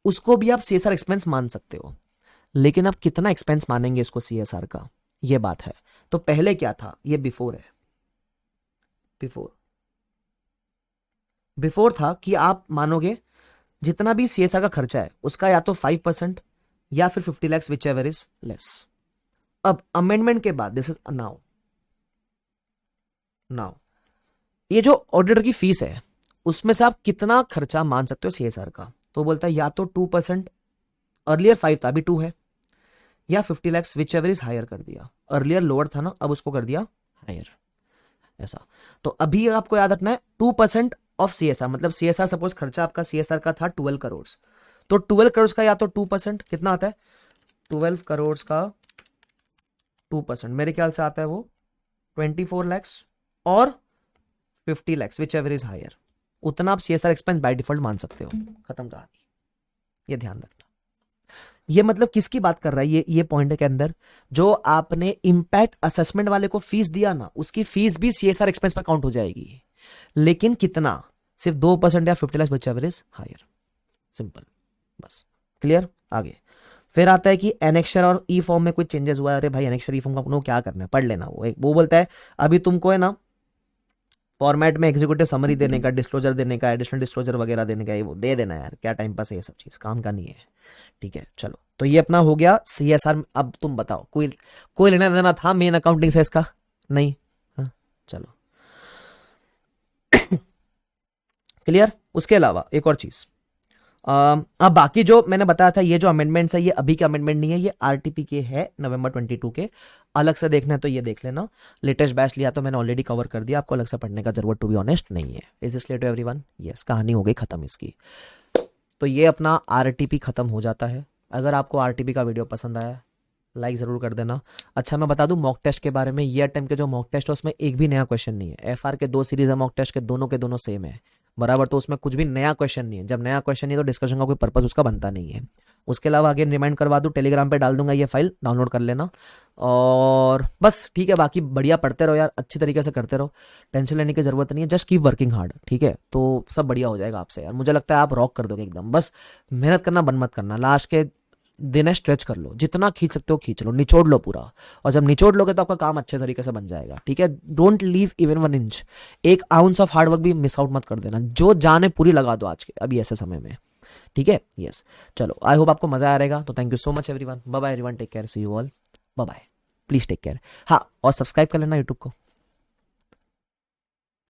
उसको भी आप सीएसआर एक्सपेंस मान सकते हो, लेकिन आप कितना एक्सपेंस मानेंगे इसको सीएसआर का, यह बात है। तो पहले क्या था, ये बिफोर है। बिफोर था कि आप मानोगे जितना भी सीएसआर का खर्चा है उसका या तो 5% या फिर 50 lakh whichever is less. अब अमेंडमेंट के बाद दिस इज नाउ ये जो ऑडिटर की फीस है उसमें से आप कितना खर्चा मान सकते हो सीएसआर का? तो बोलता है या तो 2%, अर्लियर 5 था अभी 2 है, या 50 lakh whichever is higher कर दिया। अर्लियर लोअर था ना, अब उसको कर दिया हायर, ऐसा। तो अभी आपको याद रखना है 2% ऑफ सीएसआर, मतलब सीएसआर सपोज खर्चा आपका सीएसआर का था 12 करोड़, तो 12 करोड़ का या तो 2% कितना आता है, 12 करोड़ का 2% मेरे ख्याल से आता है वो 24 lakhs और 50 lakhs, whichever is higher, उतना आप सीएसआर एक्सपेंस बाय डिफॉल्ट मान सकते हो। खत्म कहानी, ये ध्यान रखना। ये मतलब किसकी बात कर रहा है ये पॉइंट के अंदर, जो आपने इंपैक्ट असेसमेंट वाले को फीस दिया ना, उसकी फीस भी सीएसआर एक्सपेंस पर काउंट हो जाएगी, लेकिन कितना, सिर्फ 2% या 50 lakh, whichever is higher. Simple, बस क्लियर। आगे फिर आता है कि एनेक्शर और ई फॉर्म में कोई चेंजेस हुआ है। अरे भाई एनेक्शर ई फॉर्म का अपने क्या करना है, पढ़ लेना। वो बोलता है अभी तुमको है ना फॉर्मेट में एग्जीक्यूटिव समरी देने का, डिस्क्लोजर देने का, एडिशनल डिस्क्लोजर वगैरह देने का, ये वो दे देना यार, क्या टाइम पास है, ये सब चीज काम का नहीं है। ठीक है चलो, तो ये अपना हो गया सीएसआर। अब तुम बताओ कोई लेना देना था मेन अकाउंटिंग से इसका? नहीं। हाँ चलो क्लियर। उसके अलावा एक और चीज, अब बाकी जो मैंने बताया था, ये जो अमेंडमेंट्स है ये अभी के अमेंडमेंट नहीं है, ये आरटीपी के है नवंबर 22 के। अलग से देखना है तो ये देख लेना, लेटेस्ट बैच लिया तो मैंने ऑलरेडी कवर कर दिया, आपको अलग से पढ़ने का जरूरत टू बी ऑनेस्ट नहीं है। Is this clear to everyone? Yes, कहानी हो गई खत्म इसकी। तो ये अपना आरटीपी खत्म हो जाता है। अगर आपको आरटीपी का वीडियो पसंद आया लाइक ज़रूर कर देना। अच्छा मैं बता दूं मॉक टेस्ट के बारे में, ये अटेम्प्ट के जो मॉक टेस्ट है उसमें एक भी नया क्वेश्चन नहीं है। एफआर के 2 सीरीज है मॉक टेस्ट के, दोनों के दोनों सेम है बराबर, तो उसमें कुछ भी नया क्वेश्चन नहीं है। जब नया क्वेश्चन नहीं है तो डिस्कशन का कोई पर्पस उसका बनता नहीं है। उसके अलावा अगेन रिमाइंड करवा दूं, टेलीग्राम पे डाल दूंगा ये फाइल, डाउनलोड कर लेना। और बस ठीक है, बाकी बढ़िया पढ़ते रहो यार, अच्छी तरीके से करते रहो, टेंशन लेने की जरूरत नहीं है, जस्ट कीप वर्किंग हार्ड। ठीक है, तो सब बढ़िया हो जाएगा आपसे यार, मुझे लगता है आप रॉक कर दोगे एकदम। बस मेहनत करना बंद मत करना, लास्ट के दिन है स्ट्रेच कर लो, जितना खींच सकते हो खींच लो, निचोड़ लो पूरा, और जब निचोड़ लोगे तो आपका काम अच्छे तरीके से बन जाएगा। ठीक है, डोंट लीव इवन 1 इंच, एक आउंस ऑफ हार्डवर्क भी मिस आउट मत कर देना, जो जाने पूरी लगा दो आज के अभी ऐसे समय में। ठीक है, यस चलो, आई होप आपको मजा आ रहेगा। तो thank you so much everyone, bye bye everyone, take care, see you all, bye bye, please take care. हाँ और सब्सक्राइब कर लेना यूट्यूब को।